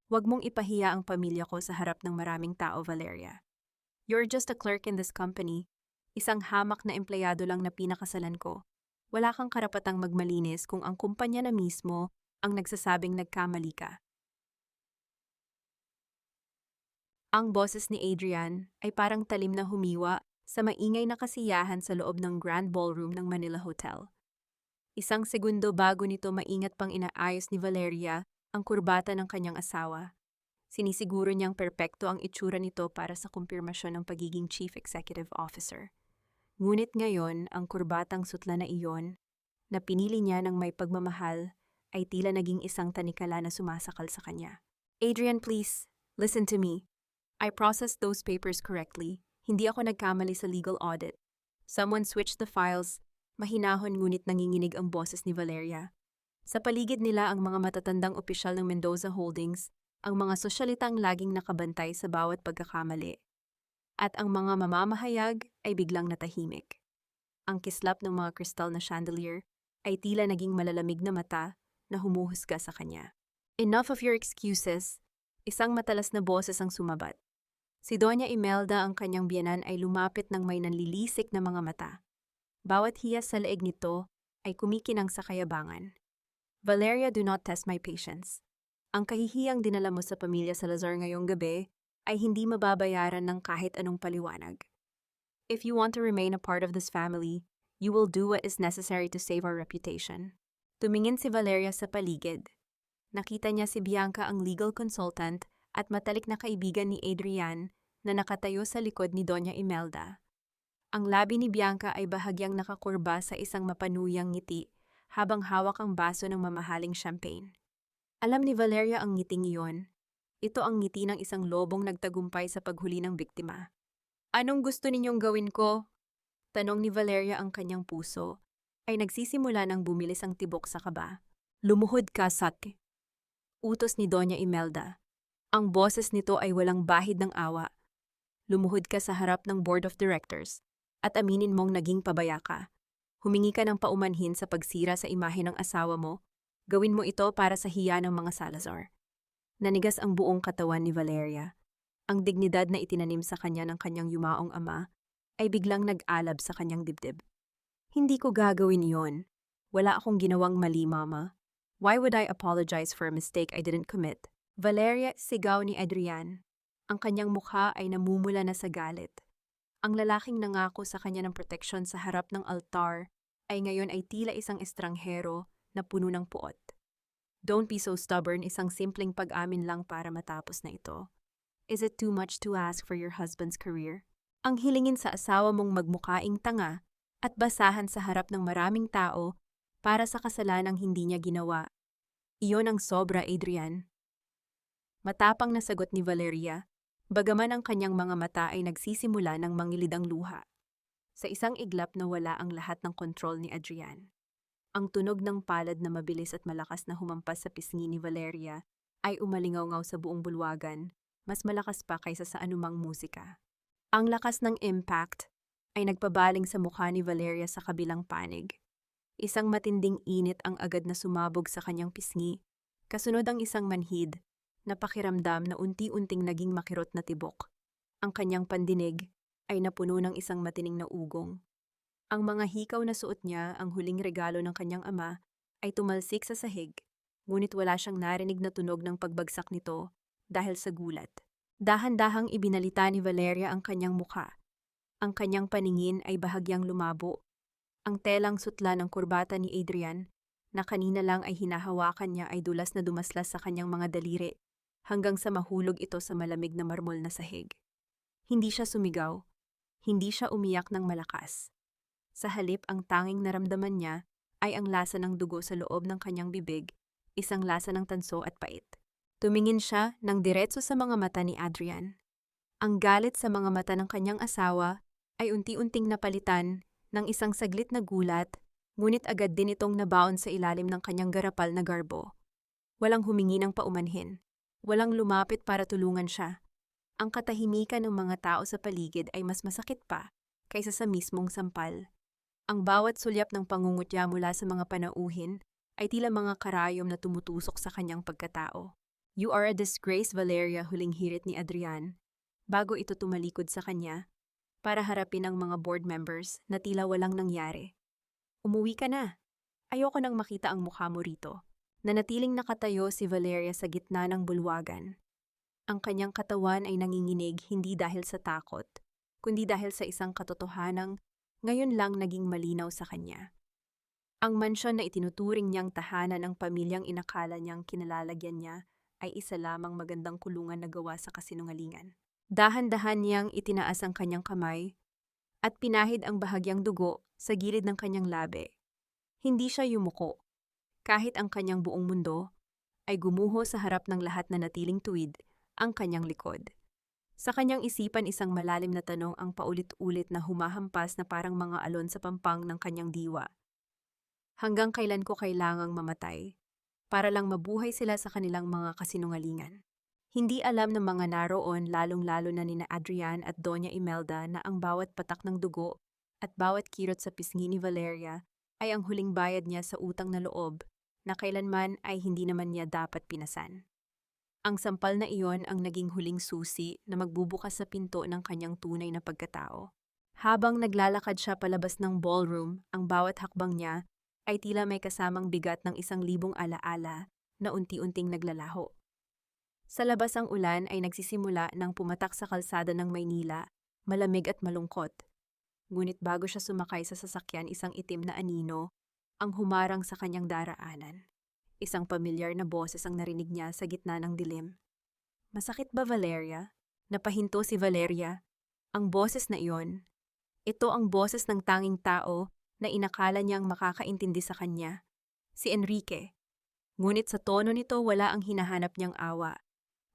Huwag mong ipahiya ang pamilya ko sa harap ng maraming tao, Valeria. You're just a clerk in this company. Isang hamak na empleyado lang na pinakasalan ko. Wala kang karapatang magmalinis kung ang kumpanya na mismo ang nagsasabing nagkamali ka. Ang boses ni Adrian ay parang talim na humiwa sa maingay na kasiyahan sa loob ng Grand Ballroom ng Manila Hotel. Isang segundo bago nito maingat pang inaayos ni Valeria ang kurbata ng kanyang asawa. Sinisiguro niyang perpekto ang itsura nito para sa kumpirmasyon ng pagiging Chief Executive Officer. Ngunit ngayon, ang kurbatang sutla na iyon, na pinili niya ng may pagmamahal, ay tila naging isang tanikala na sumasakal sa kanya. Adrian, please, listen to me. I processed those papers correctly. Hindi ako nagkamali sa legal audit. Someone switched the files. Mahinahon ngunit nanginginig ang boses ni Valeria. Sa paligid nila ang mga matatandang opisyal ng Mendoza Holdings, ang mga sosyalitang laging nakabantay sa bawat pagkakamali. At ang mga mamamahayag ay biglang natahimik. Ang kislap ng mga kristal na chandelier ay tila naging malalamig na mata na humuhusga sa kanya. Enough of your excuses. Isang matalas na boses ang sumabat. Si Doña Imelda ang kanyang biyanan ay lumapit ng may nanlilisik na mga mata. Bawat hiyas sa leeg nito ay kumikinang sa kayabangan. Valeria, do not test my patience. Ang kahihiyang dinala mo sa pamilya Salazar ngayong gabi ay hindi mababayaran ng kahit anong paliwanag. If you want to remain a part of this family, you will do what is necessary to save our reputation. Tumingin si Valeria sa paligid. Nakita niya si Bianca, ang legal consultant, at matalik na kaibigan ni Adrian na nakatayo sa likod ni Doña Imelda. Ang labi ni Bianca ay bahagyang nakakurba sa isang mapanuyang ngiti habang hawak ang baso ng mamahaling champagne. Alam ni Valeria ang ngiting iyon. Ito ang ngiti ng isang lobong nagtagumpay sa paghuli ng biktima. Anong gusto ninyong gawin ko? Tanong ni Valeria, ang kanyang puso ay nagsisimula ng bumilis ang tibok sa kaba. Lumuhod ka, Sati. Utos ni Doña Imelda. Ang boses nito ay walang bahid ng awa. Lumuhod ka sa harap ng Board of Directors at aminin mong naging pabaya ka. Humingi ka ng paumanhin sa pagsira sa imahe ng asawa mo. Gawin mo ito para sa hiya ng mga Salazar. Nanigas ang buong katawan ni Valeria. Ang dignidad na itinanim sa kanya ng kanyang yumaong ama ay biglang nag-alab sa kanyang dibdib. Hindi ko gagawin iyon. Wala akong ginawang mali, Mama. Why would I apologize for a mistake I didn't commit? Valeria, sigaw ni Adrian. Ang kanyang mukha ay namumula na sa galit. Ang lalaking nangako sa kanya ng proteksyon sa harap ng altar ay ngayon ay tila isang estranghero na puno ng puot. Don't be so stubborn, isang simpleng pag-amin lang para matapos na ito. Is it too much to ask for your husband's career? Ang hilingin sa asawa mong magmukaing tanga at basahan sa harap ng maraming tao para sa kasalanang hindi niya ginawa. Iyon ang sobra, Adrian. Matapang na sagot ni Valeria, bagaman ang kanyang mga mata ay nagsisimula ng mangilid ang luha. Sa isang iglap nawala ang lahat ng kontrol ni Adrian. Ang tunog ng palad na mabilis at malakas na humampas sa pisngi ni Valeria ay umalingaw-ngaw sa buong bulwagan, mas malakas pa kaysa sa anumang musika. Ang lakas ng impact ay nagpabaling sa mukha ni Valeria sa kabilang panig. Isang matinding init ang agad na sumabog sa kanyang pisngi, kasunod ang isang manhid na pakiramdam na unti-unting naging makirot na tibok. Ang kanyang pandinig ay napuno ng isang matining na ugong. Ang mga hikaw na suot niya, ang huling regalo ng kanyang ama, ay tumalsik sa sahig, ngunit wala siyang narinig na tunog ng pagbagsak nito dahil sa gulat. Dahan-dahang ibinalita ni Valeria ang kanyang mukha. Ang kanyang paningin ay bahagyang lumabo. Ang telang sutla ng kurbata ni Adrian, na kanina lang ay hinahawakan niya, ay dulas na dumaslas sa kanyang mga daliri, hanggang sa mahulog ito sa malamig na marmol na sahig. Hindi siya sumigaw. Hindi siya umiyak ng malakas. Sa halip, ang tanging naramdaman niya ay ang lasa ng dugo sa loob ng kanyang bibig, isang lasa ng tanso at pait. Tumingin siya ng diretso sa mga mata ni Adrian. Ang galit sa mga mata ng kanyang asawa ay unti-unting napalitan ng isang saglit na gulat, ngunit agad din itong nabaon sa ilalim ng kanyang garapal na garbo. Walang humingi ng paumanhin. Walang lumapit para tulungan siya. Ang katahimikan ng mga tao sa paligid ay mas masakit pa kaysa sa mismong sampal. Ang bawat sulyap ng pangungutya mula sa mga panauhin ay tila mga karayom na tumutusok sa kanyang pagkatao. "You are a disgrace, Valeria," huling hirit ni Adrian, bago ito tumalikod sa kanya para harapin ang mga board members na tila walang nangyari. "Umuwi ka na. Ayoko nang makita ang mukha mo rito." Nanatiling nakatayo si Valeria sa gitna ng bulwagan. Ang kanyang katawan ay nanginginig hindi dahil sa takot, kundi dahil sa isang katotohanang ngayon lang naging malinaw sa kanya. Ang mansyon na itinuturing niyang tahanan ng pamilyang inakala niyang kinalalagyan niya ay isa lamang magandang kulungan na gawa sa kasinungalingan. Dahan-dahan niyang itinaas ang kanyang kamay at pinahid ang bahagyang dugo sa gilid ng kanyang labi. Hindi siya yumuko, kahit ang kanyang buong mundo ay gumuho sa harap ng lahat na natiling tuwid ang kanyang likod. Sa kanyang isipan, isang malalim na tanong ang paulit-ulit na humahampas na parang mga alon sa pampang ng kanyang diwa. Hanggang kailan ko kailangang mamatay para lang mabuhay sila sa kanilang mga kasinungalingan? Hindi alam ng mga naroon, lalong-lalo na nina Adrian at Doña Imelda, na ang bawat patak ng dugo at bawat kirot sa pisngi ni Valeria ay ang huling bayad niya sa utang na loob na kailanman ay hindi naman niya dapat pinasan. Ang sampal na iyon ang naging huling susi na magbubukas sa pinto ng kanyang tunay na pagkatao. Habang naglalakad siya palabas ng ballroom, ang bawat hakbang niya ay tila may kasamang bigat ng 1,000 alaala na unti-unting naglalaho. Sa labas, ang ulan ay nagsisimula nang pumatak sa kalsada ng Maynila, malamig at malungkot. Ngunit bago siya sumakay sa sasakyan, isang itim na anino ang humarang sa kanyang daraanan. Isang pamilyar na boses ang narinig niya sa gitna ng dilim. "Masakit ba, Valeria?" Napahinto si Valeria. Ang boses na iyon, ito ang boses ng tanging tao na inakala niyang makakaintindi sa kanya, si Enrique. Ngunit sa tono nito wala ang hinahanap niyang awa.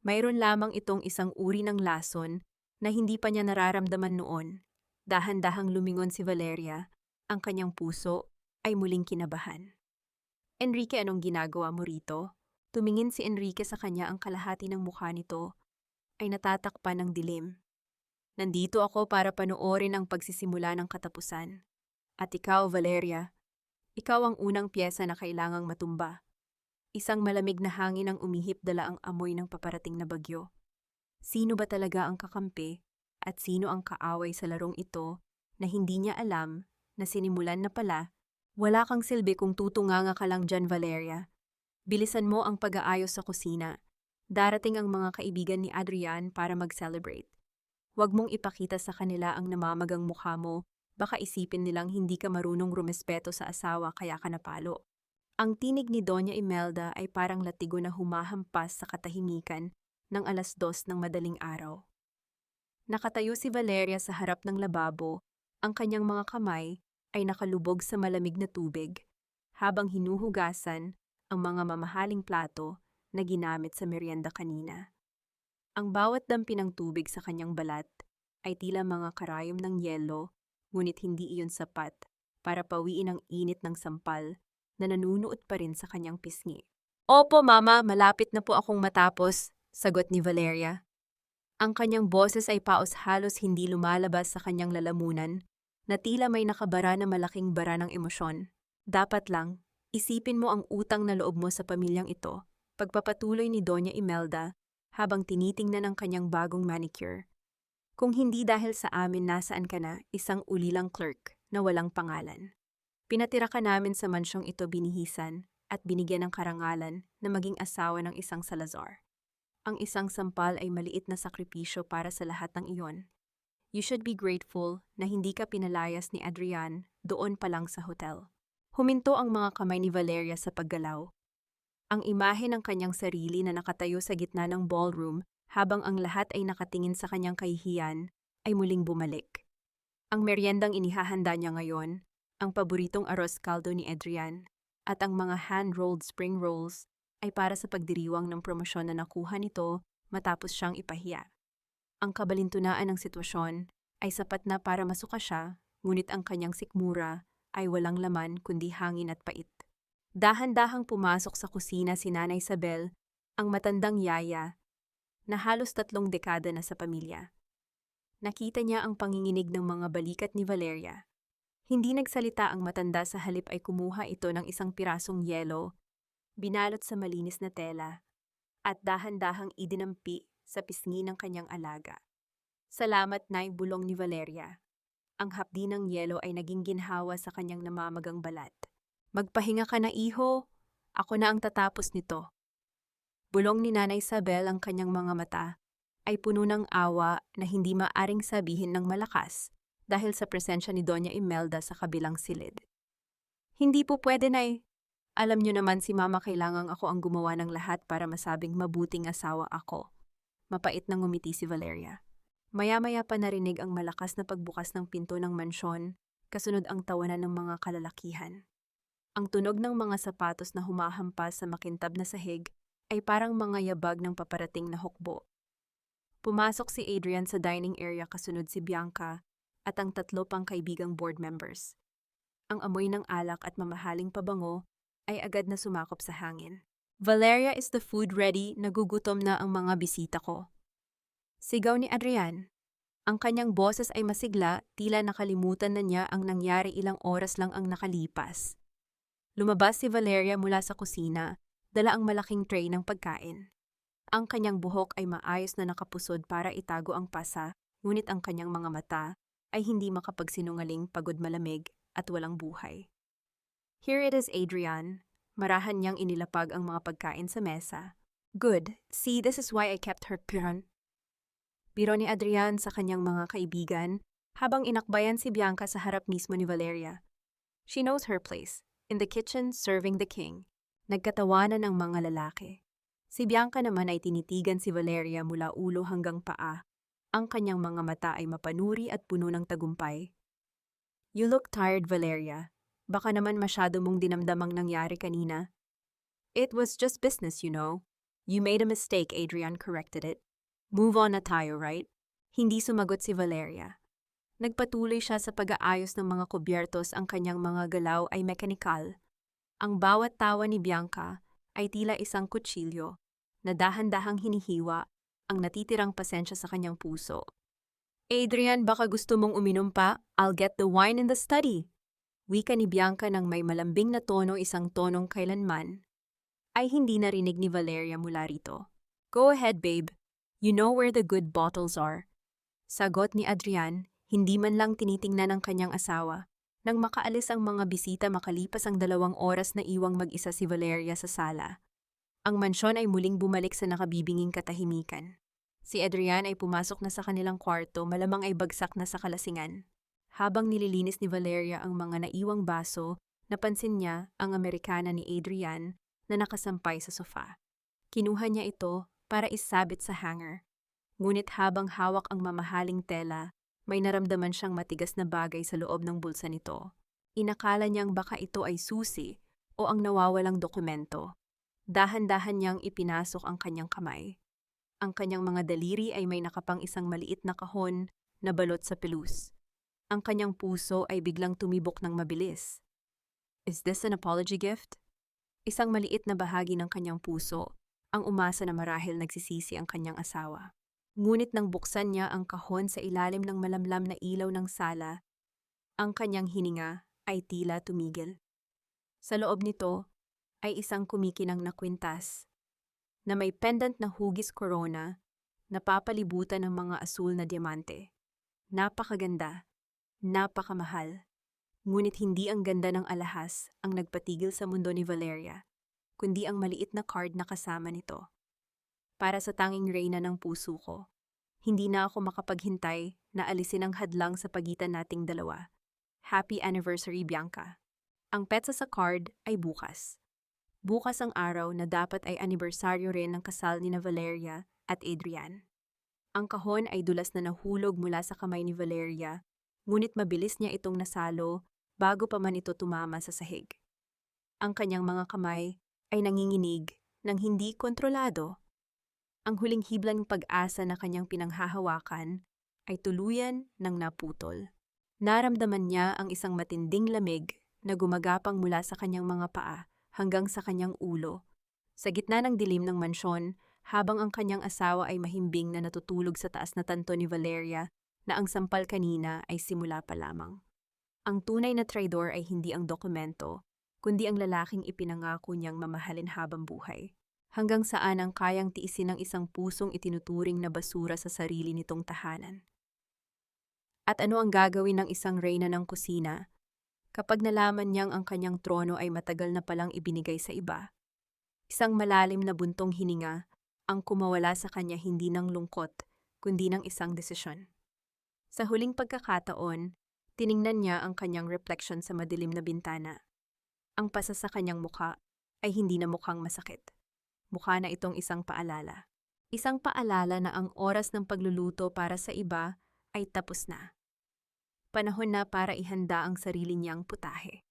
Mayroon lamang itong isang uri ng lason na hindi pa niya nararamdaman noon. Dahan-dahang lumingon si Valeria, ang kanyang puso ay muling kinabahan. "Enrique, anong ginagawa mo rito?" Tumingin si Enrique sa kanya, ang kalahati ng mukha nito ay natatakpan ng dilim. "Nandito ako para panoorin ang pagsisimula ng katapusan. At ikaw, Valeria, ikaw ang unang piyesa na kailangang matumba." Isang malamig na hangin ang umihip, dala ang amoy ng paparating na bagyo. Sino ba talaga ang kakampi at sino ang kaaway sa larong ito na hindi niya alam na sinimulan na pala? "Wala kang silbi kung tutunganga ka lang dyan, Valeria. Bilisan mo ang pag-aayos sa kusina. Darating ang mga kaibigan ni Adrian para mag-celebrate. Huwag mong ipakita sa kanila ang namamagang mukha mo, baka isipin nilang hindi ka marunong rumespeto sa asawa kaya ka napalo." Ang tinig ni Doña Imelda ay parang latigo na humahampas sa katahimikan ng 2:00 ng madaling araw. Nakatayo si Valeria sa harap ng lababo, ang kanyang mga kamay ay nakalubog sa malamig na tubig, habang hinuhugasan ang mga mamahaling plato na ginamit sa merienda kanina. Ang bawat dampi ng tubig sa kanyang balat ay tila mga karayom ng yelo, ngunit hindi iyon sapat para pawiin ang init ng sampal na nanunuot pa rin sa kanyang pisngi. "Opo, Mama, malapit na po akong matapos," sagot ni Valeria. Ang kanyang boses ay paos, halos hindi lumalabas sa kanyang lalamunan, na tila may nakabara na malaking bara ng emosyon. "Dapat lang, isipin mo ang utang na loob mo sa pamilyang ito," pagpapatuloy ni Doña Imelda habang tinitingnan ang kanyang bagong manicure. "Kung hindi dahil sa amin, nasaan ka na, isang ulilang clerk na walang pangalan? Pinatira ka namin sa mansyong ito, binihisan at binigyan ng karangalan na maging asawa ng isang Salazar. Ang isang sampal ay maliit na sakripisyo para sa lahat ng iyon. You should be grateful na hindi ka pinalayas ni Adrian doon pa lang sa hotel." Huminto ang mga kamay ni Valeria sa paggalaw. Ang imahe ng kanyang sarili na nakatayo sa gitna ng ballroom habang ang lahat ay nakatingin sa kanyang kahihiyan ay muling bumalik. Ang meriendang inihahanda niya ngayon, ang paboritong arroz caldo ni Adrian, at ang mga hand-rolled spring rolls ay para sa pagdiriwang ng promosyon na nakuha nito matapos siyang ipahiya. Ang kabalintunaan ng sitwasyon ay sapat na para masuka siya, ngunit ang kanyang sikmura ay walang laman kundi hangin at pait. Dahan-dahang pumasok sa kusina si Nanay Isabel, ang matandang yaya, na halos 3 dekada na sa pamilya. Nakita niya ang panginginig ng mga balikat ni Valeria. Hindi nagsalita ang matanda, sa halip ay kumuha ito ng isang pirasong yelo, binalot sa malinis na tela, at dahan-dahang idinampi sa pisngi ng kanyang alaga. Salamat, Nay, bulong ni Valeria. Ang hapdi ng yelo ay naging ginhawa sa kanyang namamagang balat. Magpahinga ka na, iho. Ako na ang tatapos nito. Bulong ni Nanay Isabel, ang kanyang mga mata ay puno ng awa na hindi maaring sabihin ng malakas dahil sa presensya ni Doña Imelda sa kabilang silid. Hindi po pwede, Nay. Alam niyo naman si Mama, kailangang ako ang gumawa ng lahat para masabing mabuting asawa ako. Mapait nang ngumiti si Valeria. Maya-maya pa narinig ang malakas na pagbukas ng pinto ng mansyon, kasunod ang tawanan ng mga kalalakihan. Ang tunog ng mga sapatos na humahampas sa makintab na sahig ay parang mga yabag ng paparating na hukbo. Pumasok si Adrian sa dining area, kasunod si Bianca at ang 3 pang kaibigang board members. Ang amoy ng alak at mamahaling pabango ay agad na sumakop sa hangin. Valeria, is the food ready? Nagugutom na ang mga bisita ko. Sigaw ni Adrian. Ang kanyang boses ay masigla, tila nakalimutan na niya ang nangyari ilang oras lang ang nakalipas. Lumabas si Valeria mula sa kusina, dala ang malaking tray ng pagkain. Ang kanyang buhok ay maayos na nakapusod para itago ang pasa, ngunit ang kanyang mga mata ay hindi makapagsinungaling, pagod, malamig at walang buhay. Here it is, Adrian. Marahan niyang inilapag ang mga pagkain sa mesa. Good. See, this is why I kept her pure. Biro ni Adrian sa kanyang mga kaibigan habang inakbayan si Bianca sa harap mismo ni Valeria. She knows her place. In the kitchen, serving the king. Nagkatawanan ang mga lalaki. Si Bianca naman ay tinitigan si Valeria mula ulo hanggang paa. Ang kanyang mga mata ay mapanuri at puno ng tagumpay. You look tired, Valeria. Baka naman masyado mong dinamdamang nangyari kanina. It was just business, you know. You made a mistake, Adrian corrected it. Move on na tayo, right? Hindi sumagot si Valeria. Nagpatuloy siya sa pag-aayos ng mga kubyertos, ang kanyang mga galaw ay mekanikal. Ang bawat tawa ni Bianca ay tila isang kutsilyo na dahan-dahang hinihiwa ang natitirang pasensya sa kanyang puso. Adrian, baka gusto mong uminom pa? I'll get the wine in the study. Wika ni Bianca ng may malambing na tono, isang tonong kailanman ay hindi narinig ni Valeria mula rito. Go ahead, babe. You know where the good bottles are. Sagot ni Adrian, hindi man lang tinitingnan ng kanyang asawa. Nang makaalis ang mga bisita makalipas ang 2 oras na iwang mag-isa si Valeria sa sala. Ang mansyon ay muling bumalik sa nakabibinging katahimikan. Si Adrian ay pumasok na sa kanilang kwarto, malamang ay bagsak na sa kalasingan. Habang nililinis ni Valeria ang mga naiwang baso, napansin niya ang Amerikana ni Adrian na nakasampay sa sofa. Kinuha niya ito para isabit sa hanger. Ngunit habang hawak ang mamahaling tela, may naramdaman siyang matigas na bagay sa loob ng bulsa nito. Inakala niyang baka ito ay susi o ang nawawalang dokumento. Dahan-dahan niyang ipinasok ang kanyang kamay. Ang kanyang mga daliri ay may nakapang isang maliit na kahon na balot sa pelus. Ang kanyang puso ay biglang tumibok ng mabilis. Is this an apology gift? Isang maliit na bahagi ng kanyang puso ang umasa na marahil nagsisisi ang kanyang asawa. Ngunit nang buksan niya ang kahon sa ilalim ng malamlam na ilaw ng sala, ang kanyang hininga ay tila tumigil. Sa loob nito ay isang kumikinang na kwintas na may pendant na hugis corona na papalibutan ng mga asul na diamante. Napakaganda. Napakamahal. Ngunit hindi ang ganda ng alahas ang nagpatigil sa mundo ni Valeria, kundi ang maliit na card na kasama nito. Para sa tanging reyna ng puso ko, hindi na ako makapaghintay na alisin ang hadlang sa pagitan nating dalawa. Happy anniversary, Bianca. Ang petsa sa card ay bukas. Bukas ang araw na dapat ay anibersaryo rin ng kasal ni na Valeria at Adrian. Ang kahon ay dulas na nahulog mula sa kamay ni Valeria, ngunit mabilis niya itong nasalo bago pa man ito tumama sa sahig. Ang kanyang mga kamay ay nanginginig ng hindi kontrolado. Ang huling hiblang pag-asa na kanyang pinanghahawakan ay tuluyan ng naputol. Naramdaman niya ang isang matinding lamig na gumagapang mula sa kanyang mga paa hanggang sa kanyang ulo. Sa gitna ng dilim ng mansyon, habang ang kanyang asawa ay mahimbing na natutulog sa taas na tanto ni Valeria, na ang sampal kanina ay simula pa lamang. Ang tunay na traidor ay hindi ang dokumento, kundi ang lalaking ipinangako niyang mamahalin habang buhay. Hanggang saan ang kayang tiisin ng isang pusong itinuturing na basura sa sarili nitong tahanan? At ano ang gagawin ng isang reyna ng kusina kapag nalaman niyang ang kanyang trono ay matagal na palang ibinigay sa iba? Isang malalim na buntong hininga ang kumawala sa kanya, hindi ng lungkot, kundi ng isang desisyon. Sa huling pagkakataon, tiningnan niya ang kanyang reflection sa madilim na bintana. Ang pasa sa kanyang mukha ay hindi na mukhang masakit. Mukha na itong isang paalala. Isang paalala na ang oras ng pagluluto para sa iba ay tapos na. Panahon na para ihanda ang sarili niyang putahe.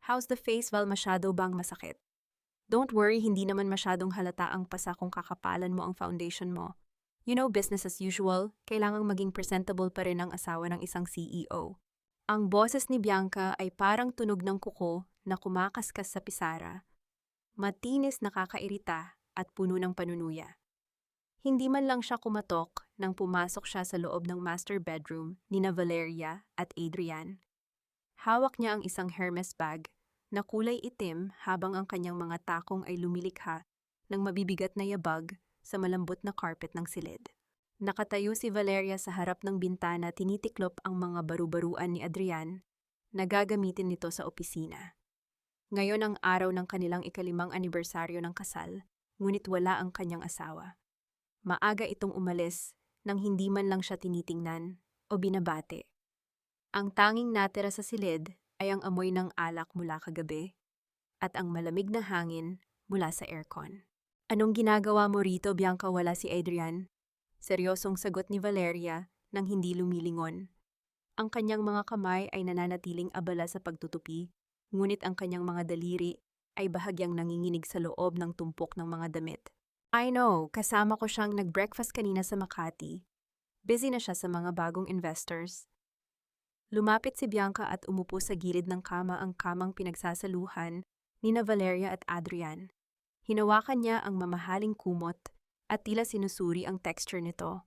How's the face, Val? Masyado bang masakit? Don't worry, hindi naman masyadong halata ang pasa kung kakapalan mo ang foundation mo. You know, business as usual, kailangang maging presentable pa rin ang asawa ng isang CEO. Ang boses ni Bianca ay parang tunog ng kuko na kumakaskas sa pisara. Matinis, nakakairita at puno ng panunuya. Hindi man lang siya kumatok nang pumasok siya sa loob ng master bedroom ni na Valeria at Adrian. Hawak niya ang isang Hermes bag na kulay itim habang ang kanyang mga takong ay lumilikha ng mabibigat na yabag sa malambot na carpet ng silid. Nakatayo si Valeria sa harap ng bintana, tinitiklop ang mga baru-baruan ni Adrian na gagamitin nito sa opisina. Ngayon ang araw ng kanilang ika-5 anibersaryo ng kasal, ngunit wala ang kanyang asawa. Maaga itong umalis nang hindi man lang siya tinitingnan o binabate. Ang tanging natira sa silid ay ang amoy ng alak mula kagabi at ang malamig na hangin mula sa aircon. Anong ginagawa mo rito, Bianca? Wala si Adrian? Seryosong sagot ni Valeria nang hindi lumilingon. Ang kanyang mga kamay ay nananatiling abala sa pagtutupi, ngunit ang kanyang mga daliri ay bahagyang nanginginig sa loob ng tumpok ng mga damit. I know, kasama ko siyang nag-breakfast kanina sa Makati. Busy na siya sa mga bagong investors. Lumapit si Bianca at umupo sa gilid ng kama, ang kamang pinagsasaluhan ni na Valeria at Adrian. Hinawakan niya ang mamahaling kumot at tila sinusuri ang texture nito.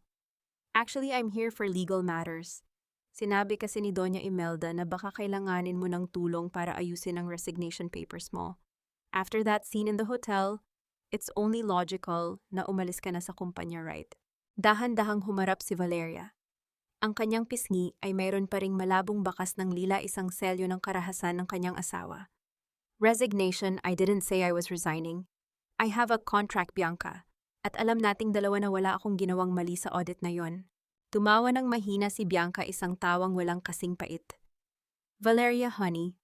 Actually, I'm here for legal matters. Sinabi kasi ni Doña Imelda na baka kailanganin mo ng tulong para ayusin ang resignation papers mo. After that scene in the hotel, it's only logical na umalis ka na sa kumpanya, right? Dahan-dahang humarap si Valeria. Ang kanyang pisngi ay mayroon pa ring malabong bakas ng lila, isang selyo ng karahasan ng kanyang asawa. Resignation, I didn't say I was resigning. I have a contract, Bianca. At alam nating dalawa na wala akong ginawang mali sa audit na yon. Tumawa ng mahina si Bianca, isang tawang walang kasing pait. Valeria, honey,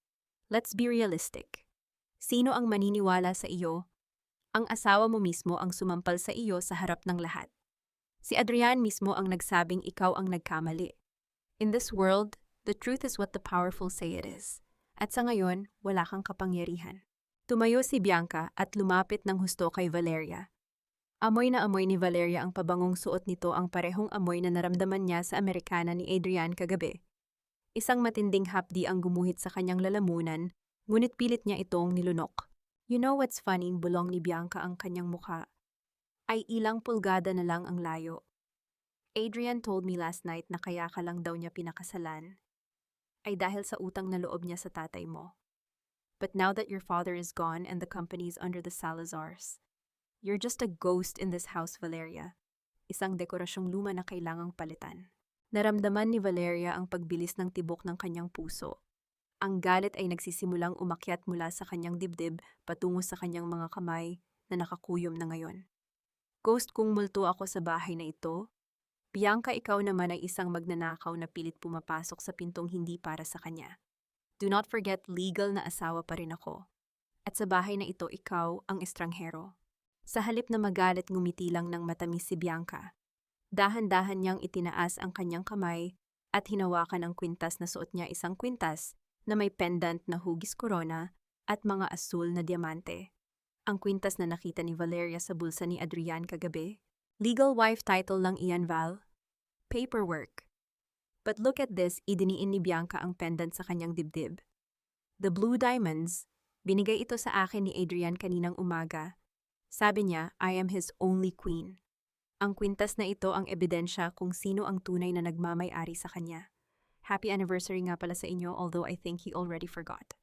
let's be realistic. Sino ang maniniwala sa iyo? Ang asawa mo mismo ang sumampal sa iyo sa harap ng lahat. Si Adrian mismo ang nagsabing ikaw ang nagkamali. In this world, the truth is what the powerful say it is. At sa ngayon, wala kang kapangyarihan. Tumayo si Bianca at lumapit ng husto kay Valeria. Amoy na amoy ni Valeria ang pabangong suot nito, ang parehong amoy na naramdaman niya sa Amerikana ni Adrian kagabi. Isang matinding hapdi ang gumuhit sa kanyang lalamunan, ngunit pilit niya itong nilunok. You know what's funny? Bulong ni Bianca, ang kanyang mukha ay ilang pulgada na lang ang layo. Adrian told me last night na kaya ka lang daw niya pinakasalan ay dahil sa utang na loob niya sa tatay mo. But now that your father is gone and the company is under the Salazars, you're just a ghost in this house, Valeria. Isang dekorasyong luma na kailangang palitan. Naramdaman ni Valeria ang pagbilis ng tibok ng kanyang puso. Ang galit ay nagsisimulang umakyat mula sa kanyang dibdib patungo sa kanyang mga kamay na nakakuyom na ngayon. Ghost, kung multo ako sa bahay na ito? Bianca, ikaw naman ay isang magnanakaw na pilit pumapasok sa pintong hindi para sa kanya. Do not forget, legal na asawa pa rin ako. At sa bahay na ito, ikaw ang estranghero. Sa halip na magalit, ngumiti lang ng matamis si Bianca. Dahan-dahan niyang itinaas ang kanyang kamay at hinawakan ang kwintas na suot niya, isang kwintas na may pendant na hugis corona at mga asul na diamante. Ang kwintas na nakita ni Valeria sa bulsa ni Adrian kagabi. Legal wife title lang iyan, Val. Paperwork. But look at this, idiniin ni Bianca ang pendant sa kanyang dibdib. The blue diamonds, binigay ito sa akin ni Adrian kaninang umaga. Sabi niya, I am his only queen. Ang kwintas na ito ang ebidensya kung sino ang tunay na nagmamay-ari sa kanya. Happy anniversary nga pala sa inyo, although I think he already forgot.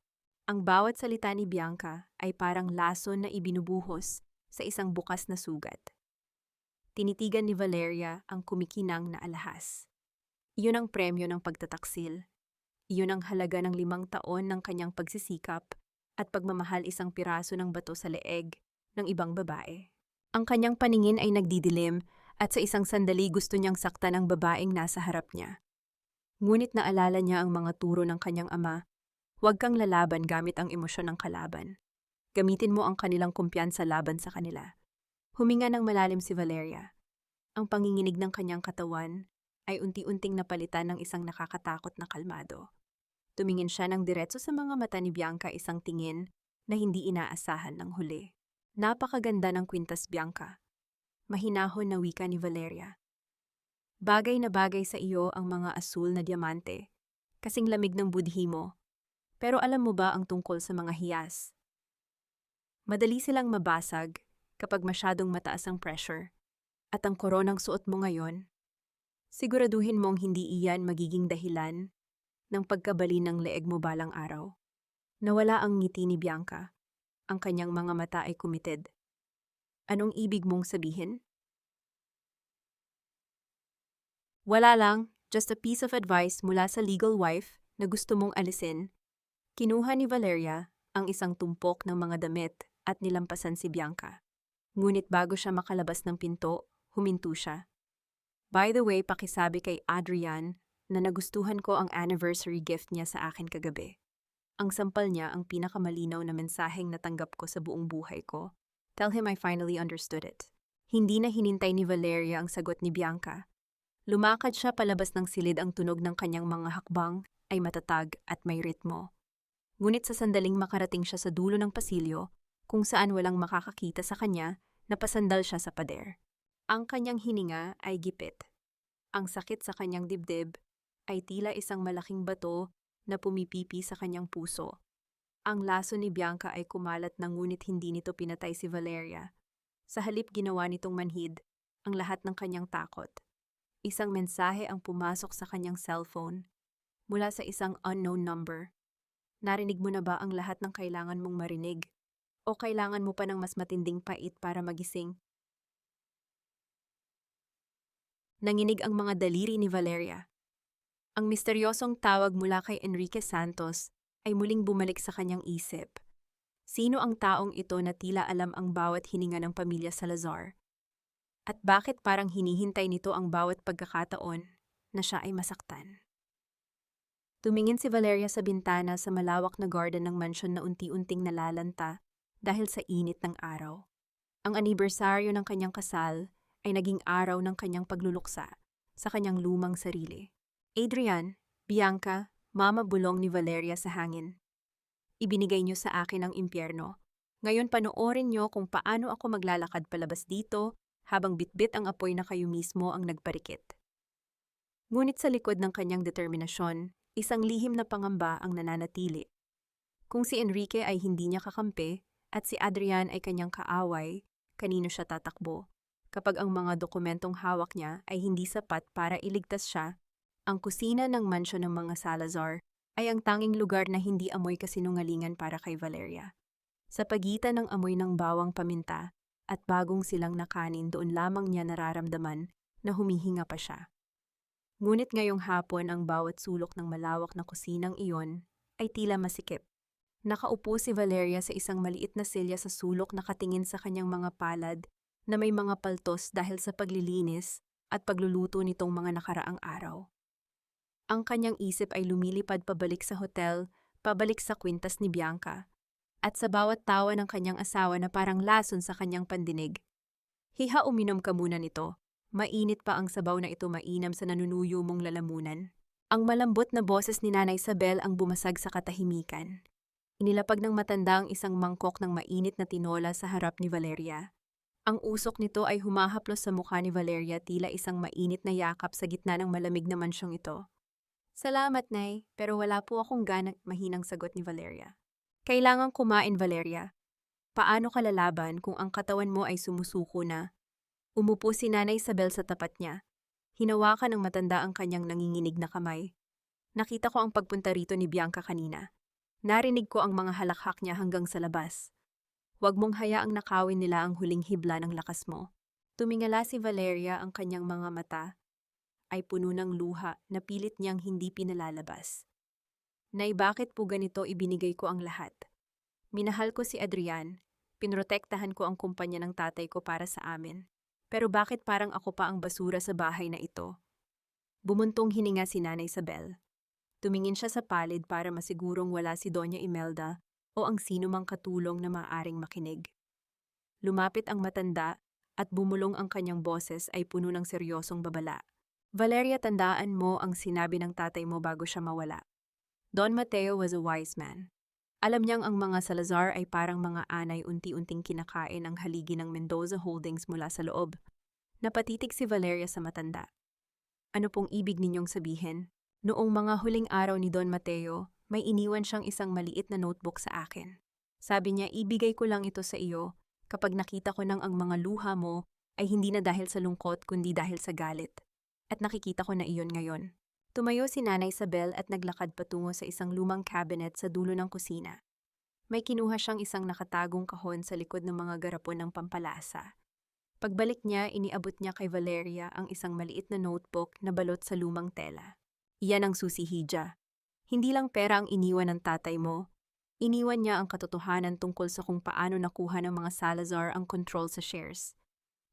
Ang bawat salita ni Bianca ay parang lason na ibinubuhos sa isang bukas na sugat. Tinitigan ni Valeria ang kumikinang na alahas. Iyon ang premyo ng pagtataksil. Iyon ang halaga ng 5 taon ng kanyang pagsisikap at pagmamahal, isang piraso ng bato sa leeg ng ibang babae. Ang kanyang paningin ay nagdidilim at sa isang sandali gusto niyang saktan ang babaeng nasa harap niya. Ngunit naalala niya ang mga turo ng kanyang ama. Huwag kang lalaban gamit ang emosyon ng kalaban. Gamitin mo ang kanilang kumpiyansa laban sa kanila. Huminga ng malalim si Valeria. Ang panginginig ng kanyang katawan ay unti-unting napalitan ng isang nakakatakot na kalmado. Tumingin siya ng diretso sa mga mata ni Bianca, isang tingin na hindi inaasahan ng huli. Napakaganda ng kwintas, Bianca. Mahinahon na wika ni Valeria. Bagay na bagay sa iyo ang mga asul na diamante, kasing lamig ng budhi mo. Pero alam mo ba ang tungkol sa mga hiyas? Madali silang mabasag kapag masyadong mataas ang pressure. At ang koronang suot mo ngayon, siguraduhin mong hindi iyan magiging dahilan ng pagkabali ng leeg mo balang araw. Nawala ang ngiti ni Bianca. Ang kanyang mga mata ay kumited. Anong ibig mong sabihin? Wala lang, just a piece of advice mula sa legal wife na gusto mong alisin. Kinuha ni Valeria ang isang tumpok ng mga damit at nilampasan si Bianca. Ngunit bago siya makalabas ng pinto, huminto siya. By the way, pakisabi kay Adrian na nagustuhan ko ang anniversary gift niya sa akin kagabi. Ang sampal niya ang pinakamalinaw na mensaheng natanggap ko sa buong buhay ko. Tell him I finally understood it. Hindi na hinintay ni Valeria ang sagot ni Bianca. Lumakad siya palabas ng silid. Ang tunog ng kanyang mga hakbang ay matatag at may ritmo. Ngunit sa sandaling makarating siya sa dulo ng pasilyo, kung saan walang makakakita sa kanya, napasandal siya sa pader. Ang kanyang hininga ay gipit. Ang sakit sa kanyang dibdib ay tila isang malaking bato na pumipipi sa kanyang puso. Ang laso ni Bianca ay kumalat na, ngunit hindi nito pinatay si Valeria. Sa halip, ginawa nitong manhid ang lahat ng kanyang takot. Isang mensahe ang pumasok sa kanyang cellphone mula sa isang unknown number. Narinig mo na ba ang lahat ng kailangan mong marinig? O kailangan mo pa ng mas matinding pait para magising? Nanginig ang mga daliri ni Valeria. Ang misteryosong tawag mula kay Enrique Santos ay muling bumalik sa kanyang isip. Sino ang taong ito na tila alam ang bawat hininga ng pamilya Salazar? At bakit parang hinihintay nito ang bawat pagkakataon na siya ay masaktan? Tumingin si Valeria sa bintana sa malawak na garden ng mansyon na unti-unting nalalanta dahil sa init ng araw. Ang anibersaryo ng kanyang kasal ay naging araw ng kanyang pagluluksa sa kanyang lumang sarili. Adrian, Bianca, Mama, bulong ni Valeria sa hangin. Ibinigay niyo sa akin ang impyerno. Ngayon panoorin niyo kung paano ako maglalakad palabas dito habang bitbit ang apoy na kayo mismo ang nagparikit. Ngunit sa likod ng kanyang determinasyon, isang lihim na pangamba ang nananatili. Kung si Enrique ay hindi niya kakampi at si Adrian ay kanyang kaaway, kanino siya tatakbo? Kapag ang mga dokumentong hawak niya ay hindi sapat para iligtas siya, ang kusina ng mansyon ng mga Salazar ay ang tanging lugar na hindi amoy kasinungalingan para kay Valeria. Sa pagitan ng amoy ng bawang paminta at bagong silang na kanin, doon lamang niya nararamdaman na humihinga pa siya. Ngunit ngayong hapon, ang bawat sulok ng malawak na kusinang iyon ay tila masikip. Nakaupo si Valeria sa isang maliit na silya sa sulok, nakatingin sa kanyang mga palad na may mga paltos dahil sa paglilinis at pagluluto nitong mga nakaraang araw. Ang kanyang isip ay lumilipad pabalik sa hotel, pabalik sa kwintas ni Bianca, at sa bawat tawa ng kanyang asawa na parang lason sa kanyang pandinig. Hiha, uminom ka muna nito. Mainit pa ang sabaw na ito, mainam sa nanunuyo mong lalamunan. Ang malambot na boses ni Nanay Isabel ang bumasag sa katahimikan. Inilapag ng matanda ang isang mangkok ng mainit na tinola sa harap ni Valeria. Ang usok nito ay humahaplos sa mukha ni Valeria, tila isang mainit na yakap sa gitna ng malamig na mansyong ito. Salamat, Nay, pero wala po akong ganang, mahinang sagot ni Valeria. Kailangang kumain, Valeria. Paano ka lalaban kung ang katawan mo ay sumusuko na? Umupo si Nanay Isabel sa tapat niya. Hinawakan ng matanda ang kanyang nanginginig na kamay. Nakita ko ang pagpunta rito ni Bianca kanina. Narinig ko ang mga halakhak niya hanggang sa labas. Huwag mong hayaang nakawin nila ang huling hibla ng lakas mo. Tumingala si Valeria, ang kanyang mga mata ay puno ng luha na pilit niyang hindi pinalalabas. Nay, bakit po ganito ibinigay ko ang lahat? Minahal ko si Adrian, pinrotektahan ko ang kumpanya ng tatay ko para sa amin. Pero bakit parang ako pa ang basura sa bahay na ito? Bumuntong hininga si Nanay Isabel. Tumingin siya sa palid para masigurong wala si Doña Imelda o ang sino mang katulong na maaaring makinig. Lumapit ang matanda at bumulong ang kanyang boses ay puno ng seryosong babala. Valeria, tandaan mo ang sinabi ng tatay mo bago siya mawala. Don Mateo was a wise man. Alam niyang ang mga Salazar ay parang mga anay unti-unting kinakain ang haligi ng Mendoza Holdings mula sa loob. Napatitig si Valeria sa matanda. Ano pong ibig ninyong sabihin? Noong mga huling araw ni Don Mateo, may iniwan siyang isang maliit na notebook sa akin. Sabi niya, ibigay ko lang ito sa iyo kapag nakita ko nang ang mga luha mo ay hindi na dahil sa lungkot kundi dahil sa galit. At nakikita ko na iyon ngayon. Tumayo si Nanay Isabel at naglakad patungo sa isang lumang cabinet sa dulo ng kusina. May kinuha siyang isang nakatagong kahon sa likod ng mga garapon ng pampalasa. Pagbalik niya, iniabot niya kay Valeria ang isang maliit na notebook na balot sa lumang tela. Iyan ang susi, Hija. Hindi lang pera ang iniwan ng tatay mo. Iniwan niya ang katotohanan tungkol sa kung paano nakuha ng mga Salazar ang control sa shares.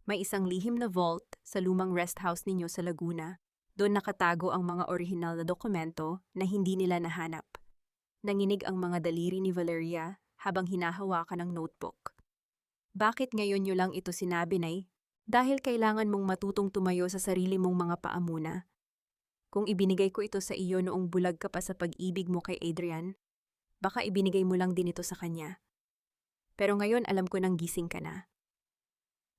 May isang lihim na vault sa lumang rest house ninyo sa Laguna. Doon nakatago ang mga orihinal na dokumento na hindi nila nahanap. Nanginig ang mga daliri ni Valeria habang hinahawakan ang notebook. Bakit ngayon niyo lang ito sinabi, Nay? Dahil kailangan mong matutong tumayo sa sarili mong mga paa muna. Kung ibinigay ko ito sa iyo noong bulag ka pa sa pag-ibig mo kay Adrian, baka ibinigay mo lang din ito sa kanya. Pero ngayon alam ko nang gising ka na.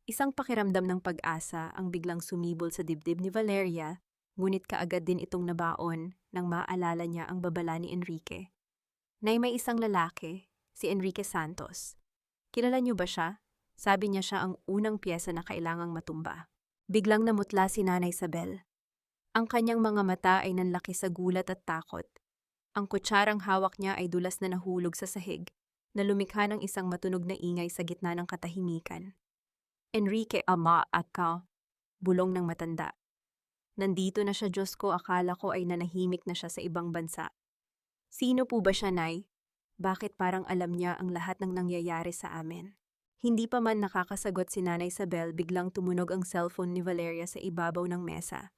Isang pakiramdam ng pag-asa ang biglang sumibol sa dibdib ni Valeria, ngunit kaagad din itong nabaon nang maalala niya ang babala ni Enrique. Nay, may isang lalaki, si Enrique Santos. Kilala niyo ba siya? Sabi niya siya ang unang piyesa na kailangang matumba. Biglang namutla si Nanay Isabel. Ang kanyang mga mata ay nanlaki sa gulat at takot. Ang kutsarang hawak niya ay dulas na nahulog sa sahig, na lumikha ng isang matunog na ingay sa gitna ng katahimikan. Enrique, ama at ka, bulong ng matanda. Nandito na siya, Diyos ko, akala ko ay nanahimik na siya sa ibang bansa. Sino po ba siya, Nay? Bakit parang alam niya ang lahat ng nangyayari sa amin? Hindi pa man nakakasagot si Nanay Isabel, biglang tumunog ang cellphone ni Valeria sa ibabaw ng mesa.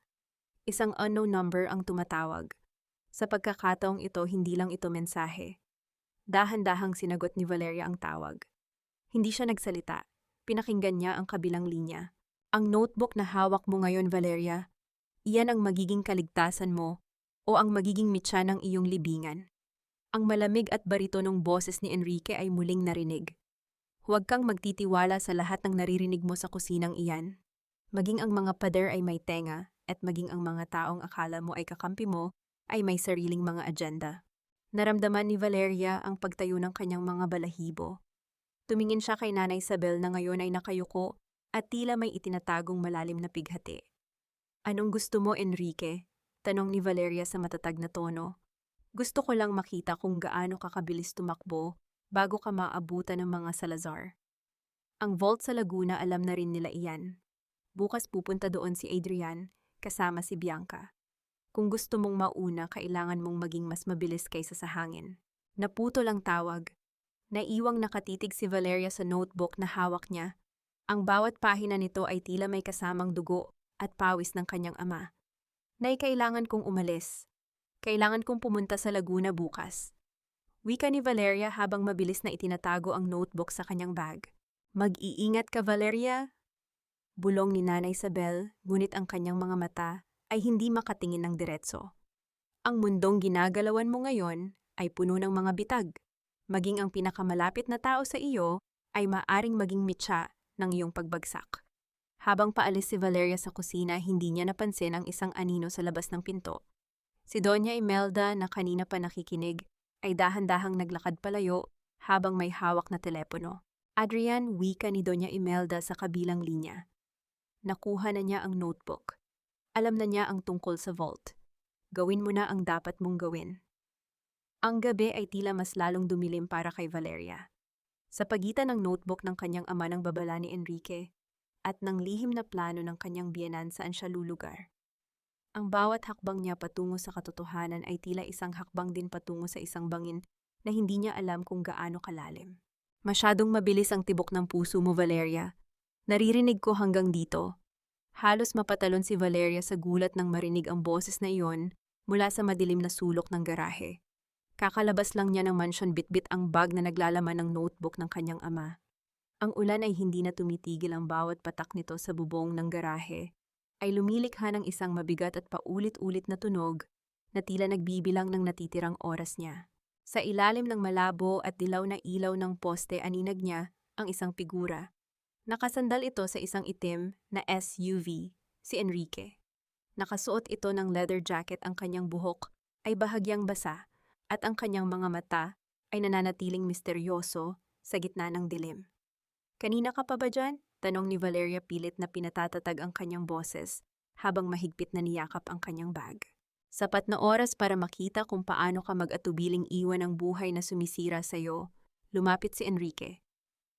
Isang unknown number ang tumatawag. Sa pagkakataong ito, hindi lang ito mensahe. Dahan-dahang sinagot ni Valeria ang tawag. Hindi siya nagsalita. Pinakinggan niya ang kabilang linya. Ang notebook na hawak mo ngayon, Valeria, iyan ang magiging kaligtasan mo o ang magiging mitya ng iyong libingan. Ang malamig at baritonong boses ni Enrique ay muling narinig. Huwag kang magtitiwala sa lahat ng naririnig mo sa kusinang iyan. Maging ang mga pader ay may tenga, at maging ang mga taong akala mo ay kakampi mo, ay may sariling mga agenda. Naramdaman ni Valeria ang pagtayo ng kanyang mga balahibo. Tumingin siya kay Nanay Isabel na ngayon ay nakayuko at tila may itinatagong malalim na pighati. Anong gusto mo, Enrique? Tanong ni Valeria sa matatag na tono. Gusto ko lang makita kung gaano kakabilis tumakbo bago ka maabutan ng mga Salazar. Ang vault sa Laguna, alam na rin nila iyan. Bukas pupunta doon si Adrian kasama si Bianca. Kung gusto mong mauna, kailangan mong maging mas mabilis kaysa sa hangin. Naputo lang tawag. Naiwang nakatitig si Valeria sa notebook na hawak niya. Ang bawat pahina nito ay tila may kasamang dugo at pawis ng kanyang ama. Nay, kailangan kong umalis. Kailangan kong pumunta sa Laguna bukas. Wika ni Valeria habang mabilis na itinatago ang notebook sa kanyang bag. Mag-iingat ka, Valeria. Bulong ni Nanay Isabel, ngunit ang kanyang mga mata ay hindi makatingin ng diretso. Ang mundong ginagalawan mo ngayon ay puno ng mga bitag. Maging ang pinakamalapit na tao sa iyo ay maaring maging mitya ng iyong pagbagsak. Habang paalis si Valeria sa kusina, hindi niya napansin ang isang anino sa labas ng pinto. Si Doña Imelda, na kanina pa nakikinig, ay dahan-dahang naglakad palayo habang may hawak na telepono. Adrian, wika ni Doña Imelda sa kabilang linya. Nakuha na niya ang notebook. Alam na niya ang tungkol sa vault. Gawin mo na ang dapat mong gawin. Ang gabi ay tila mas lalong dumilim para kay Valeria. Sa pagitan ng notebook ng kanyang ama ng babala ni Enrique at ng lihim na plano ng kanyang biyenan saan siya lulugar. Ang bawat hakbang niya patungo sa katotohanan ay tila isang hakbang din patungo sa isang bangin na hindi niya alam kung gaano kalalim. Masyadong mabilis ang tibok ng puso mo, Valeria. Naririnig ko hanggang dito. Halos mapatalon si Valeria sa gulat nang marinig ang boses na iyon mula sa madilim na sulok ng garahe. Kakalabas lang niya ng mansyon bitbit ang bag na naglalaman ng notebook ng kanyang ama. Ang ulan ay hindi na tumitigil ang bawat patak nito sa bubong ng garahe, ay lumilikha ng isang mabigat at paulit-ulit na tunog na tila nagbibilang ng natitirang oras niya. Sa ilalim ng malabo at dilaw na ilaw ng poste aninag niya ang isang figura. Nakasandal ito sa isang itim na SUV, si Enrique. Nakasuot ito ng leather jacket, ang kanyang buhok ay bahagyang basa at ang kanyang mga mata ay nananatiling misteryoso sa gitna ng dilim. "Kanina ka pa ba dyan?" tanong ni Valeria, pilit na pinatatatag ang kanyang boses habang mahigpit na niyakap ang kanyang bag. "Sapat na oras para makita kung paano ka mag-atubiling iwan ang buhay na sumisira sa'yo," lumapit si Enrique.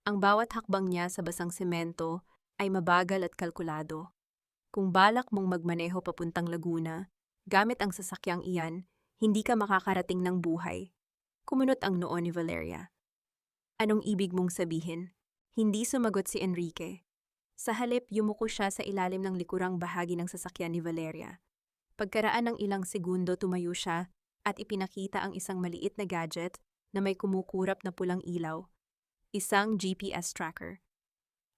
Ang bawat hakbang niya sa basang semento ay mabagal at kalkulado. Kung balak mong magmaneho papuntang Laguna, gamit ang sasakyang iyan, hindi ka makakarating ng buhay. Kumunot ang noo ni Valeria. "Anong ibig mong sabihin?" Hindi sumagot si Enrique. Sa halip, yumuko siya sa ilalim ng likurang bahagi ng sasakyan ni Valeria. Pagkaraan ng ilang segundo, tumayo siya at ipinakita ang isang maliit na gadget na may kumukurap na pulang ilaw. Isang GPS tracker.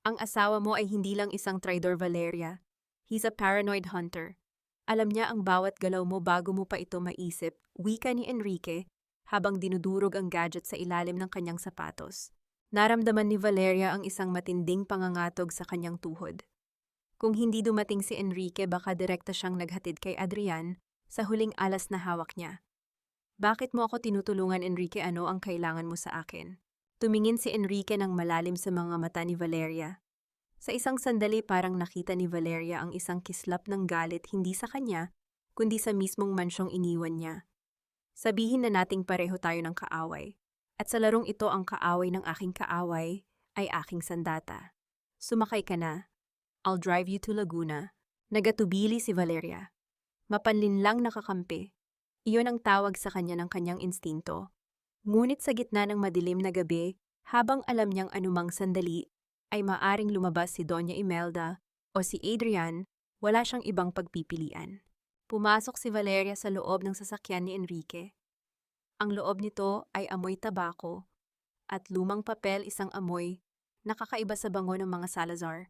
"Ang asawa mo ay hindi lang isang traidor, Valeria. He's a paranoid hunter. Alam niya ang bawat galaw mo bago mo pa ito maisip," wika ni Enrique habang dinudurog ang gadget sa ilalim ng kanyang sapatos. Naramdaman ni Valeria ang isang matinding pangangatog sa kanyang tuhod. Kung hindi dumating si Enrique, baka direkta siyang naghatid kay Adrian sa huling alas na hawak niya. "Bakit mo ako tinutulungan, Enrique? Ano ang kailangan mo sa akin?" Tumingin si Enrique ng malalim sa mga mata ni Valeria. Sa isang sandali, parang nakita ni Valeria ang isang kislap ng galit, hindi sa kanya, kundi sa mismong mansyong iniwan niya. "Sabihin na nating pareho tayo ng kaaway. At sa larong ito, ang kaaway ng aking kaaway ay aking sandata. Sumakay ka na. I'll drive you to Laguna." Nagatubili si Valeria. Mapanlinlang nakakampi. Iyon ang tawag sa kanya ng kanyang instinto. Ngunit sa gitna ng madilim na gabi, habang alam niyang anumang sandali ay maaring lumabas si Doña Imelda o si Adrian, wala siyang ibang pagpipilian. Pumasok si Valeria sa loob ng sasakyan ni Enrique. Ang loob nito ay amoy tabako at lumang papel, isang amoy nakakaiba sa bango ng mga Salazar.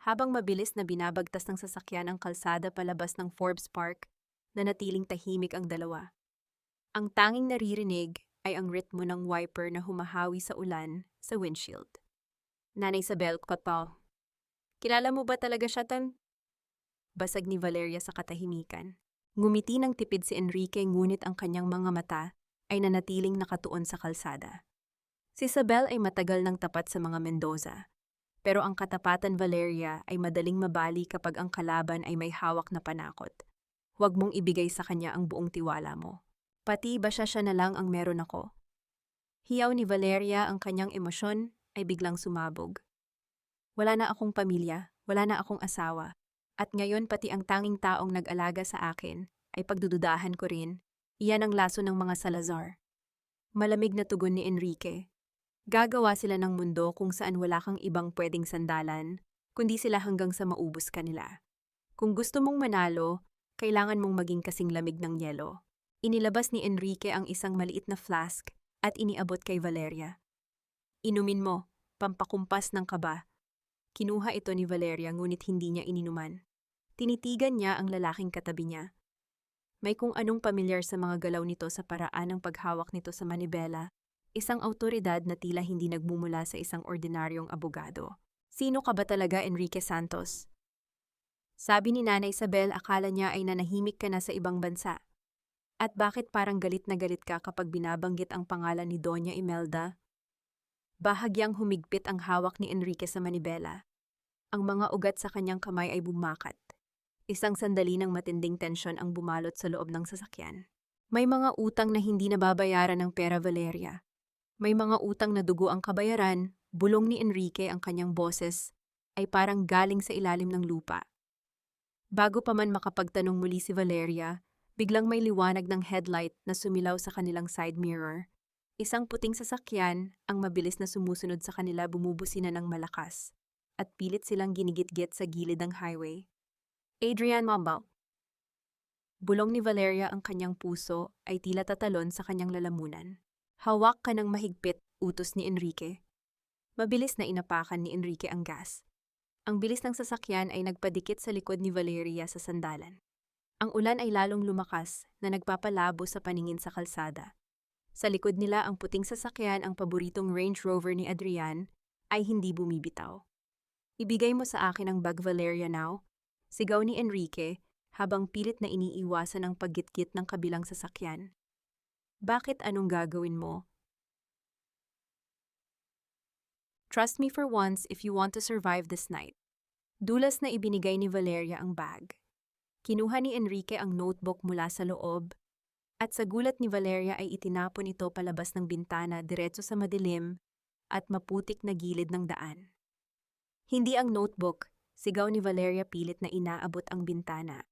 Habang mabilis na binabagtas ng sasakyan ang kalsada palabas ng Forbes Park, nanatiling tahimik ang dalawa. Ang tanging naririnig ay ang ritmo ng wiper na humahawi sa ulan sa windshield. "Nanay Isabel, Kotpal. Kilala mo ba talaga siya, Tan?" Basag ni Valeria sa katahimikan. Ngumiti ng tipid si Enrique, ngunit ang kanyang mga mata ay nanatiling nakatuon sa kalsada. Si Isabel ay matagal nang tapat sa mga Mendoza. Pero ang katapatan, Valeria, ay madaling mabali kapag ang kalaban ay may hawak na panakot. Huwag mong ibigay sa kanya ang buong tiwala mo. "Pati ba siya na lang ang meron ako?" Hiyaw ni Valeria, ang kanyang emosyon ay biglang sumabog. "Wala na akong pamilya, wala na akong asawa. At ngayon pati ang tanging taong nag-alaga sa akin ay pagdududahan ko rin. Iyan ang laso ng mga Salazar." Malamig na tugon ni Enrique. "Gagawa sila ng mundo kung saan wala kang ibang pwedeng sandalan, kundi sila hanggang sa maubos ka nila. Kung gusto mong manalo, kailangan mong maging kasing lamig ng yelo." Inilabas ni Enrique ang isang maliit na flask at iniabot kay Valeria. "Inumin mo, pampakumpas ng kaba." Kinuha ito ni Valeria, ngunit hindi niya ininuman. Tinitigan niya ang lalaking katabi niya. May kung anong pamilyar sa mga galaw nito sa paraan ng paghawak nito sa manibela, isang awtoridad na tila hindi nagmumula sa isang ordinaryong abogado. "Sino ka ba talaga, Enrique Santos?" Sabi ni Nanay Isabel, akala niya ay nanahimik ka na sa ibang bansa. "At bakit parang galit na galit ka kapag binabanggit ang pangalan ni Doña Imelda?" Bahagyang humigpit ang hawak ni Enrique sa manibela. Ang mga ugat sa kanyang kamay ay bumakat. Isang sandali ng matinding tensyon ang bumalot sa loob ng sasakyan. May mga utang na hindi nababayaran ng pera, Valeria. May mga utang na dugo ang kabayaran, bulong ni Enrique ang kanyang boses, ay parang galing sa ilalim ng lupa. Bago pa man makapagtanong muli si Valeria, biglang may liwanag ng headlight na sumilaw sa kanilang side mirror. Isang puting sasakyan ang mabilis na sumusunod sa kanila bumubusina ng malakas, at pilit silang ginigit-git sa gilid ng highway. Adrian Mambaw. Bulong ni Valeria ang kanyang puso ay tila tatalon sa kanyang lalamunan. Hawak ka ng mahigpit, utos ni Enrique. Mabilis na inapakan ni Enrique ang gas. Ang bilis ng sasakyan ay nagpadikit sa likod ni Valeria sa sandalan. Ang ulan ay lalong lumakas na nagpapalabo sa paningin sa kalsada. Sa likod nila ang puting sasakyan, ang paboritong Range Rover ni Adrian, ay hindi bumibitaw. Ibigay mo sa akin ang bag, Valeria, now, sigaw ni Enrique, habang pilit na iniiwasan ang paggitgit ng kabilang sasakyan. Bakit, anong gagawin mo? Trust me for once if you want to survive this night. Dulas na ibinigay ni Valeria ang bag. Kinuha ni Enrique ang notebook mula sa loob, at sa gulat ni Valeria ay itinapon ito palabas ng bintana diretso sa madilim at maputik na gilid ng daan. Hindi ang notebook, sigaw ni Valeria pilit na inaabot ang bintana.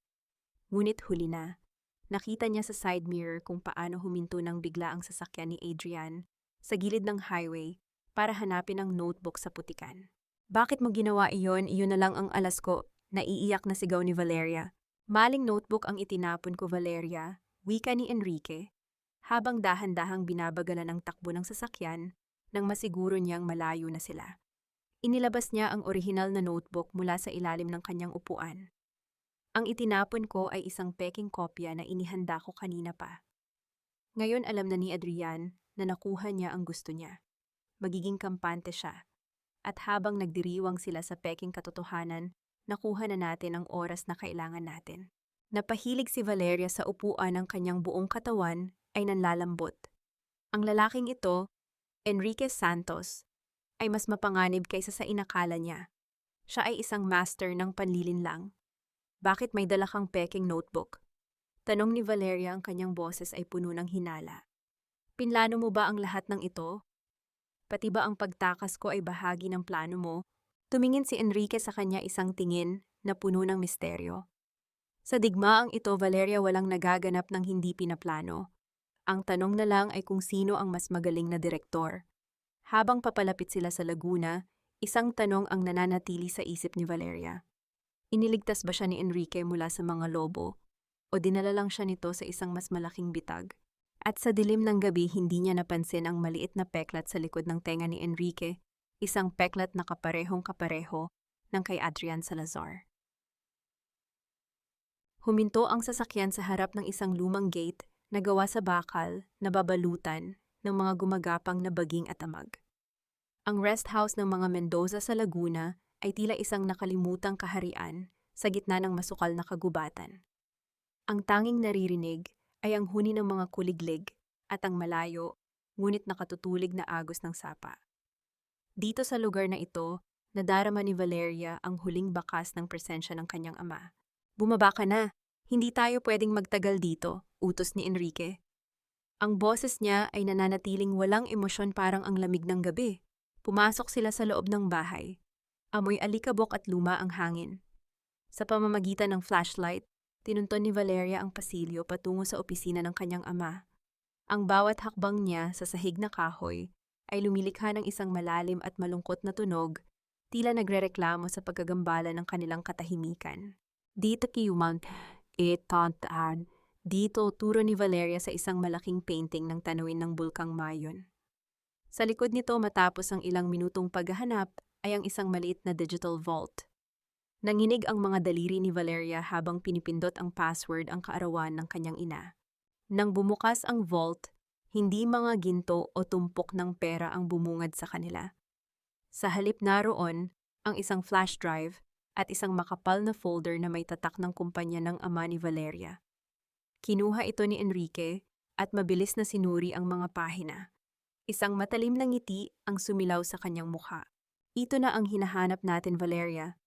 Ngunit huli na. Nakita niya sa side mirror kung paano huminto ng bigla ang sasakyan ni Adrian sa gilid ng highway para hanapin ang notebook sa putikan. Bakit mo ginawa iyon? Iyon na lang ang alas ko, naiiyak na sigaw ni Valeria. Maling notebook ang itinapon ko, Valeria, wika ni Enrique, habang dahan-dahang binabagalan ang takbo ng sasakyan nang masiguro niyang malayo na sila. Inilabas niya ang orihinal na notebook mula sa ilalim ng kanyang upuan. Ang itinapon ko ay isang peking kopya na inihanda ko kanina pa. Ngayon alam na ni Adrian na nakuha niya ang gusto niya. Magiging kampante siya. At habang nagdiriwang sila sa peking katotohanan, nakuha na natin ang oras na kailangan natin. Napahilig si Valeria sa upuan, ng kanyang buong katawan ay nanlalambot. Ang lalaking ito, Enrique Santos, ay mas mapanganib kaysa sa inakala niya. Siya ay isang master ng panlilinlang. Bakit may dala kang peking notebook? Tanong ni Valeria, ang kanyang boses ay puno ng hinala. Pinlano mo ba ang lahat ng ito? Pati ba ang pagtakas ko ay bahagi ng plano mo? Tumingin si Enrique sa kanya, isang tingin na puno ng misteryo. Sa digmaang ito, Valeria, walang nagaganap ng hindi pinaplano. Ang tanong na lang ay kung sino ang mas magaling na direktor. Habang papalapit sila sa Laguna, isang tanong ang nananatili sa isip ni Valeria. Iniligtas ba siya ni Enrique mula sa mga lobo? O dinala lang siya nito sa isang mas malaking bitag? At sa dilim ng gabi, hindi niya napansin ang maliit na peklat sa likod ng tenga ni Enrique, isang peklat na kaparehong-kapareho ng kay Adrian Salazar. Huminto ang sasakyan sa harap ng isang lumang gate na gawa sa bakal na babalutan ng mga gumagapang na baging at amag. Ang rest house ng mga Mendoza sa Laguna ay tila isang nakalimutang kaharian sa gitna ng masukal na kagubatan. Ang tanging naririnig ay ang huni ng mga kuliglig at ang malayo, ngunit nakatutulig na agos ng sapa. Dito sa lugar na ito, nadarama ni Valeria ang huling bakas ng presensya ng kanyang ama. Bumaba ka na, hindi tayo pwedeng magtagal dito, utos ni Enrique. Ang boses niya ay nananatiling walang emosyon, parang ang lamig ng gabi. Pumasok sila sa loob ng bahay. Amoy alikabok at luma ang hangin. Sa pamamagitan ng flashlight, tinunton ni Valeria ang pasilyo patungo sa opisina ng kanyang ama. Ang bawat hakbang niya sa sahig na kahoy ay lumilikha ng isang malalim at malungkot na tunog, tila nagrereklamo sa pagkagambala ng kanilang katahimikan. Dito kiyumang etantaan. Dito turo ni Valeria sa isang malaking painting ng tanawin ng Bulkang Mayon. Sa likod nito, matapos ang ilang minutong paghahanap, ay ang isang maliit na digital vault. Nanginig ang mga daliri ni Valeria habang pinipindot ang password ang kaarawan ng kanyang ina. Nang bumukas ang vault, hindi mga ginto o tumpok ng pera ang bumungad sa kanila. Sa halip naroon, ang isang flash drive at isang makapal na folder na may tatak ng kumpanya ng ama ni Valeria. Kinuha ito ni Enrique at mabilis na sinuri ang mga pahina. Isang matalim na ngiti ang sumilaw sa kanyang mukha. Ito na ang hinahanap natin, Valeria.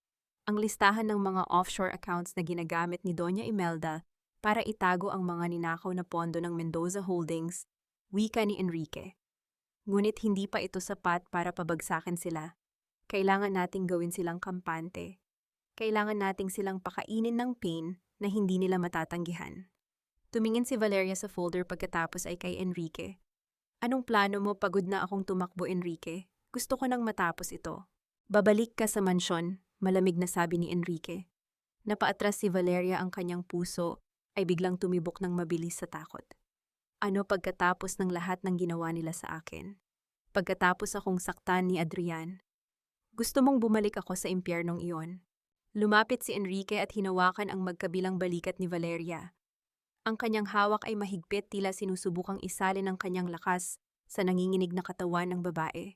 Ang listahan ng mga offshore accounts na ginagamit ni Doña Imelda para itago ang mga ninakaw na pondo ng Mendoza Holdings, wika ni Enrique. Ngunit hindi pa ito sapat para pabagsakin sila. Kailangan nating gawin silang kampante. Kailangan nating silang pakainin ng pain na hindi nila matatanggihan. Tumingin si Valeria sa folder pagkatapos ay kay Enrique. Anong plano mo? Pagod na akong tumakbo, Enrique. Gusto ko nang matapos ito. Babalik ka sa mansyon, malamig na sabi ni Enrique. Napaatras si Valeria, ang kanyang puso ay biglang tumibok ng mabilis sa takot. Ano pagkatapos ng lahat ng ginawa nila sa akin? Pagkatapos akong saktan ni Adrian? Gusto mong bumalik ako sa impyernong iyon? Lumapit si Enrique at hinawakan ang magkabilang balikat ni Valeria. Ang kanyang hawak ay mahigpit, tila sinusubukang isalin ang kanyang lakas sa nanginginig na katawan ng babae.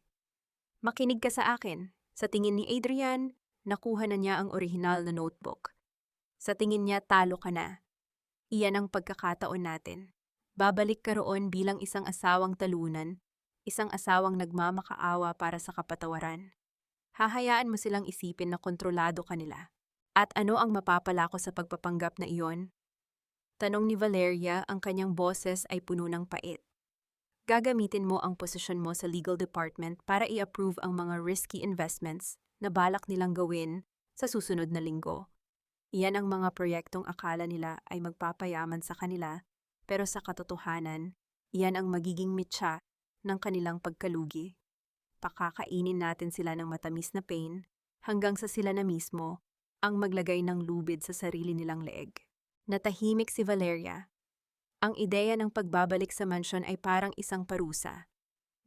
Makinig ka sa akin. Sa tingin ni Adrian, nakuha na niya ang orihinal na notebook. Sa tingin niya, talo ka na. Iyan ang pagkakataon natin. Babalik ka roon bilang isang asawang talunan, isang asawang nagmamakaawa para sa kapatawaran. Hahayaan mo silang isipin na kontrolado ka nila. At ano ang mapapala ko sa pagpapanggap na iyon? Tanong ni Valeria, ang kanyang boses ay puno ng pait. Gagamitin mo ang posisyon mo sa legal department para i-approve ang mga risky investments na balak nilang gawin sa susunod na linggo. Iyan ang mga proyektong akala nila ay magpapayaman sa kanila, pero sa katotohanan, iyan ang magiging mitya ng kanilang pagkalugi. Pakakainin natin sila ng matamis na pain hanggang sa sila na mismo ang maglagay ng lubid sa sarili nilang leeg. Natahimik si Valeria. Ang ideya ng pagbabalik sa mansyon ay parang isang parusa.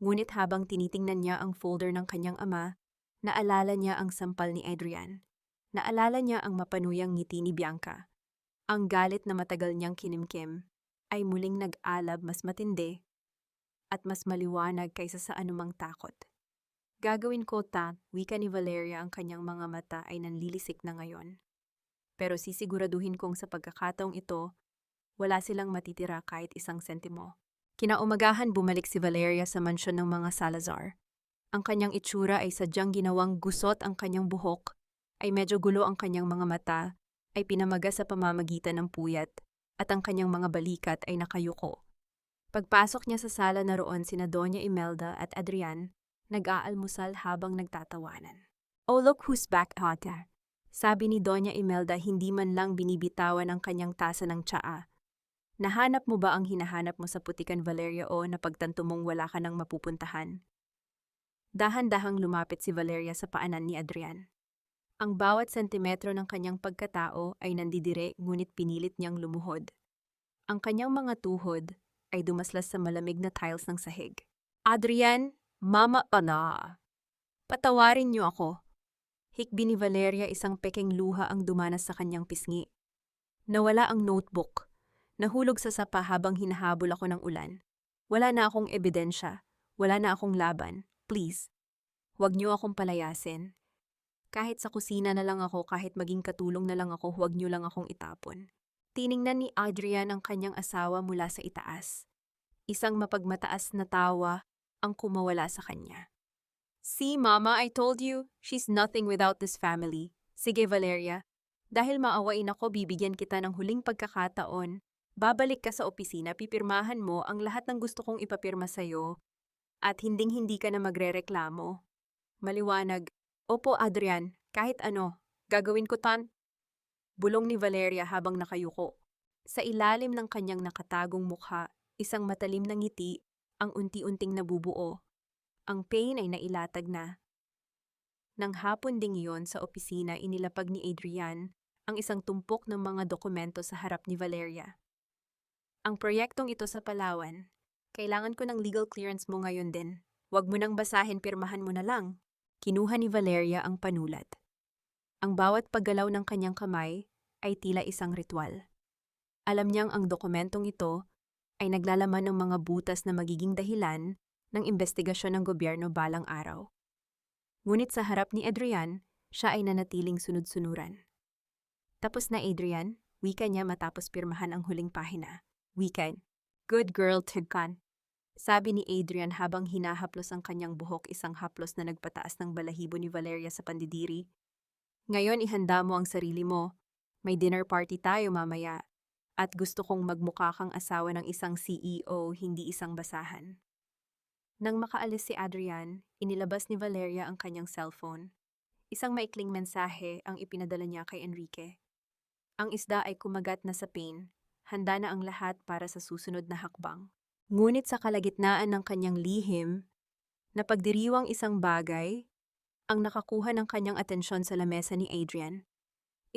Ngunit habang tinitingnan niya ang folder ng kanyang ama, naalala niya ang sampal ni Adrian. Naalala niya ang mapanuyang ngiti ni Bianca. Ang galit na matagal niyang kinimkim ay muling nag-alab, mas matindi at mas maliwanag kaysa sa anumang takot. Gagawin ko, wika ni Valeria, ang kanyang mga mata ay nanlilisik na ngayon. Pero sisiguraduhin kong sa pagkakataong ito, wala silang matitira kahit isang sentimo. Kinaumagahan bumalik si Valeria sa mansyon ng mga Salazar. Ang kanyang itsura ay sadyang ginawang gusot, ang kanyang buhok ay medyo gulo, ang kanyang mga mata ay pinamaga sa pamamagitan ng puyat, at ang kanyang mga balikat ay nakayuko. Pagpasok niya sa sala, naroon sina Doña Imelda at Adrian, nag-aalmusal habang nagtatawanan. "Oh, look who's back, ate," sabi ni Doña Imelda, hindi man lang binibitawan ang kanyang tasa ng tsaa. "Nahanap mo ba ang hinahanap mo sa putikan, Valeria, o napagtanto mong wala ka nang mapupuntahan?" Dahan-dahang lumapit si Valeria sa paanan ni Adrian. Ang bawat sentimetro ng kanyang pagkatao ay nandidire, ngunit pinilit niyang lumuhod. Ang kanyang mga tuhod ay dumaslas sa malamig na tiles ng sahig. "Adrian, mama pa na. Patawarin niyo ako." Hikbi ni Valeria, isang pekeng luha ang dumanas sa kanyang pisngi. Nawala ang notebook. Nahulog sa sapa habang hinahabol ako ng ulan. Wala na akong ebidensya. Wala na akong laban. Please, huwag niyo akong palayasin. Kahit sa kusina na lang ako, kahit maging katulong na lang ako, huwag niyo lang akong itapon. Tiningnan ni Adrian ang kanyang asawa mula sa itaas. Isang mapagmataas na tawa ang kumawala sa kanya. "See, Mama, I told you, she's nothing without this family. Sige, Valeria, dahil maawain ako, bibigyan kita ng huling pagkakataon. Babalik ka sa opisina, pipirmahan mo ang lahat ng gusto kong ipapirma sa'yo, at hinding-hindi ka na magrereklamo." Maliwanag. "Opo, Adrian, kahit ano, gagawin ko, tan." Bulong ni Valeria habang nakayuko. Sa ilalim ng kanyang nakatagong mukha, isang matalim na ngiti ang unti-unting nabubuo. Ang pain ay nailatag na. Nang hapon ding iyon sa opisina, inilapag ni Adrian ang isang tumpok ng mga dokumento sa harap ni Valeria. "Ang proyektong ito sa Palawan, kailangan ko ng legal clearance mo ngayon din. Huwag mo nang basahin, pirmahan mo na lang." Kinuha ni Valeria ang panulat. Ang bawat paggalaw ng kanyang kamay ay tila isang ritual. Alam niyang ang dokumentong ito ay naglalaman ng mga butas na magiging dahilan ng investigasyon ng gobyerno balang araw. Ngunit sa harap ni Adrian, siya ay nanatiling sunod-sunuran. "Tapos na, Adrian," wika niya matapos pirmahan ang huling pahina. "Wika, good girl, Tigkan," sabi ni Adrian habang hinahaplos ang kanyang buhok, isang haplos na nagpataas ng balahibo ni Valeria sa pandidiri. "Ngayon ihanda mo ang sarili mo. May dinner party tayo mamaya. at gusto kong magmukha kang asawa ng isang CEO, hindi isang basahan. Nang makaalis si Adrian, inilabas ni Valeria ang kanyang cellphone. Isang maikling mensahe ang ipinadala niya kay Enrique. Ang isda ay kumagat na sa pain, handa na ang lahat para sa susunod na hakbang. Ngunit sa kalagitnaan ng kanyang lihim, napagdiriwang isang bagay ang nakakuha ng kanyang atensyon sa lamesa ni Adrian.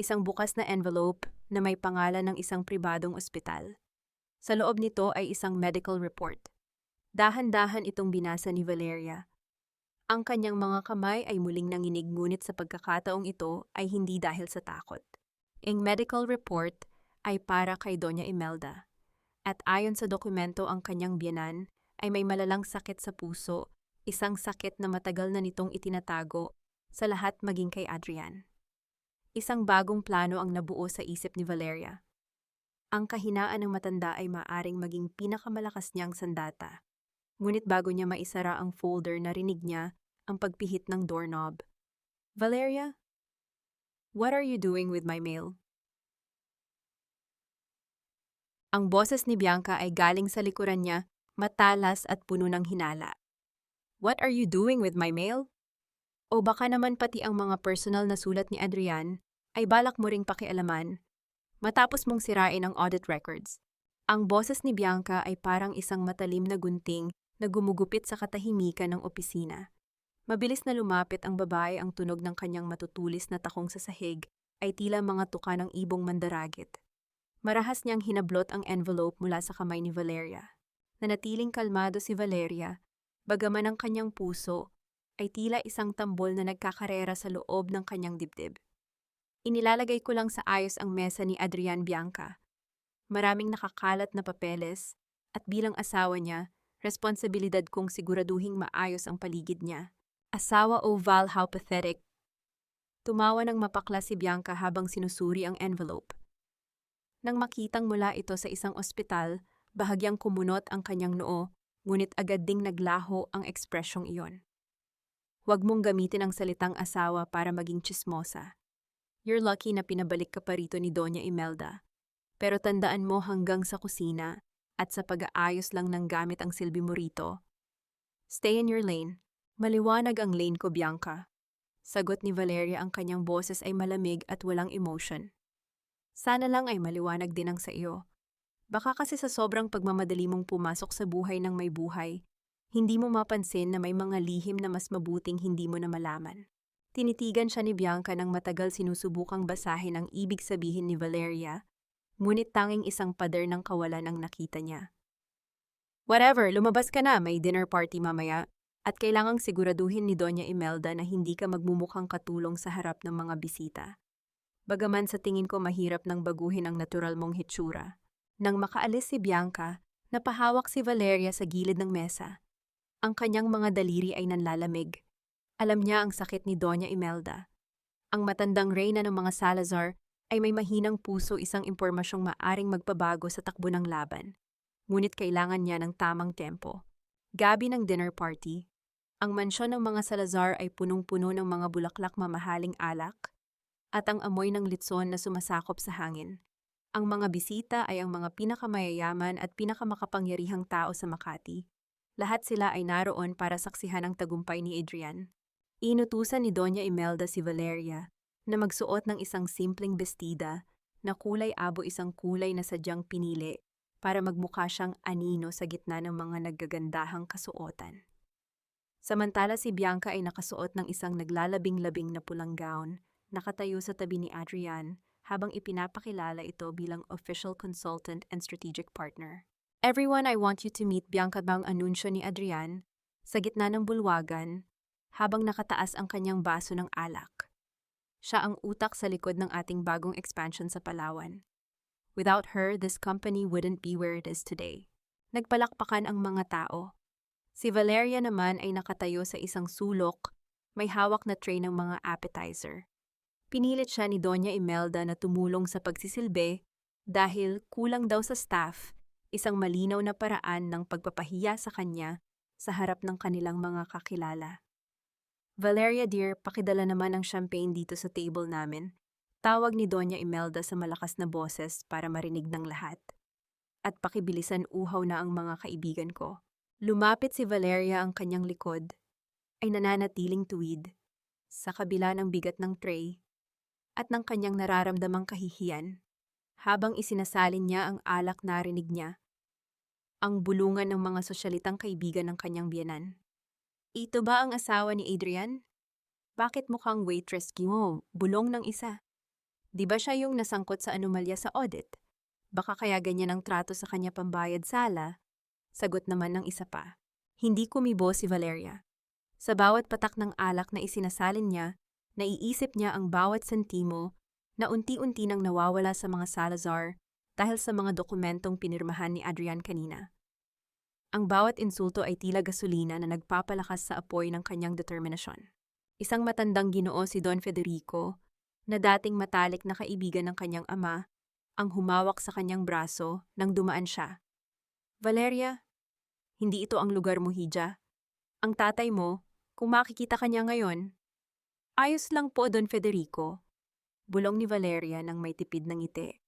Isang bukas na envelope na may pangalan ng isang pribadong ospital. Sa loob nito ay isang medical report. Dahan-dahan itong binasa ni Valeria. Ang kanyang mga kamay ay muling nanginig, ngunit sa pagkakataong ito ay hindi dahil sa takot. Ang medical report ay para kay Doña Imelda. At ayon sa dokumento, ang kanyang biyenan ay may malalang sakit sa puso, isang sakit na matagal na nitong itinatago sa lahat, maging kay Adrian. Isang bagong plano ang nabuo sa isip ni Valeria. Ang kahinaan ng matanda ay maaring maging pinakamalakas niyang sandata. Ngunit bago niya maisara ang folder, narinig niya ang pagpihit ng doorknob. "Valeria? What are you doing with my mail?" Ang boses ni Bianca ay galing sa likuran niya, matalas at puno ng hinala. "What are you doing with my mail?" O baka naman pati ang mga personal na sulat ni Adrian ay balak mo ring pakialaman matapos mong sirain ang audit records. Ang boses ni Bianca ay parang isang matalim na gunting na gumugupit sa katahimikan ng opisina. Mabilis na lumapit ang babae, ang tunog ng kanyang matutulis na takong sa sahig ay tila mga tuka ng ibong mandaragit. Marahas niyang hinablot ang envelope mula sa kamay ni Valeria. Nanatiling kalmado si Valeria, bagaman ang kanyang puso ay tila isang tambol na nagkakarera sa loob ng kanyang dibdib. "Inilalagay ko lang sa ayos ang mesa ni Adrian, Bianca. Maraming nakakalat na papeles at bilang asawa niya, responsibilidad kong siguraduhing maayos ang paligid niya." "Asawa o Val, how pathetic." Tumawa ng mapakla si Bianca habang sinusuri ang envelope. Nang makitang mula ito sa isang ospital, bahagyang kumunot ang kanyang noo, ngunit agad ding naglaho ang ekspresyong iyon. "Huwag mong gamitin ang salitang asawa para maging tsismosa. You're lucky na pinabalik ka pa rito ni Doña Imelda. Pero tandaan mo, hanggang sa kusina at sa pag-aayos lang ng gamit ang silbi mo rito. Stay in your lane." "Maliwanag ang lane ko, Bianca." Sagot ni Valeria, ang kanyang boses ay malamig at walang emotion. "Sana lang ay maliwanag din ang sa iyo. Baka kasi sa sobrang pagmamadali mong pumasok sa buhay ng may buhay, hindi mo mapansin na may mga lihim na mas mabuting hindi mo na malaman." Tinitigan siya ni Bianca nang matagal, sinusubukang basahin ang ibig sabihin ni Valeria, ngunit tanging isang pader ng kawalan ang nakita niya. "Whatever, lumabas ka na, may dinner party mamaya. At kailangang siguraduhin ni Doña Imelda na hindi ka magmumukhang katulong sa harap ng mga bisita. Bagaman sa tingin ko mahirap nang baguhin ang natural mong hitsura." Nang makaalis si Bianca, napahawak si Valeria sa gilid ng mesa. Ang kanyang mga daliri ay nanlalamig. Alam niya ang sakit ni Doña Imelda. Ang matandang reyna ng mga Salazar ay may mahinang puso, isang impormasyong maaring magpabago sa takbo ng laban. Ngunit kailangan niya ng tamang tempo. Gabi ng dinner party. Ang mansyon ng mga Salazar ay punong-puno ng mga bulaklak, mamahaling alak, at ang amoy ng litson na sumasakop sa hangin. Ang mga bisita ay ang mga pinakamayayaman at pinakamakapangyarihang tao sa Makati. Lahat sila ay naroon para saksihan ang tagumpay ni Adrian. Inutusan ni Doña Imelda si Valeria na magsuot ng isang simpleng bestida na kulay abo, isang kulay na sadyang pinili para magmukha siyang anino sa gitna ng mga naggagandahang kasuotan. Samantala si Bianca ay nakasuot ng isang naglalabing-labing na pulang gown, nakatayo sa tabi ni Adrian habang ipinapakilala ito bilang official consultant and strategic partner. "Everyone, I want you to meet Bianca," bang anunsyo ni Adrian sa gitna ng bulwagan habang nakataas ang kanyang baso ng alak. Siya ang utak sa likod ng ating bagong expansion sa Palawan. Without her, this company wouldn't be where it is today. Nagpalakpakan ang mga tao. Si Valeria naman ay nakatayo sa isang sulok, may hawak na tray ng mga appetizer. Pinilit siya ni Doña Imelda na tumulong sa pagsisilbi dahil kulang daw sa staff, isang malinaw na paraan ng pagpapahiya sa kanya sa harap ng kanilang mga kakilala. "Valeria dear, pakidala naman ang champagne dito sa table namin. Tawag ni Doña Imelda sa malakas na boses para marinig ng lahat. At pakibilisan uhaw na ang mga kaibigan ko. Lumapit si Valeria ang kanyang likod, ay nananatiling tuwid, sa kabila ng bigat ng tray, at ng kanyang nararamdamang kahihiyan. Habang isinasalin niya ang alak narinig niya, ang bulungan ng mga sosyalitang kaibigan ng kanyang biyenan. Ito ba ang asawa ni Adrian? Bakit mukhang waitress mo? Bulong ng isa. Di ba siya yung nasangkot sa anomalya sa audit? Baka kaya ganyan ang trato sa kanya pambayad sala? Sagot naman ng isa pa. Hindi kumibo si Valeria. Sa bawat patak ng alak na isinasalin niya, naiisip niya ang bawat sentimo na unti-unti nang nawawala sa mga Salazar dahil sa mga dokumentong pinirmahan ni Adrian kanina. Ang bawat insulto ay tila gasolina na nagpapalakas sa apoy ng kanyang determinasyon. Isang matandang Ginoo si Don Federico, na dating matalik na kaibigan ng kanyang ama, ang humawak sa kanyang braso nang dumaan siya. Valeria, hindi ito ang lugar mo, Hija. Ang tatay mo, kung makikita ka niya ngayon. Ayos lang po, Don Federico. Bulong ni Valeria nang may tipid ng ngiti.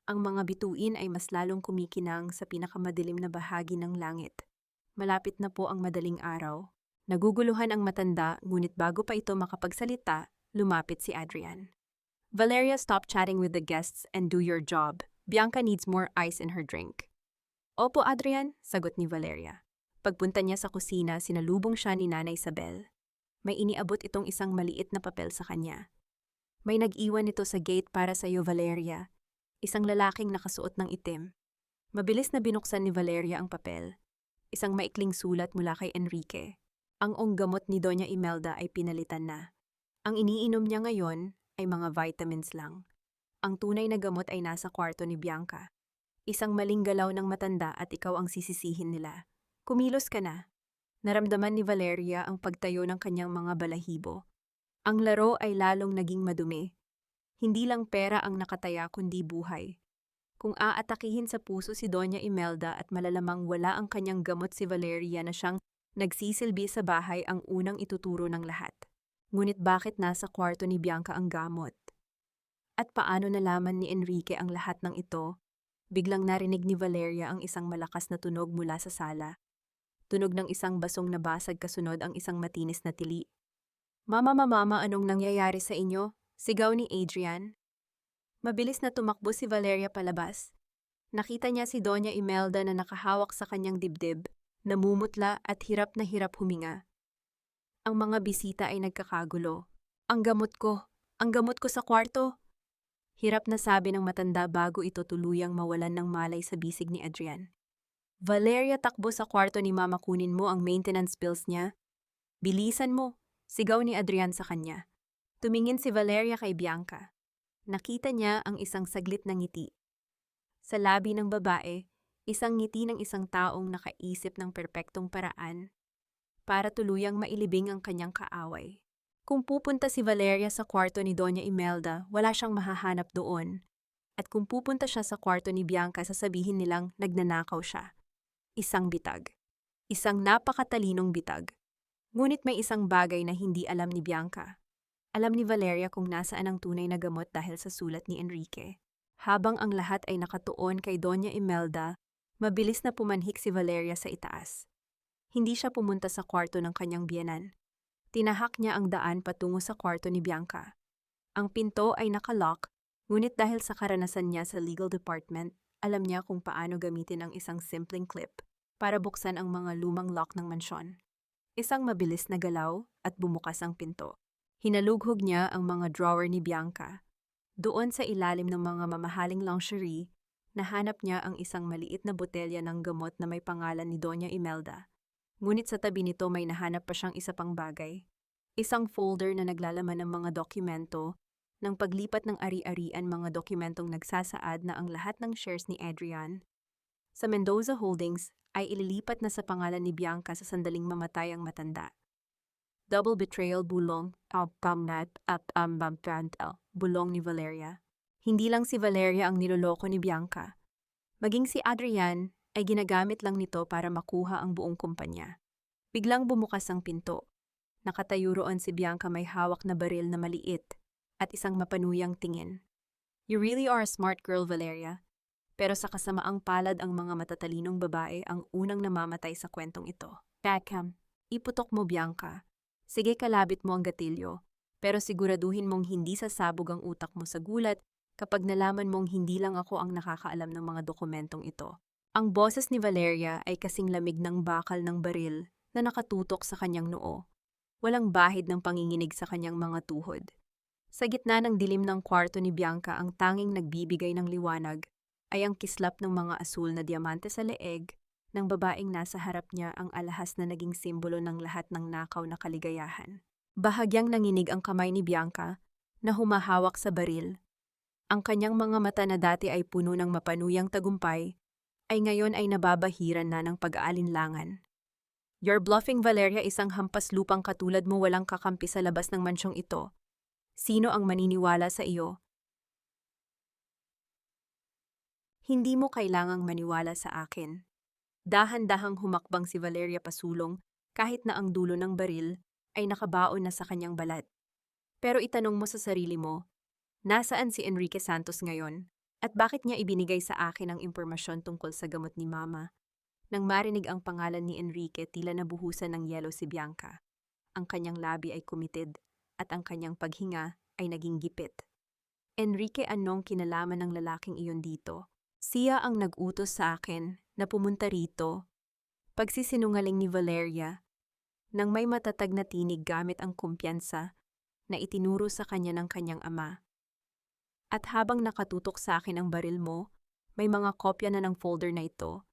Ang mga bituin ay mas lalong kumikinang sa pinakamadilim na bahagi ng langit. Malapit na po ang madaling araw. Naguguluhan ang matanda, ngunit bago pa ito makapagsalita, lumapit si Adrian. Valeria, stop chatting with the guests and do your job. Bianca needs more ice in her drink. Opo, Adrian, sagot ni Valeria. Pagpunta niya sa kusina, sinalubong siya ni Nanay Isabel. May iniabot itong isang maliit na papel sa kanya. May nag-iwan ito sa gate para sa iyo, Valeria. Isang lalaking nakasuot ng itim. Mabilis na binuksan ni Valeria ang papel. Isang maikling sulat mula kay Enrique. Ang onggamot ni Doña Imelda ay pinalitan na. Ang iniinom niya ngayon ay mga vitamins lang. Ang tunay na gamot ay nasa kwarto ni Bianca. Isang maling galaw ng matanda at ikaw ang sisisihin nila. Kumilos ka na. Naramdaman ni Valeria ang pagtayo ng kanyang mga balahibo. Ang laro ay lalong naging madumi. Hindi lang pera ang nakataya kundi buhay. Kung aatakihin sa puso si Doña Imelda at malalamang wala ang kanyang gamot si Valeria na siyang nagsisilbi sa bahay ang unang ituturo ng lahat. Ngunit bakit nasa kwarto ni Bianca ang gamot? At paano nalaman ni Enrique ang lahat ng ito? Biglang narinig ni Valeria ang isang malakas na tunog mula sa sala. Tunog ng isang basong nabasag kasunod ang isang matinis na tili. Mama, anong nangyayari sa inyo? Sigaw ni Adrian. Mabilis na tumakbo si Valeria palabas. Nakita niya si Doña Imelda na nakahawak sa kanyang dibdib, namumutla at hirap na hirap huminga. Ang mga bisita ay nagkakagulo. Ang gamot ko sa kwarto. Hirap na sabi ng matanda bago ito tuluyang mawalan ng malay sa bisig ni Adrian. Valeria, takbo sa kwarto ni Mama, kunin mo ang maintenance bills niya. Bilisan mo, sigaw ni Adrian sa kanya. Tumingin si Valeria kay Bianca. Nakita niya ang isang saglit na ngiti. Sa labi ng babae, isang ngiti ng isang taong nakaisip ng perpektong paraan para tuluyang mailibing ang kanyang kaaway. Kung pupunta si Valeria sa kwarto ni Doña Imelda, wala siyang mahahanap doon. At kung pupunta siya sa kwarto ni Bianca, sasabihin nilang nagnanakaw siya. Isang bitag. Isang napakatalinong bitag. Ngunit may isang bagay na hindi alam ni Bianca. Alam ni Valeria kung nasaan ang tunay na gamot dahil sa sulat ni Enrique. Habang ang lahat ay nakatuon kay Doña Imelda, mabilis na pumanhik si Valeria sa itaas. Hindi siya pumunta sa kwarto ng kanyang biyenan. Tinahak niya ang daan patungo sa kwarto ni Bianca. Ang pinto ay nakalock, ngunit dahil sa karanasan niya sa legal department, alam niya kung paano gamitin ang isang simpleng clip para buksan ang mga lumang lock ng mansyon. Isang mabilis na galaw at bumukas ang pinto. Hinalughog niya ang mga drawer ni Bianca. Doon sa ilalim ng mga mamahaling lingerie, nahanap niya ang isang maliit na botelya ng gamot na may pangalan ni Doña Imelda. Ngunit sa tabi nito may nahanap pa siyang isa pang bagay. Isang folder na naglalaman ng mga dokumento, ng paglipat ng ari-arian, mga dokumentong nagsasaad na ang lahat ng shares ni Adrian sa Mendoza Holdings ay ililipat na sa pangalan ni Bianca sa sandaling mamatay ang matanda. Double betrayal, bulong, bulong ni Valeria. Hindi lang si Valeria ang niloloko ni Bianca. Maging si Adrian ay ginagamit lang nito para makuha ang buong kumpanya. Biglang bumukas ang pinto. Nakatayo roon si Bianca, may hawak na baril na maliit. at isang mapanuyang tingin. You really are a smart girl, Valeria. Pero sa kasamaang palad ang mga matatalinong babae ang unang namamatay sa kwentong ito. Beckham, iputok mo Bianca. Sige kalabit mo ang gatilyo, pero siguraduhin mong hindi sasabog ang utak mo sa gulat kapag nalaman mong hindi lang ako ang nakakaalam ng mga dokumentong ito. Ang boses ni Valeria ay kasing lamig ng bakal ng baril na nakatutok sa kanyang noo. Walang bahid ng panginginig sa kanyang mga tuhod. Sa gitna ng dilim ng kwarto ni Bianca, ang tanging nagbibigay ng liwanag ay ang kislap ng mga asul na diamante sa leeg ng babaeng nasa harap niya, ang alahas na naging simbolo ng lahat ng nakaw na kaligayahan. Bahagyang nanginig ang kamay ni Bianca na humahawak sa baril. Ang kanyang mga mata na dati ay puno ng mapanuyang tagumpay ay ngayon ay nababahiran na ng pag-aalinlangan. You're bluffing, Valeria, isang hampas lupang katulad mo walang kakampi sa labas ng mansyong ito. Sino ang maniniwala sa iyo? Hindi mo kailangang maniwala sa akin. Dahan-dahang humakbang si Valeria pasulong kahit na ang dulo ng baril ay nakabaon na sa kanyang balat. Pero itanong mo sa sarili mo, nasaan si Enrique Santos ngayon? At bakit niya ibinigay sa akin ang impormasyon tungkol sa gamot ni Mama? Nang marinig ang pangalan ni Enrique, tila nabuhusan ng yelo si Bianca. Ang kanyang labi ay kumitid at ang kanyang paghinga ay naging gipit. Enrique, anong kinalaman ng lalaking iyon dito? Siya ang nag-utos sa akin na pumunta rito. Pagsisinungaling ni Valeria, nang may matatag na tinig gamit ang kumpiyansa na itinuro sa kanya ng kanyang ama. At habang nakatutok sa akin ang baril mo, may mga kopya na ng folder na ito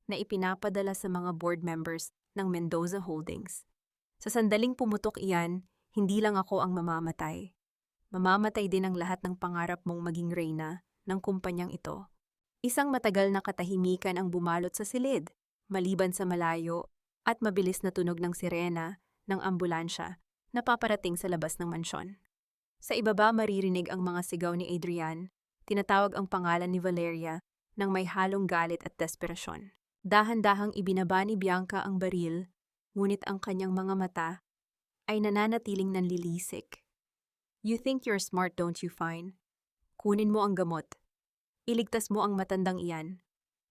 na ipinapadala sa mga board members ng Mendoza Holdings. Sa sandaling pumutok iyan, hindi lang ako ang mamamatay. Mamamatay din ang lahat ng pangarap mong maging reyna ng kumpanyang ito. Isang matagal na katahimikan ang bumalot sa silid, maliban sa malayo at mabilis na tunog ng sirena ng ambulansya na paparating sa labas ng mansyon. Sa ibaba maririnig ang mga sigaw ni Adrian, tinatawag ang pangalan ni Valeria nang may halong galit at desperasyon. Dahan-dahang ibinaba ni Bianca ang baril, ngunit ang kanyang mga mata ay nananatiling nanlilisik. You think you're smart, don't you, Fine? Kunin mo ang gamot. Iligtas mo ang matandang iyan.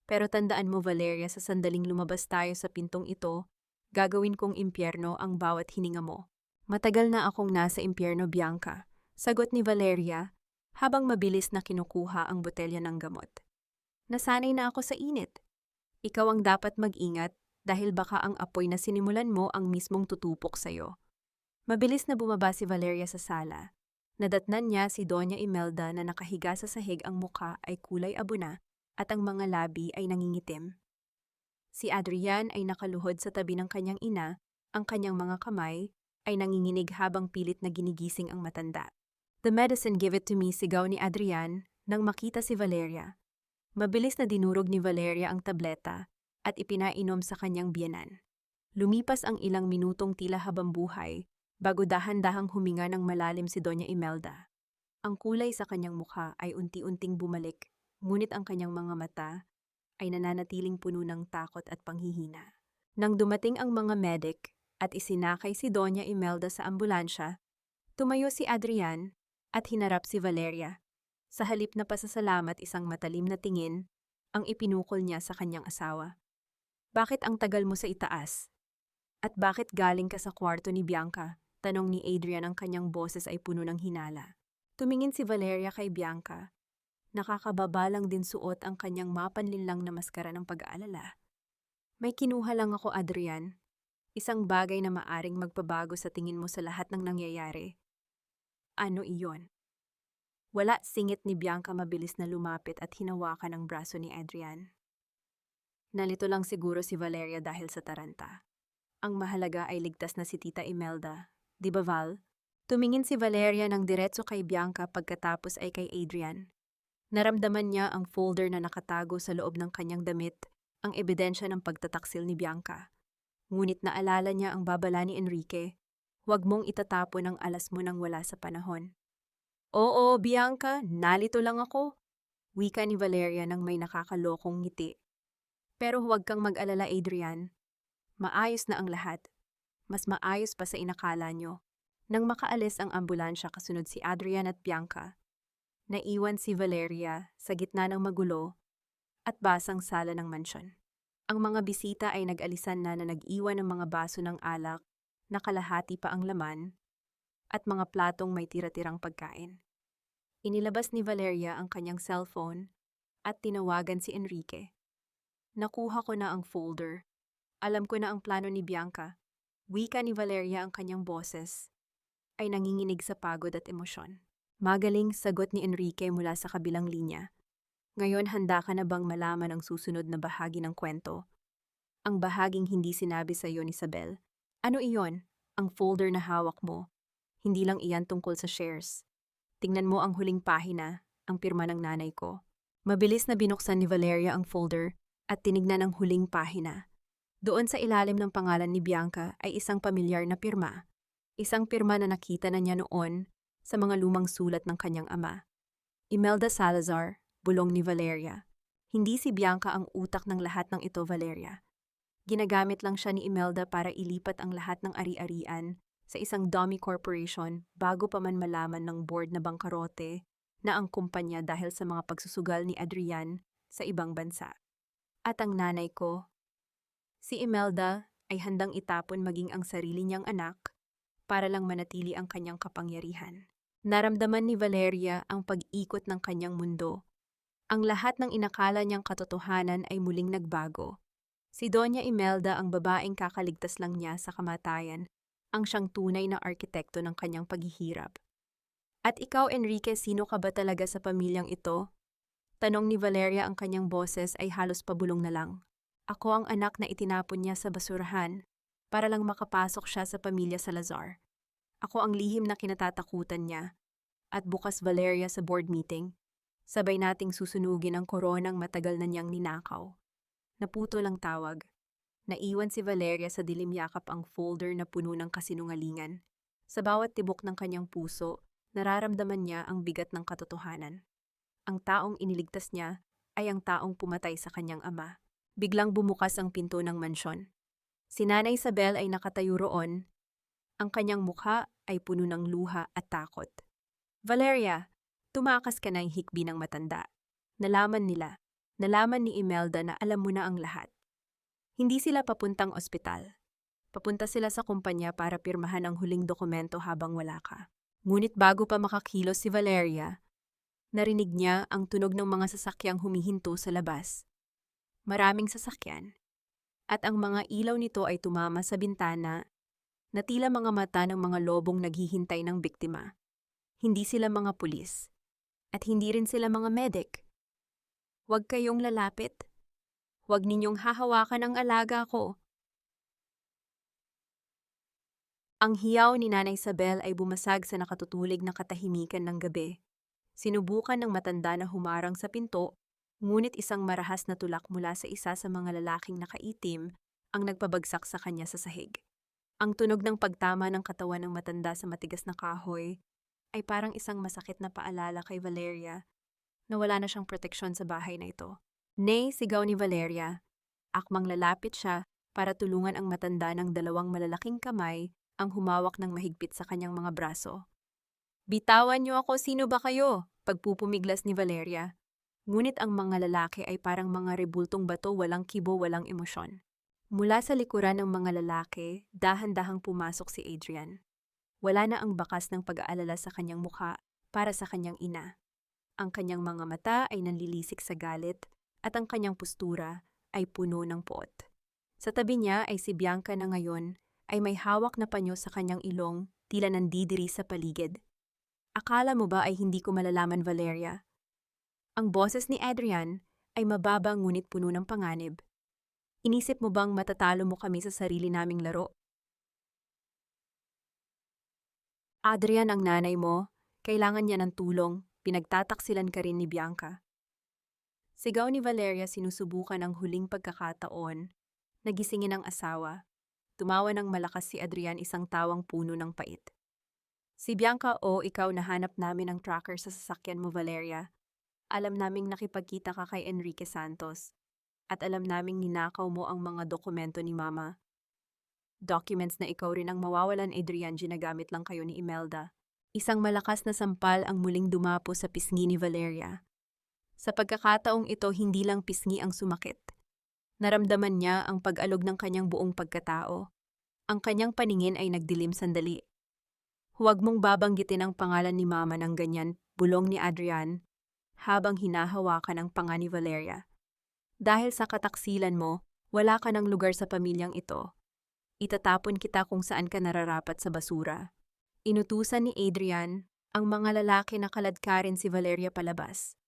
Pero tandaan mo, Valeria, sa sandaling lumabas tayo sa pintong ito, gagawin kong impyerno ang bawat hininga mo. Matagal na akong nasa impyerno, Bianca, sagot ni Valeria habang mabilis na kinukuha ang botelya ng gamot. Nasanay na ako sa init. Ikaw ang dapat mag-ingat dahil baka ang apoy na sinimulan mo ang mismong tutupok sa'yo. Mabilis na bumaba si Valeria sa sala. Nadatnan niya si Doña Imelda na nakahiga sa sahig, ang muka ay kulay abo na at ang mga labi ay nangingitim. Si Adrian ay nakaluhod sa tabi ng kanyang ina, ang kanyang mga kamay ay nanginginig habang pilit na ginigising ang matanda. The medicine, give it to me, sigaw ni Adrian nang makita si Valeria. Mabilis na dinurog ni Valeria ang tableta at ipinainom sa kanyang biyenan. Lumipas ang ilang minutong tila habang buhay bago dahan-dahang huminga ng malalim si Doña Imelda. Ang kulay sa kanyang mukha ay unti-unting bumalik, ngunit ang kanyang mga mata ay nananatiling puno ng takot at panghihina. Nang dumating ang mga medic at isinakay si Doña Imelda sa ambulansya, tumayo si Adrian at hinarap si Valeria. Sa halip na pasasalamat, isang matalim na tingin ang ipinukol niya sa kanyang asawa. Bakit ang tagal mo sa itaas? At bakit galing ka sa kwarto ni Bianca? Tanong ni Adrian, ang kanyang boses ay puno ng hinala. Tumingin si Valeria kay Bianca. Nakakababalang din suot ang kanyang mapanlinlang na maskara ng pag-aalala. May kinuha lang ako, Adrian. Isang bagay na maaring magpabago sa tingin mo sa lahat ng nangyayari. Ano iyon? Wala, singit ni Bianca, mabilis na lumapit at hinawakan ang braso ni Adrian. Nalito lang siguro si Valeria dahil sa taranta. Ang mahalaga ay ligtas na si Tita Imelda. Di ba, Val? Tumingin si Valeria ng diretso kay Bianca, pagkatapos ay kay Adrian. Naramdaman niya ang folder na nakatago sa loob ng kanyang damit, ang ebidensya ng pagtataksil ni Bianca. Ngunit naalala niya ang babala ni Enrique, huwag mong itatapon ang alas mo nang wala sa panahon. Oo, Bianca, nalito lang ako, wika ni Valeria nang may nakakalokong ngiti. Pero huwag kang mag-alala, Adrian. Maayos na ang lahat. Mas maayos pa sa inakala nyo. Nang makaalis ang ambulansya kasunod si Adrian at Bianca, naiwan si Valeria sa gitna ng magulo at basang sala ng mansyon. Ang mga bisita ay nag-alisan na nag-iwan ng mga baso ng alak na kalahati pa ang laman at mga platong may tira-tirang pagkain. Inilabas ni Valeria ang kanyang cellphone at tinawagan si Enrique. Nakuha ko na ang folder. Alam ko na ang plano ni Bianca. Wika ni Valeria ang kanyang boses ay nanginginig sa pagod at emosyon. Magaling sagot ni Enrique mula sa kabilang linya. Ngayon handa ka na bang malaman ang susunod na bahagi ng kwento? Ang bahaging hindi sinabi sa iyo ni Isabel. Ano iyon? Ang folder na hawak mo. Hindi lang iyan tungkol sa shares. Tingnan mo ang huling pahina, ang pirma ng nanay ko. Mabilis na binuksan ni Valeria ang folder at tinignan ang huling pahina. Doon sa ilalim ng pangalan ni Bianca ay isang pamilyar na pirma. Isang pirma na nakita na niya noon sa mga lumang sulat ng kanyang ama. Imelda Salazar, bulong ni Valeria. Hindi si Bianca ang utak ng lahat ng ito, Valeria. Ginagamit lang siya ni Imelda para ilipat ang lahat ng ari-arian sa isang dummy corporation bago pa man malaman ng board na bangkarote na ang kumpanya dahil sa mga pagsusugal ni Adrian sa ibang bansa. At ang nanay ko, si Imelda, ay handang itapon maging ang sarili niyang anak para lang manatili ang kanyang kapangyarihan. Naramdaman ni Valeria ang pag-ikot ng kanyang mundo. Ang lahat ng inakala niyang katotohanan ay muling nagbago. Si Doña Imelda ang babaeng kakaligtas lang niya sa kamatayan, ang siyang tunay na arkitekto ng kanyang paghihirap. At ikaw, Enrique, sino ka ba talaga sa pamilyang ito? Tanong ni Valeria, ang kanyang boses ay halos pabulong na lang. Ako ang anak na itinapon niya sa basurahan para lang makapasok siya sa pamilya Salazar. Ako ang lihim na kinatatakutan niya. At bukas, Valeria, sa board meeting, sabay nating susunugin ang koronang matagal na niyang ninakaw. Naputo lang tawag. Naiwan si Valeria sa dilim yakap ang folder na puno ng kasinungalingan. Sa bawat tibok ng kanyang puso, nararamdaman niya ang bigat ng katotohanan. Ang taong iniligtas niya ay ang taong pumatay sa kanyang ama. Biglang bumukas ang pinto ng mansyon. Si Nanay Isabel ay nakatayo roon. Ang kanyang mukha ay puno ng luha at takot. Valeria, tumakas ka na ang hikbi ng matanda. Nalaman ni Imelda na alam mo na ang lahat. Hindi sila papuntang ospital. Papunta sila sa kumpanya para pirmahan ang huling dokumento habang wala ka. Ngunit bago pa makakilos si Valeria, narinig niya ang tunog ng mga sasakyang humihinto sa labas. Maraming sasakyan. At ang mga ilaw nito ay tumama sa bintana na tila mga mata ng mga lobong naghihintay ng biktima. Hindi sila mga pulis. At hindi rin sila mga medic. Huwag kayong lalapit. Huwag ninyong hahawakan ang alaga ko. Ang hiyaw ni Nanay Isabel ay bumasag sa nakatutulig na katahimikan ng gabi. Sinubukan ng matanda na humarang sa pinto, ngunit isang marahas na tulak mula sa isa sa mga lalaking nakaitim ang nagpabagsak sa kanya sa sahig. Ang tunog ng pagtama ng katawan ng matanda sa matigas na kahoy ay parang isang masakit na paalala kay Valeria na wala na siyang proteksyon sa bahay na ito. Nay, sigaw ni Valeria. Akmang lalapit siya para tulungan ang matanda ng dalawang malalaking kamay ang humawak ng mahigpit sa kanyang mga braso. Bitawan niyo ako, sino ba kayo? Pagpupumiglas ni Valeria. Ngunit ang mga lalaki ay parang mga rebultong bato, walang kibo, walang emosyon. Mula sa likuran ng mga lalaki, dahan-dahang pumasok si Adrian. Wala na ang bakas ng pag-aalala sa kanyang mukha para sa kanyang ina. Ang kanyang mga mata ay nanlilisik sa galit at ang kanyang postura ay puno ng poot. Sa tabi niya ay si Bianca na ngayon ay may hawak na panyo sa kanyang ilong, tila nandidiri sa paligid. Akala mo ba ay hindi ko malalaman, Valeria? Ang boses ni Adrian ay mababa ngunit puno ng panganib. Inisip mo bang matatalo mo kami sa sarili naming laro? Adrian, ang nanay mo, kailangan niya ng tulong, pinagtataksilan ka rin ni Bianca. Sigaw ni Valeria, sinusubukan ang huling pagkakataon, nagisingin ang asawa. Tumawa ng malakas si Adrian, isang tawang puno ng pait. Si Bianca, ikaw, nahanap namin ang tracker sa sasakyan mo, Valeria. Alam naming nakipagkita ka kay Enrique Santos. At alam naming ninakaw mo ang mga dokumento ni Mama. documents na ikaw rin ang mawawalan, Adrian, ginagamit lang kayo ni Imelda. Isang malakas na sampal ang muling dumapo sa pisngi ni Valeria. Sa pagkakataong ito, hindi lang pisngi ang sumakit. Naramdaman niya ang pag-alog ng kanyang buong pagkatao. Ang kanyang paningin ay nagdilim sandali. Huwag mong babanggitin ang pangalan ni Mama ng ganyan, bulong ni Adrian, habang hinahawakan ang panga ni Valeria. Dahil sa kataksilan mo, wala ka ng lugar sa pamilyang ito. Itatapon kita kung saan ka nararapat sa basura. Inutusan ni Adrian ang mga lalaki na kaladkarin si Valeria palabas.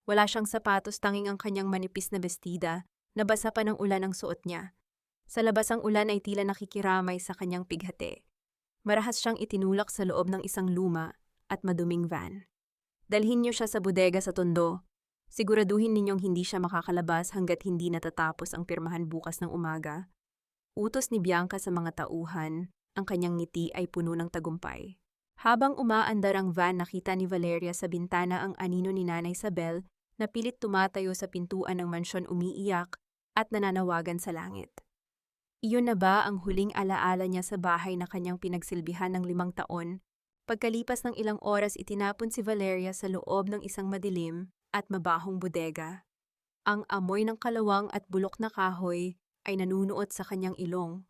Wala siyang sapatos, tanging ang kanyang manipis na bestida, nabasa pa ng ulan ang suot niya. Sa labas ang ulan ay tila nakikiramay sa kanyang pighati. Marahas siyang itinulak sa loob ng isang luma at maduming van. Dalhin niyo siya sa bodega sa Tondo. Siguraduhin ninyong hindi siya makakalabas hanggat hindi natatapos ang pirmahan bukas ng umaga. Utos ni Bianca sa mga tauhan, ang kanyang ngiti ay puno ng tagumpay. Habang umaandar ang van, nakita ni Valeria sa bintana ang anino ni Nanay Isabel na pilit tumatayo sa pintuan ng mansyon, umiiyak at nananawagan sa langit. Iyon na ba ang huling alaala niya sa bahay na kanyang pinagsilbihan ng 5 taon? Pagkalipas ng ilang oras, itinapon si Valeria sa loob ng isang madilim at mabahong bodega. Ang amoy ng kalawang at bulok na kahoy ay nanunuot sa kanyang ilong.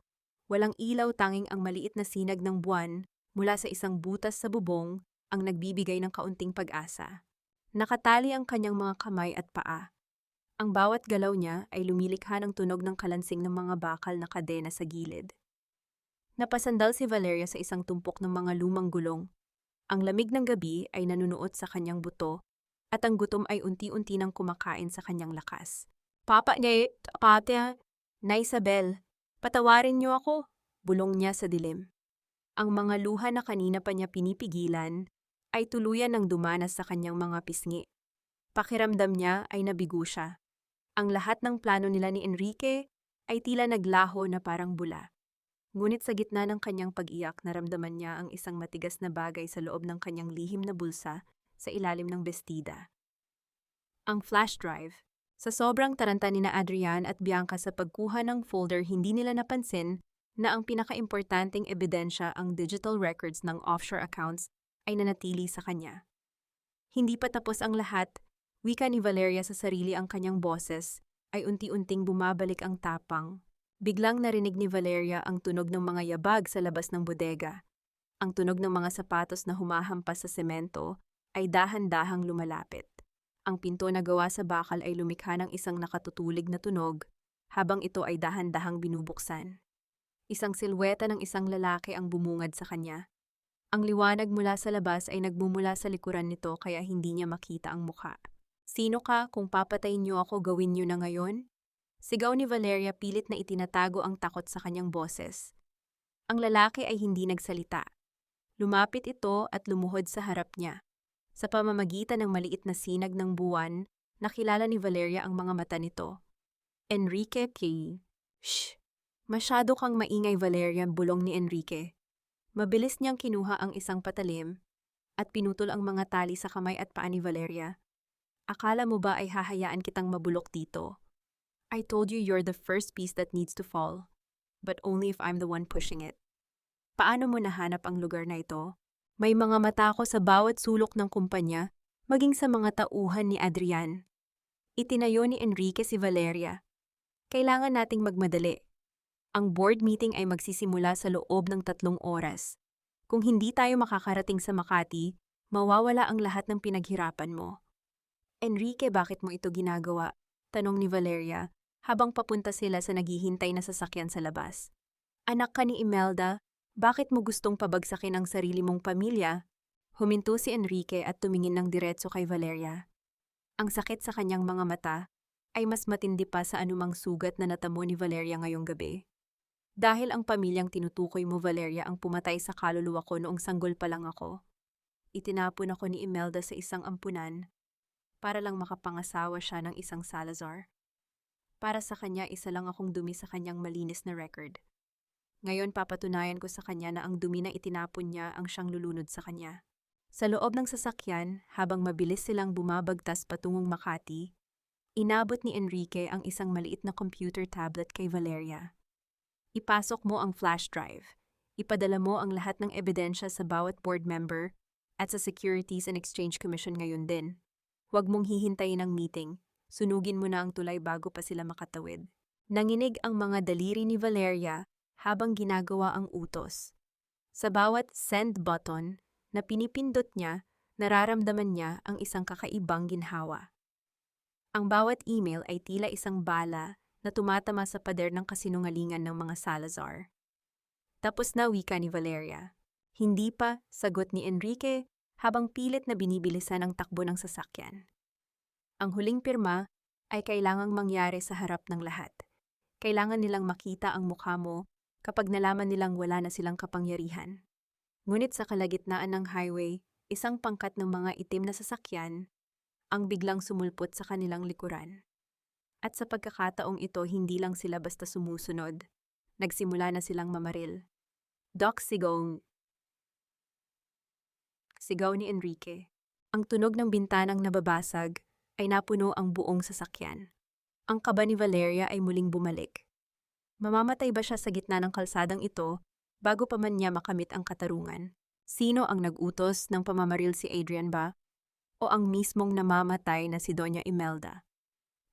Walang ilaw, tanging ang maliit na sinag ng buwan mula sa isang butas sa bubong ang nagbibigay ng kaunting pag-asa. Nakatali ang kanyang mga kamay at paa. Ang bawat galaw niya ay lumilikha ng tunog ng kalansing ng mga bakal na kadena sa gilid. Napasandal si Valeria sa isang tumpok ng mga lumang gulong. Ang lamig ng gabi ay nanunuot sa kanyang buto at ang gutom ay unti-unti nang kumakain sa kanyang lakas. Papa, Kate, Nay Isabel, patawarin niyo ako, bulong niya sa dilim. Ang mga luha na kanina pa niya pinipigilan ay tuluyan ng dumanas sa kanyang mga pisngi. Pakiramdam niya ay nabigo siya. Ang lahat ng plano nila ni Enrique ay tila naglaho na parang bula. Ngunit sa gitna ng kanyang pag-iyak, naramdaman niya ang isang matigas na bagay sa loob ng kanyang lihim na bulsa sa ilalim ng bestida. Ang flash drive. Sa sobrang taranta ni na Adrian at Bianca sa pagkuha ng folder, hindi nila napansin na ang pinakaimportanteng ebidensya, ang digital records ng offshore accounts, ay nanatili sa kanya. Hindi pa tapos ang lahat, wika ni Valeria sa sarili, ang kanyang boses ay unti-unting bumabalik ang tapang. Biglang narinig ni Valeria ang tunog ng mga yabag sa labas ng bodega. Ang tunog ng mga sapatos na humahampas sa semento ay dahan-dahang lumalapit. Ang pinto na gawa sa bakal ay lumikha ng isang nakatutulig na tunog habang ito ay dahan-dahang binubuksan. Isang silweta ng isang lalaki ang bumungad sa kanya. Ang liwanag mula sa labas ay nagmumula sa likuran nito kaya hindi niya makita ang mukha. Sino ka? Kung papatayin niyo ako, gawin niyo na ngayon? Sigaw ni Valeria, pilit na itinatago ang takot sa kanyang boses. Ang lalaki ay hindi nagsalita. Lumapit ito at lumuhod sa harap niya. Sa pamamagitan ng maliit na sinag ng buwan, nakilala ni Valeria ang mga mata nito. Enrique P. Shh! Masyado kang maingay, Valeria, bulong ni Enrique. Mabilis niyang kinuha ang isang patalim at pinutol ang mga tali sa kamay at paa ni Valeria. Akala mo ba ay hahayaan kitang mabulok dito? I told you you're the first piece that needs to fall, but only if I'm the one pushing it. Paano mo nahanap ang lugar na ito? May mga mata ako sa bawat sulok ng kumpanya, maging sa mga tauhan ni Adrian. Itinayo ni Enrique si Valeria. Kailangan nating magmadali. Ang board meeting ay magsisimula sa loob ng 3 oras. Kung hindi tayo makakarating sa Makati, mawawala ang lahat ng pinaghirapan mo. Enrique, bakit mo ito ginagawa? Tanong ni Valeria, habang papunta sila sa naghihintay na sasakyan sa labas. Anak ka ni Imelda, bakit mo gustong pabagsakin ang sarili mong pamilya? Huminto si Enrique at tumingin ng diretso kay Valeria. Ang sakit sa kanyang mga mata ay mas matindi pa sa anumang sugat na natamo ni Valeria ngayong gabi. Dahil ang pamilyang tinutukoy mo, Valeria, ang pumatay sa kaluluwa ko noong sanggol pa lang ako. Itinapon ako ni Imelda sa isang ampunan para lang makapangasawa siya ng isang Salazar. Para sa kanya, isa lang akong dumi sa kanyang malinis na record. Ngayon papatunayan ko sa kanya na ang dumi na itinapon niya ang siyang lulunod sa kanya. Sa loob ng sasakyan, habang mabilis silang bumabagtas patungong Makati, inabot ni Enrique ang isang maliit na computer tablet kay Valeria. Ipasok mo ang flash drive. Ipadala mo ang lahat ng ebidensya sa bawat board member at sa Securities and Exchange Commission ngayon din. Huwag mong hihintayin ang meeting. Sunugin mo na ang tulay bago pa sila makatawid. Nanginig ang mga daliri ni Valeria habang ginagawa ang utos. Sa bawat send button na pinipindot niya, nararamdaman niya ang isang kakaibang ginhawa. Ang bawat email ay tila isang bala na tumatama sa pader ng kasinungalingan ng mga Salazar. Tapos na wika ni Valeria. Hindi pa, sagot ni Enrique habang pilit na binibilisan ang takbo ng sasakyan. Ang huling pirma ay kailangang mangyari sa harap ng lahat. Kailangan nilang makita ang mukha mo kapag nalaman nilang wala na silang kapangyarihan. Ngunit sa kalagitnaan ng highway, isang pangkat ng mga itim na sasakyan ang biglang sumulpot sa kanilang likuran. At sa pagkakataong ito, hindi lang sila basta sumusunod. Nagsimula na silang mamaril. Doc, sigaw ni Enrique. Ang tunog ng bintanang nababasag ay napuno ang buong sasakyan. Ang kaba ni Valeria ay muling bumalik. Mamamatay ba siya sa gitna ng kalsadang ito bago pa man niya makamit ang katarungan? Sino ang nag-utos ng pamamaril, si Adrian ba? O ang mismong namamatay na si Doña Imelda?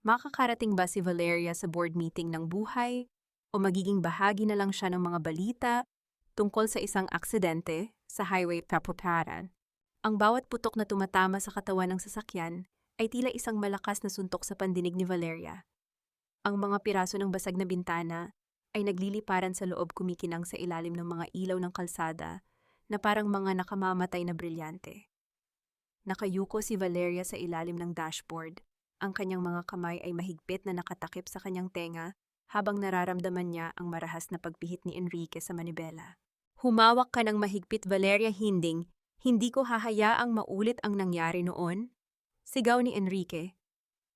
Makakarating ba si Valeria sa board meeting ng buhay? O magiging bahagi na lang siya ng mga balita tungkol sa isang aksidente sa highway papuparan? Ang bawat putok na tumatama sa katawan ng sasakyan ay tila isang malakas na suntok sa pandinig ni Valeria. Ang mga piraso ng basag na bintana ay nagliliparan sa loob, kumikinang sa ilalim ng mga ilaw ng kalsada na parang mga nakamamatay na brilyante. Nakayuko si Valeria sa ilalim ng dashboard. Ang kanyang mga kamay ay mahigpit na nakatakip sa kanyang tenga habang nararamdaman niya ang marahas na pagpihit ni Enrique sa manibela. Humawak ka ng mahigpit, Valeria, hindi ko hahayaang maulit ang nangyari noon. Sigaw ni Enrique.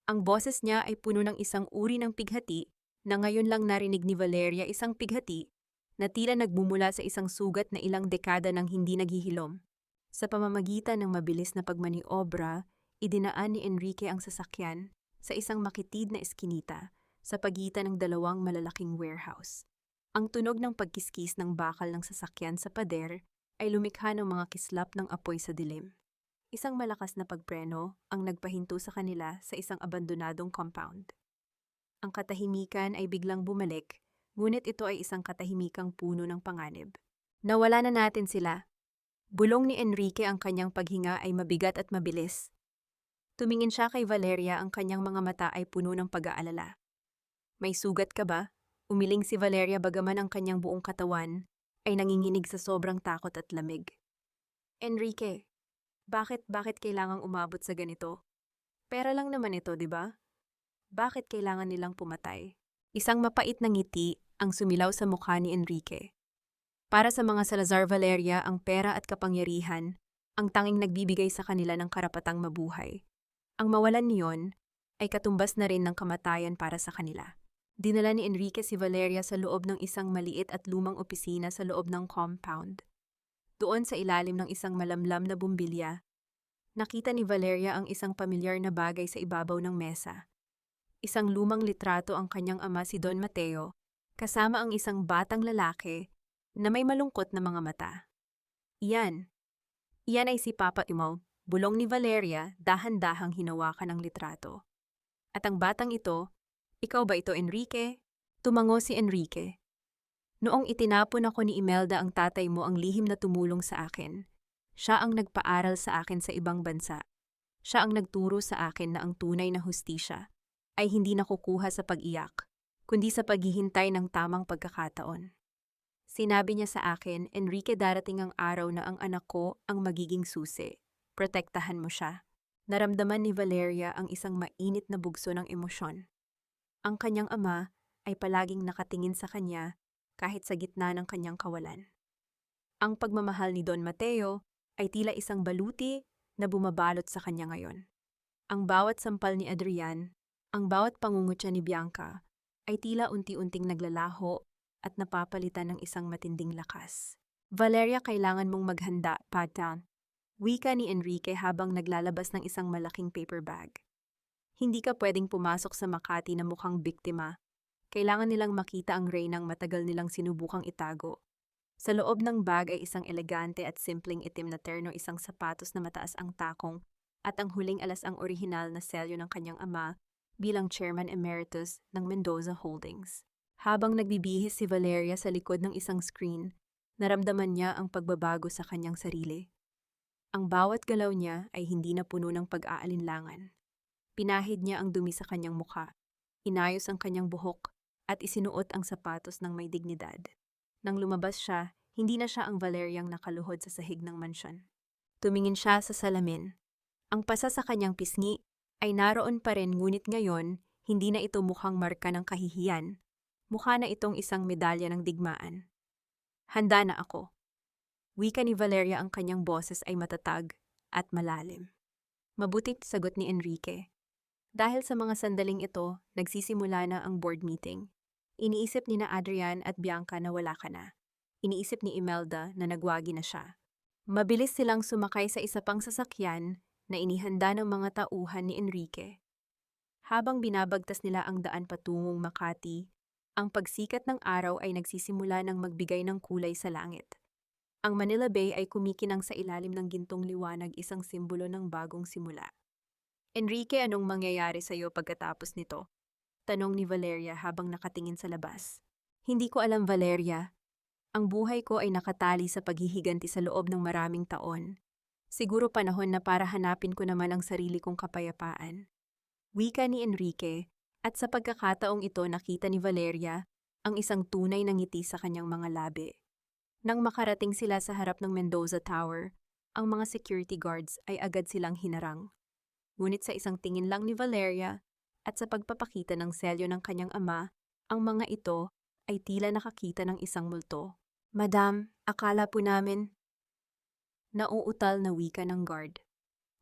Ang boses niya ay puno ng isang uri ng pighati na ngayon lang narinig ni Valeria, isang pighati na tila nagmumula sa isang sugat na ilang dekada nang hindi naghihilom. Sa pamamagitan ng mabilis na pagmaniobra, idinaan ni Enrique ang sasakyan sa isang makitid na eskinita sa pagitan ng dalawang malalaking warehouse. Ang tunog ng pagkiskis ng bakal ng sasakyan sa pader ay lumikha ng mga kislap ng apoy sa dilim. Isang malakas na pagpreno ang nagpahinto sa kanila sa isang abandonadong compound. Ang katahimikan ay biglang bumalik, ngunit ito ay isang katahimikang puno ng panganib. Nawala na natin sila. Bulong ni Enrique, ang kanyang paghinga ay mabigat at mabilis. Tumingin siya kay Valeria, ang kanyang mga mata ay puno ng pag-aalala. May sugat ka ba? Umiling si Valeria bagaman ang kanyang buong katawan ay nanginginig sa sobrang takot at lamig. Enrique, bakit kailangang umabot sa ganito? Pera lang naman ito, di ba? Bakit kailangan nilang pumatay? Isang mapait na ngiti ang sumilaw sa mukha ni Enrique. Para sa mga Salazar, Valeria, ang pera at kapangyarihan ang tanging nagbibigay sa kanila ng karapatang mabuhay. Ang mawalan niyon ay katumbas na rin ng kamatayan para sa kanila. Dinala ni Enrique si Valeria sa loob ng isang maliit at lumang opisina sa loob ng compound. Doon sa ilalim ng isang malamlam na bumbilya, nakita ni Valeria ang isang pamilyar na bagay sa ibabaw ng mesa. Isang lumang litrato ang kanyang ama, si Don Mateo, kasama ang isang batang lalaki na may malungkot na mga mata. Iyan ay si Papa Imo, bulong ni Valeria, dahan-dahang hinawakan ang litrato. At ang batang ito, ikaw ba ito, Enrique? Tumango si Enrique. Noong itinapon ako ni Imelda, ang tatay mo ang lihim na tumulong sa akin. Siya ang nagpaaral sa akin sa ibang bansa. Siya ang nagturo sa akin na ang tunay na hustisya ay hindi nakukuha sa pag-iyak, kundi sa paghihintay ng tamang pagkakataon. Sinabi niya sa akin, Enrique, darating ang araw na ang anak ko ang magiging susi. Protektahan mo siya. Naramdaman ni Valeria ang isang mainit na bugso ng emosyon. Ang kanyang ama ay palaging nakatingin sa kanya kahit sa gitna ng kanyang kawalan. Ang pagmamahal ni Don Mateo ay tila isang baluti na bumabalot sa kanya ngayon. Ang bawat sampal ni Adrian, ang bawat pangungutya ni Bianca ay tila unti-unting naglalaho at napapalitan ng isang matinding lakas. Valeria, kailangan mong maghanda, Padtan. Wika ni Enrique habang naglalabas ng isang malaking paper bag. Hindi ka pwedeng pumasok sa Makati na mukhang biktima. Kailangan nilang makita ang Reynang matagal nilang sinubukang itago. Sa loob ng bag ay isang elegante at simpleng itim na terno, isang sapatos na mataas ang takong, at ang huling alas ang orihinal na selyo ng kanyang ama bilang Chairman Emeritus ng Mendoza Holdings. Habang nagbibihis si Valeria sa likod ng isang screen, naramdaman niya ang pagbabago sa kanyang sarili. Ang bawat galaw niya ay hindi na puno ng pag-aalinlangan. Pinahid niya ang dumi sa kanyang mukha, inayos ang kanyang buhok, at isinuot ang sapatos ng may dignidad. Nang lumabas siya, hindi na siya ang Valeriang nakaluhod sa sahig ng mansyon. Tumingin siya sa salamin. Ang pasa sa kanyang pisngi ay naroon pa rin, ngunit ngayon, hindi na ito mukhang marka ng kahihiyan. Mukha na itong isang medalya ng digmaan. Handa na ako. Wika ni Valeria, ang kanyang boses ay matatag at malalim. Mabuti, sagot ni Enrique. Dahil sa mga sandaling ito, nagsisimula na ang board meeting. Iniisip ni na Adrian at Bianca na wala ka na. Iniisip ni Imelda na nagwagi na siya. Mabilis silang sumakay sa isa pang sasakyan na inihanda ng mga tauhan ni Enrique. Habang binabagtas nila ang daan patungong Makati, ang pagsikat ng araw ay nagsisimula ng magbigay ng kulay sa langit. Ang Manila Bay ay kumikinang sa ilalim ng gintong liwanag, isang simbolo ng bagong simula. Enrique, anong mangyayari sa iyo pagkatapos nito? Tanong ni Valeria habang nakatingin sa labas. Hindi ko alam, Valeria. Ang buhay ko ay nakatali sa paghihiganti sa loob ng maraming taon. Siguro panahon na para hanapin ko naman ang sarili kong kapayapaan. Wika ni Enrique, at sa pagkakataong ito nakita ni Valeria ang isang tunay na ngiti sa kanyang mga labi. Nang makarating sila sa harap ng Mendoza Tower, ang mga security guards ay agad silang hinarang. Ngunit sa isang tingin lang ni Valeria at sa pagpapakita ng selyo ng kanyang ama, ang mga ito ay tila nakakita ng isang multo. Madam, akala po namin. Nauutal na wika ng guard.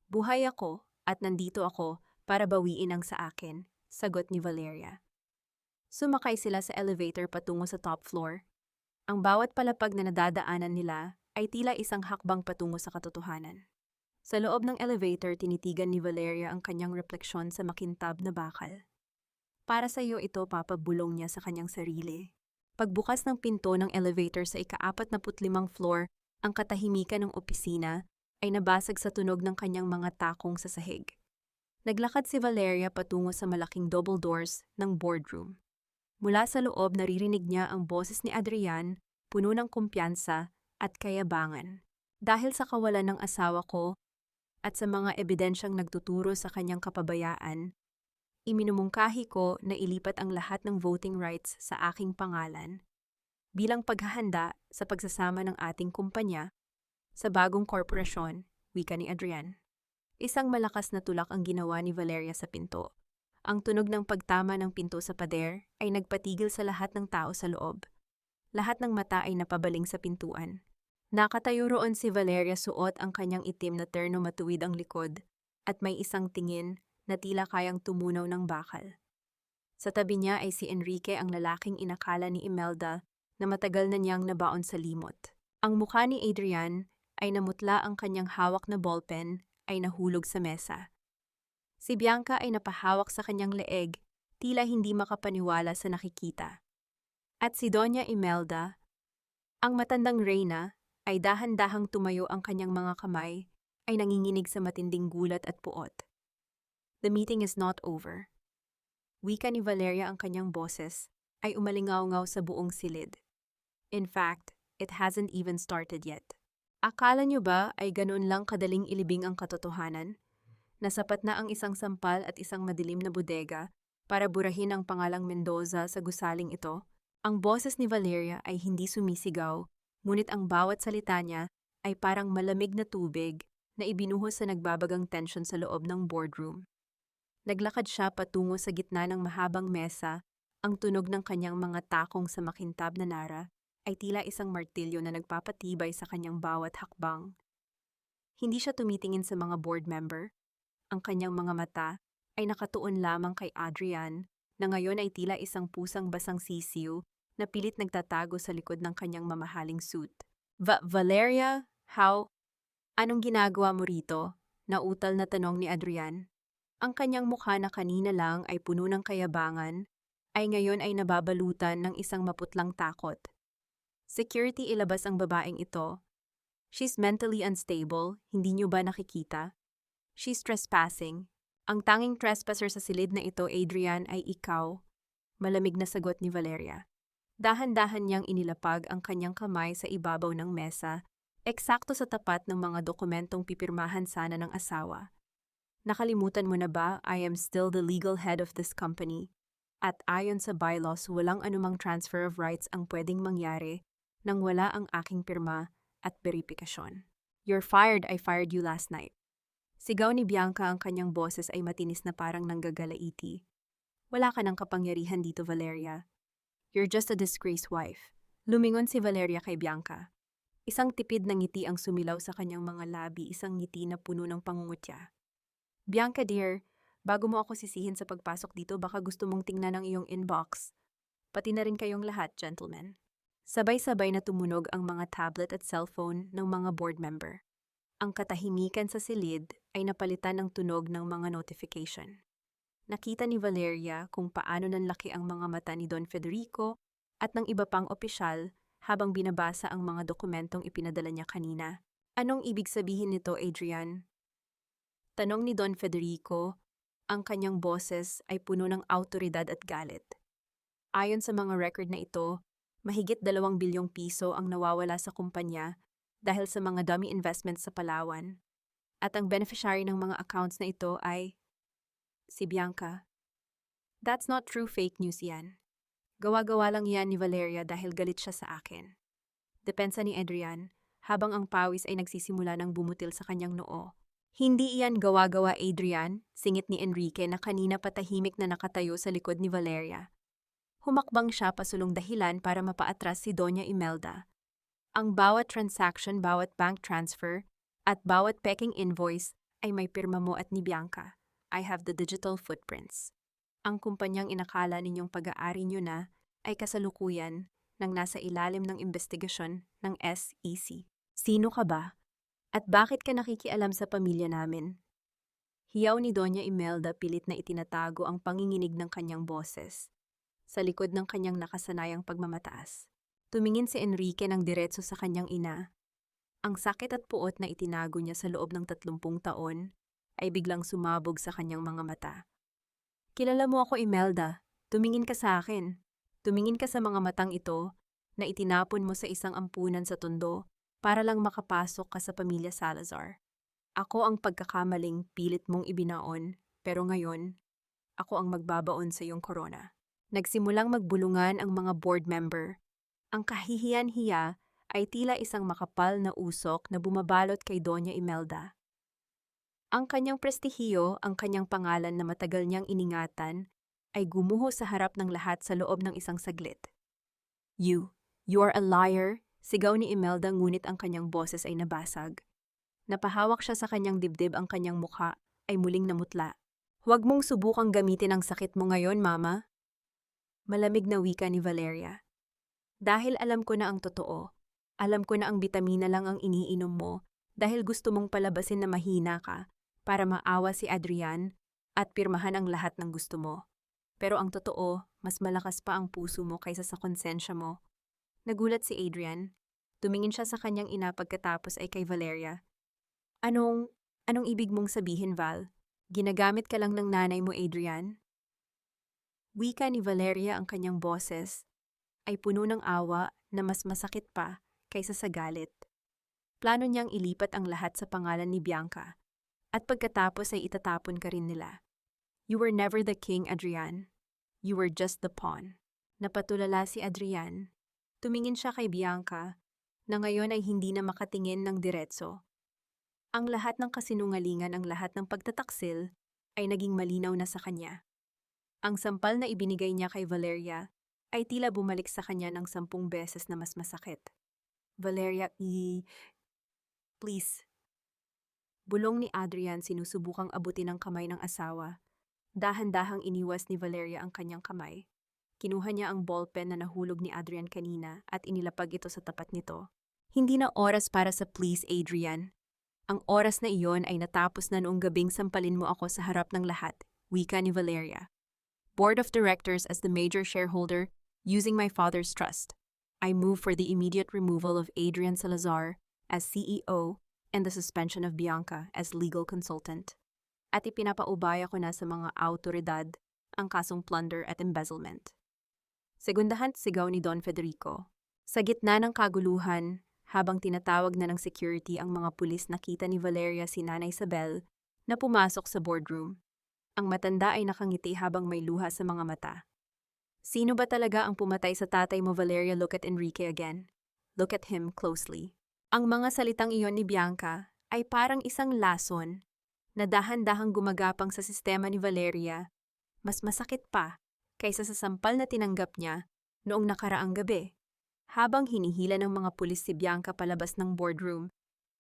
Buhay ako at nandito ako para bawiin ang sa akin, sagot ni Valeria. Sumakay sila sa elevator patungo sa top floor. Ang bawat palapag na nadadaanan nila ay tila isang hakbang patungo sa katotohanan. Sa loob ng elevator, tinitigan ni Valeria ang kanyang refleksyon sa makintab na bakal. Para sa iyo ito, papabulong niya sa kanyang sarili. Pagbukas ng pinto ng elevator sa ika-45 floor, ang katahimikan ng opisina ay nabasag sa tunog ng kanyang mga takong sa sahig. Naglakad si Valeria patungo sa malaking double doors ng boardroom. Mula sa loob, naririnig niya ang boses ni Adrian, puno ng kumpiyansa at kayabangan. Dahil sa kawalan ng asawa ko at sa mga ebidensyang nagtuturo sa kanyang kapabayaan, iminumungkahi ko na ilipat ang lahat ng voting rights sa aking pangalan bilang paghahanda sa pagsasama ng ating kumpanya sa bagong korporasyon, wika ni Adrian. Isang malakas na tulak ang ginawa ni Valeria sa pinto. Ang tunog ng pagtama ng pinto sa pader ay nagpatigil sa lahat ng tao sa loob. Lahat ng mata ay napabaling sa pintuan. Nakatayo roon si Valeria, suot ang kanyang itim na terno, matuwid ang likod, at may isang tingin na tila kayang tumunaw ng bakal. Sa tabi niya ay si Enrique, ang lalaking inakala ni Imelda na matagal na niyang nabaon sa limot. Ang mukha ni Adrian ay namutla, ang kanyang hawak na ballpen ay nahulog sa mesa. Si Bianca ay napahawak sa kanyang leeg, tila hindi makapaniwala sa nakikita. At si Doña Imelda, ang matandang reyna, ay dahan-dahang tumayo, ang kanyang mga kamay ay nanginginig sa matinding gulat at puot. The meeting is not over. Wika ni Valeria, ang kanyang boses ay umalingaw-ngaw sa buong silid. In fact, it hasn't even started yet. Akala niyo ba ay ganoon lang kadaling ilibing ang katotohanan? Nasapat na ang isang sampal at isang madilim na bodega para burahin ang pangalang Mendoza sa gusaling ito? Ang boses ni Valeria ay hindi sumisigaw, ngunit ang bawat salita niya ay parang malamig na tubig na ibinuhos sa nagbabagang tensyon sa loob ng boardroom. Naglakad siya patungo sa gitna ng mahabang mesa, ang tunog ng kanyang mga takong sa makintab na nara ay tila isang martilyo na nagpapatibay sa kanyang bawat hakbang. Hindi siya tumitingin sa mga board member. Ang kanyang mga mata ay nakatuon lamang kay Adrian, na ngayon ay tila isang pusang basang sisiw na pilit nagtatago sa likod ng kanyang mamahaling suit. Valeria, how? Anong ginagawa mo rito? Nautal na tanong ni Adrian. Ang kanyang mukha na kanina lang ay puno ng kayabangan ay ngayon ay nababalutan ng isang maputlang takot. Security, ilabas ang babaeng ito. She's mentally unstable, hindi niyo ba nakikita? She's trespassing. Ang tanging trespasser sa silid na ito, Adrian, ay ikaw. Malamig na sagot ni Valeria. Dahan-dahan niyang inilapag ang kanyang kamay sa ibabaw ng mesa, eksakto sa tapat ng mga dokumentong pipirmahan sana ng asawa. Nakalimutan mo na ba, I am still the legal head of this company. At ayon sa bylaws, walang anumang transfer of rights ang pwedeng mangyari nang wala ang aking pirma at beripikasyon. You're fired, I fired you last night. Sigaw ni Bianca, ang kanyang boses ay matinis na parang nanggagalaiti. Wala ka ng kapangyarihan dito, Valeria. You're just a disgraced wife. Lumingon si Valeria kay Bianca. Isang tipid na ngiti ang sumilaw sa kanyang mga labi, isang ngiti na puno ng pangungutya. Bianca dear, bago mo ako sisihin sa pagpasok dito, baka gusto mong tingnan ang iyong inbox. Pati na rin kayong lahat, gentlemen. Sabay-sabay na tumunog ang mga tablet at cellphone ng mga board member. Ang katahimikan sa silid ay napalitan ng tunog ng mga notification. Nakita ni Valeria kung paano nanlaki ang mga mata ni Don Federico at ng iba pang opisyal habang binabasa ang mga dokumentong ipinadala niya kanina. Anong ibig sabihin nito, Adrian? Tanong ni Don Federico, ang kanyang boses ay puno ng awtoridad at galit. Ayon sa mga record na ito, mahigit 2 bilyong piso ang nawawala sa kumpanya dahil sa mga dummy investments sa Palawan. At ang beneficiary ng mga accounts na ito ay si Bianca. That's not true, fake news yan. Gawa-gawa lang yan ni Valeria dahil galit siya sa akin. Depensa ni Adrian, habang ang pawis ay nagsisimula ng bumutil sa kanyang noo. Hindi iyan gawa-gawa, Adrian, singit ni Enrique na kanina patahimik na nakatayo sa likod ni Valeria. Humakbang siya pasulong dahilan para mapaatras si Doña Imelda. Ang bawat transaction, bawat bank transfer, at bawat peking invoice ay may pirma mo at ni Bianca. I have the digital footprints. Ang kumpanyang inakala ninyong pag-aari nyo na ay kasalukuyan nang nasa ilalim ng investigasyon ng SEC. Sino ka ba? At bakit ka nakikialam sa pamilya namin? Hiyaw ni Doña Imelda, pilit na itinatago ang panginginig ng kanyang boses. Sa likod ng kanyang nakasanayang pagmamataas, tumingin si Enrique ng diretso sa kanyang ina. Ang sakit at puot na itinago niya sa loob ng 30 taon ay biglang sumabog sa kanyang mga mata. Kilala mo ako, Imelda. Tumingin ka sa akin. Tumingin ka sa mga matang ito na itinapon mo sa isang ampunan sa Tondo para lang makapasok ka sa pamilya Salazar. Ako ang pagkakamaling pilit mong ibinaon, pero ngayon, ako ang magbabaon sa iyong korona. Nagsimulang magbulungan ang mga board member. Ang kahihiyan-hiya ay tila isang makapal na usok na bumabalot kay Doña Imelda. Ang kanyang prestihiyo, ang kanyang pangalan na matagal niyang iningatan, ay gumuho sa harap ng lahat sa loob ng isang saglit. You are a liar, sigaw ni Imelda, ngunit ang kanyang boses ay nabasag. Napahawak siya sa kanyang dibdib, ang kanyang mukha ay muling namutla. Huwag mong subukang gamitin ang sakit mo ngayon, Mama. Malamig na wika ni Valeria. Dahil alam ko na ang totoo, alam ko na ang bitamina lang ang iniinom mo dahil gusto mong palabasin na mahina ka para maawa si Adrian at pirmahan ang lahat ng gusto mo. Pero ang totoo, mas malakas pa ang puso mo kaysa sa konsensya mo. Nagulat si Adrian. Tumingin siya sa kanyang ina pagkatapos ay kay Valeria. Anong ibig mong sabihin, Val? Ginagamit ka lang ng nanay mo, Adrian? Wika ni Valeria, ang kanyang boses ay puno ng awa na mas masakit pa kaysa sa galit. Plano niyang ilipat ang lahat sa pangalan ni Bianca at pagkatapos ay itatapon ka rin nila. You were never the king, Adrian. You were just the pawn. Napatulala si Adrian. Tumingin siya kay Bianca na ngayon ay hindi na makatingin ng diretso. Ang lahat ng kasinungalingan, ang lahat ng pagtataksil ay naging malinaw na sa kanya. Ang sampal na ibinigay niya kay Valeria ay tila bumalik sa kanya ng 10 beses na mas masakit. Valeria, please. Bulong ni Adrian, sinusubukang abutin ang kamay ng asawa. Dahan-dahang iniwas ni Valeria ang kanyang kamay. Kinuha niya ang ballpen na nahulog ni Adrian kanina at inilapag ito sa tapat nito. Hindi na oras para sa please, Adrian. Ang oras na iyon ay natapos na noong gabing sampalin mo ako sa harap ng lahat, wika ni Valeria. board of directors as the major shareholder, using my father's trust. I move for the immediate removal of Adrian Salazar as CEO and the suspension of Bianca as legal consultant. At ipinapaubaya ko na sa mga autoridad ang kasong plunder at embezzlement. Segundahan sigaw ni Don Federico. Sa gitna ng kaguluhan, habang tinatawag na ng security ang mga pulis, nakita ni Valeria si Nanay Isabel na pumasok sa boardroom. Ang matanda ay nakangiti habang may luha sa mga mata. Sino ba talaga ang pumatay sa tatay mo, Valeria? Look at Enrique again. Look at him closely. Ang mga salitang iyon ni Bianca ay parang isang lason na dahan-dahang gumagapang sa sistema ni Valeria, mas masakit pa kaysa sa sampal na tinanggap niya noong nakaraang gabi. Habang hinihila ng mga pulis si Bianca palabas ng boardroom,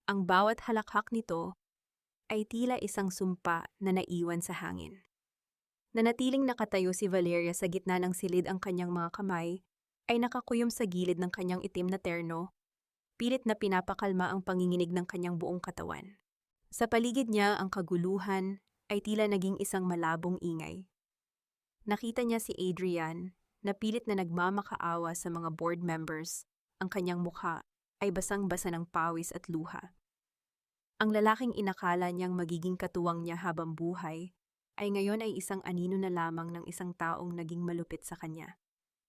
ang bawat halakhak nito ay tila isang sumpa na naiwan sa hangin. Nanatiling nakatayo si Valeria sa gitna ng silid, ang kanyang mga kamay ay nakakuyom sa gilid ng kanyang itim na terno, pilit na pinapakalma ang panginginig ng kanyang buong katawan. Sa paligid niya, ang kaguluhan ay tila naging isang malabong ingay. Nakita niya si Adrian na pilit na nagmamakaawa sa mga board members. Ang kanyang mukha ay basang-basa ng pawis at luha. Ang lalaking inakala niyang magiging katuwang niya habang buhay ay ngayon ay isang anino na lamang ng isang taong naging malupit sa kanya.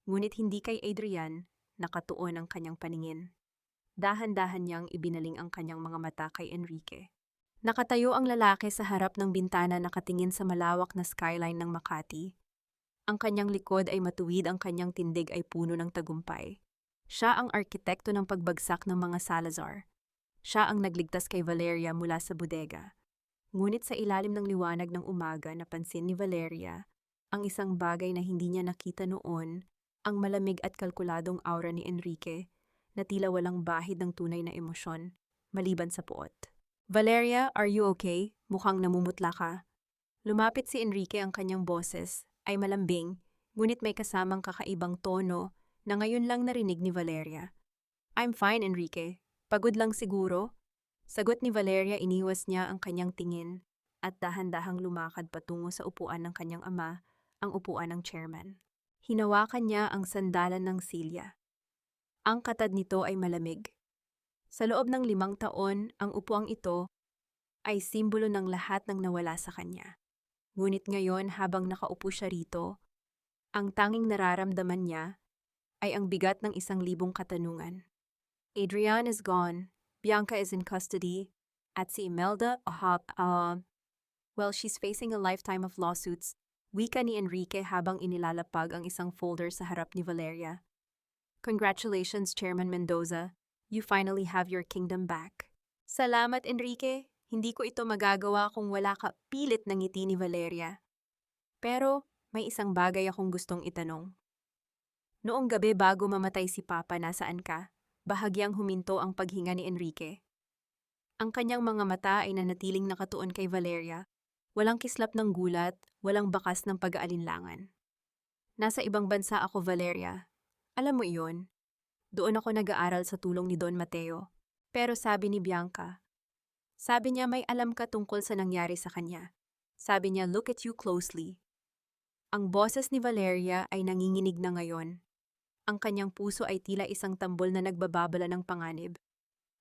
Ngunit hindi kay Adrian nakatuon ang kanyang paningin. Dahan-dahan niyang ibinaling ang kanyang mga mata kay Enrique. Nakatayo ang lalaki sa harap ng bintana, nakatingin sa malawak na skyline ng Makati. Ang kanyang likod ay matuwid, ang kanyang tindig ay puno ng tagumpay. Siya ang arkitekto ng pagbagsak ng mga Salazar. Siya ang nagligtas kay Valeria mula sa bodega. Ngunit sa ilalim ng liwanag ng umaga, napansin ni Valeria ang isang bagay na hindi niya nakita noon, ang malamig at kalkuladong aura ni Enrique na tila walang bahid ng tunay na emosyon, maliban sa puot. Valeria, are you okay? Mukhang namumutla ka. Lumapit si Enrique, ang kanyang boses ay malambing, ngunit may kasamang kakaibang tono na ngayon lang narinig ni Valeria. I'm fine, Enrique. Pagod lang siguro. Sagot ni Valeria, iniwas niya ang kanyang tingin at dahan-dahang lumakad patungo sa upuan ng kanyang ama, ang upuan ng chairman. Hinawakan niya ang sandalan ng silya. Ang katad nito ay malamig. Sa loob ng 5 taon, ang upuang ito ay simbolo ng lahat ng nawala sa kanya. Ngunit ngayon, habang nakaupo siya rito, ang tanging nararamdaman niya ay ang bigat ng 1,000 katanungan. Adrian is gone, Bianca is in custody, at si Imelda, well, she's facing a lifetime of lawsuits, wika ni Enrique habang inilalapag ang isang folder sa harap ni Valeria. Congratulations, Chairman Mendoza. You finally have your kingdom back. Salamat, Enrique. Hindi ko ito magagawa kung wala ka, pilit ng ngiti ni Valeria. Pero may isang bagay akong gustong itanong. Noong gabi bago mamatay si Papa, nasaan ka? Bahagyang huminto ang paghinga ni Enrique. Ang kanyang mga mata ay nanatiling nakatuon kay Valeria. Walang kislap ng gulat, walang bakas ng pag-aalinlangan. Nasa ibang bansa ako, Valeria. Alam mo iyon? Doon ako nag-aaral sa tulong ni Don Mateo. Pero sabi ni Bianca, sabi niya may alam ka tungkol sa nangyari sa kanya. Sabi niya, look at you closely. Ang boses ni Valeria ay nanginginig na ngayon. Ang kanyang puso ay tila isang tambol na nagbababala ng panganib.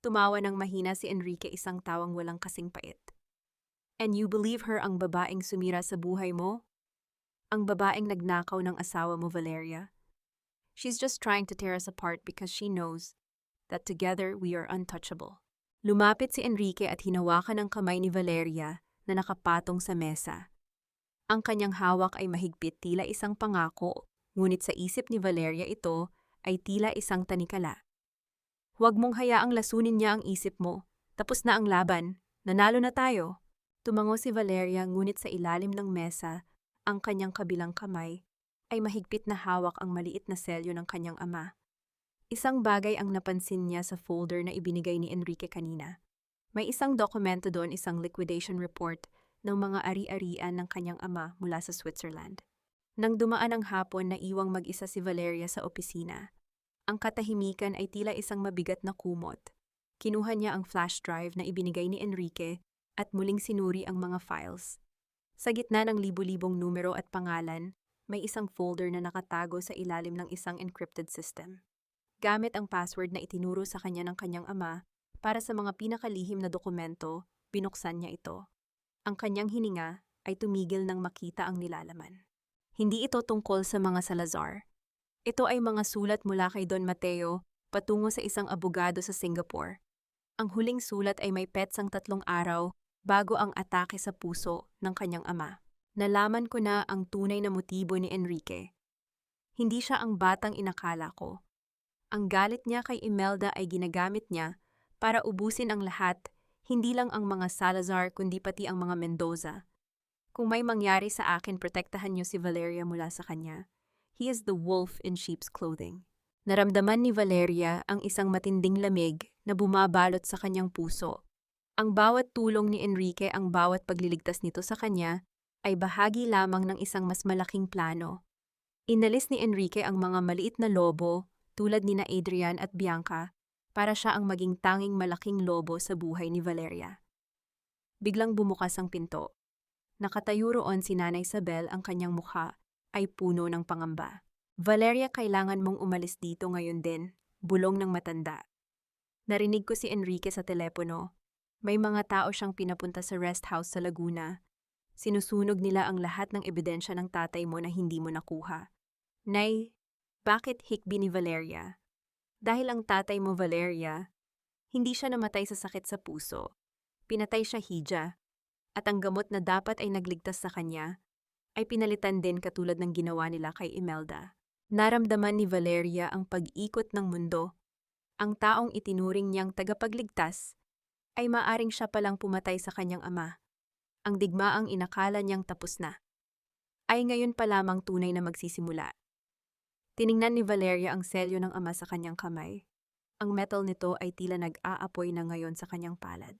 Tumawa ng mahina si Enrique, isang tawang walang kasing pait. And you believe her, ang babaeng sumira sa buhay mo? Ang babaeng nagnakaw ng asawa mo, Valeria? She's just trying to tear us apart because she knows that together we are untouchable. Lumapit si Enrique at hinawakan ang kamay ni Valeria na nakapatong sa mesa. Ang kanyang hawak ay mahigpit, tila isang pangako, ngunit sa isip ni Valeria ito ay tila isang tanikala. Huwag mong hayaang lasunin niya ang isip mo. Tapos na ang laban. Nanalo na tayo. Tumango si Valeria, ngunit sa ilalim ng mesa, ang kanyang kabilang kamay ay mahigpit na hawak ang maliit na selyo ng kanyang ama. Isang bagay ang napansin niya sa folder na ibinigay ni Enrique kanina. May isang dokumento doon, isang liquidation report ng mga ari-arian ng kanyang ama mula sa Switzerland. Nang dumaan ang hapon, naiwang mag-isa si Valeria sa opisina. Ang katahimikan ay tila isang mabigat na kumot. Kinuha niya ang flash drive na ibinigay ni Enrique at muling sinuri ang mga files. Sa gitna ng libu-libong numero at pangalan, may isang folder na nakatago sa ilalim ng isang encrypted system. Gamit ang password na itinuro sa kanya ng kanyang ama para sa mga pinakalihim na dokumento, binuksan niya ito. Ang kanyang hininga ay tumigil nang makita ang nilalaman. Hindi ito tungkol sa mga Salazar. Ito ay mga sulat mula kay Don Mateo patungo sa isang abogado sa Singapore. Ang huling sulat ay may petsang 3 araw bago ang atake sa puso ng kanyang ama. Nalaman ko na ang tunay na motibo ni Enrique. Hindi siya ang batang inakala ko. Ang galit niya kay Imelda ay ginagamit niya para ubusin ang lahat, hindi lang ang mga Salazar kundi pati ang mga Mendoza. Kung may mangyari sa akin, protektahan niyo si Valeria mula sa kanya. He is the wolf in sheep's clothing. Naramdaman ni Valeria ang isang matinding lamig na bumabalot sa kanyang puso. Ang bawat tulong ni Enrique, ang bawat pagliligtas nito sa kanya, ay bahagi lamang ng isang mas malaking plano. Inalis ni Enrique ang mga maliit na lobo tulad ni na Adrian at Bianca para siya ang maging tanging malaking lobo sa buhay ni Valeria. Biglang bumukas ang pinto. Nakatayo roon si Nanay Isabel, ang kanyang mukha ay puno ng pangamba. Valeria, kailangan mong umalis dito ngayon din, bulong ng matanda. Narinig ko si Enrique sa telepono. May mga tao siyang pinapunta sa rest house sa Laguna. Sinusunog nila ang lahat ng ebidensya ng tatay mo na hindi mo nakuha. Nay, bakit hikbi ni Valeria? Dahil ang tatay mo, Valeria, hindi siya namatay sa sakit sa puso. Pinatay siya hija. At ang gamot na dapat ay nagligtas sa kanya, ay pinalitan din katulad ng ginawa nila kay Imelda. Naramdaman ni Valeria ang pag-ikot ng mundo. Ang taong itinuring niyang tagapagligtas ay maaring siya palang pumatay sa kanyang ama. Ang digmaang inakala niyang tapos na ay ngayon pa lamang tunay na magsisimula. Tiningnan ni Valeria ang selyo ng ama sa kanyang kamay. Ang metal nito ay tila nag-aapoy na ngayon sa kanyang palad.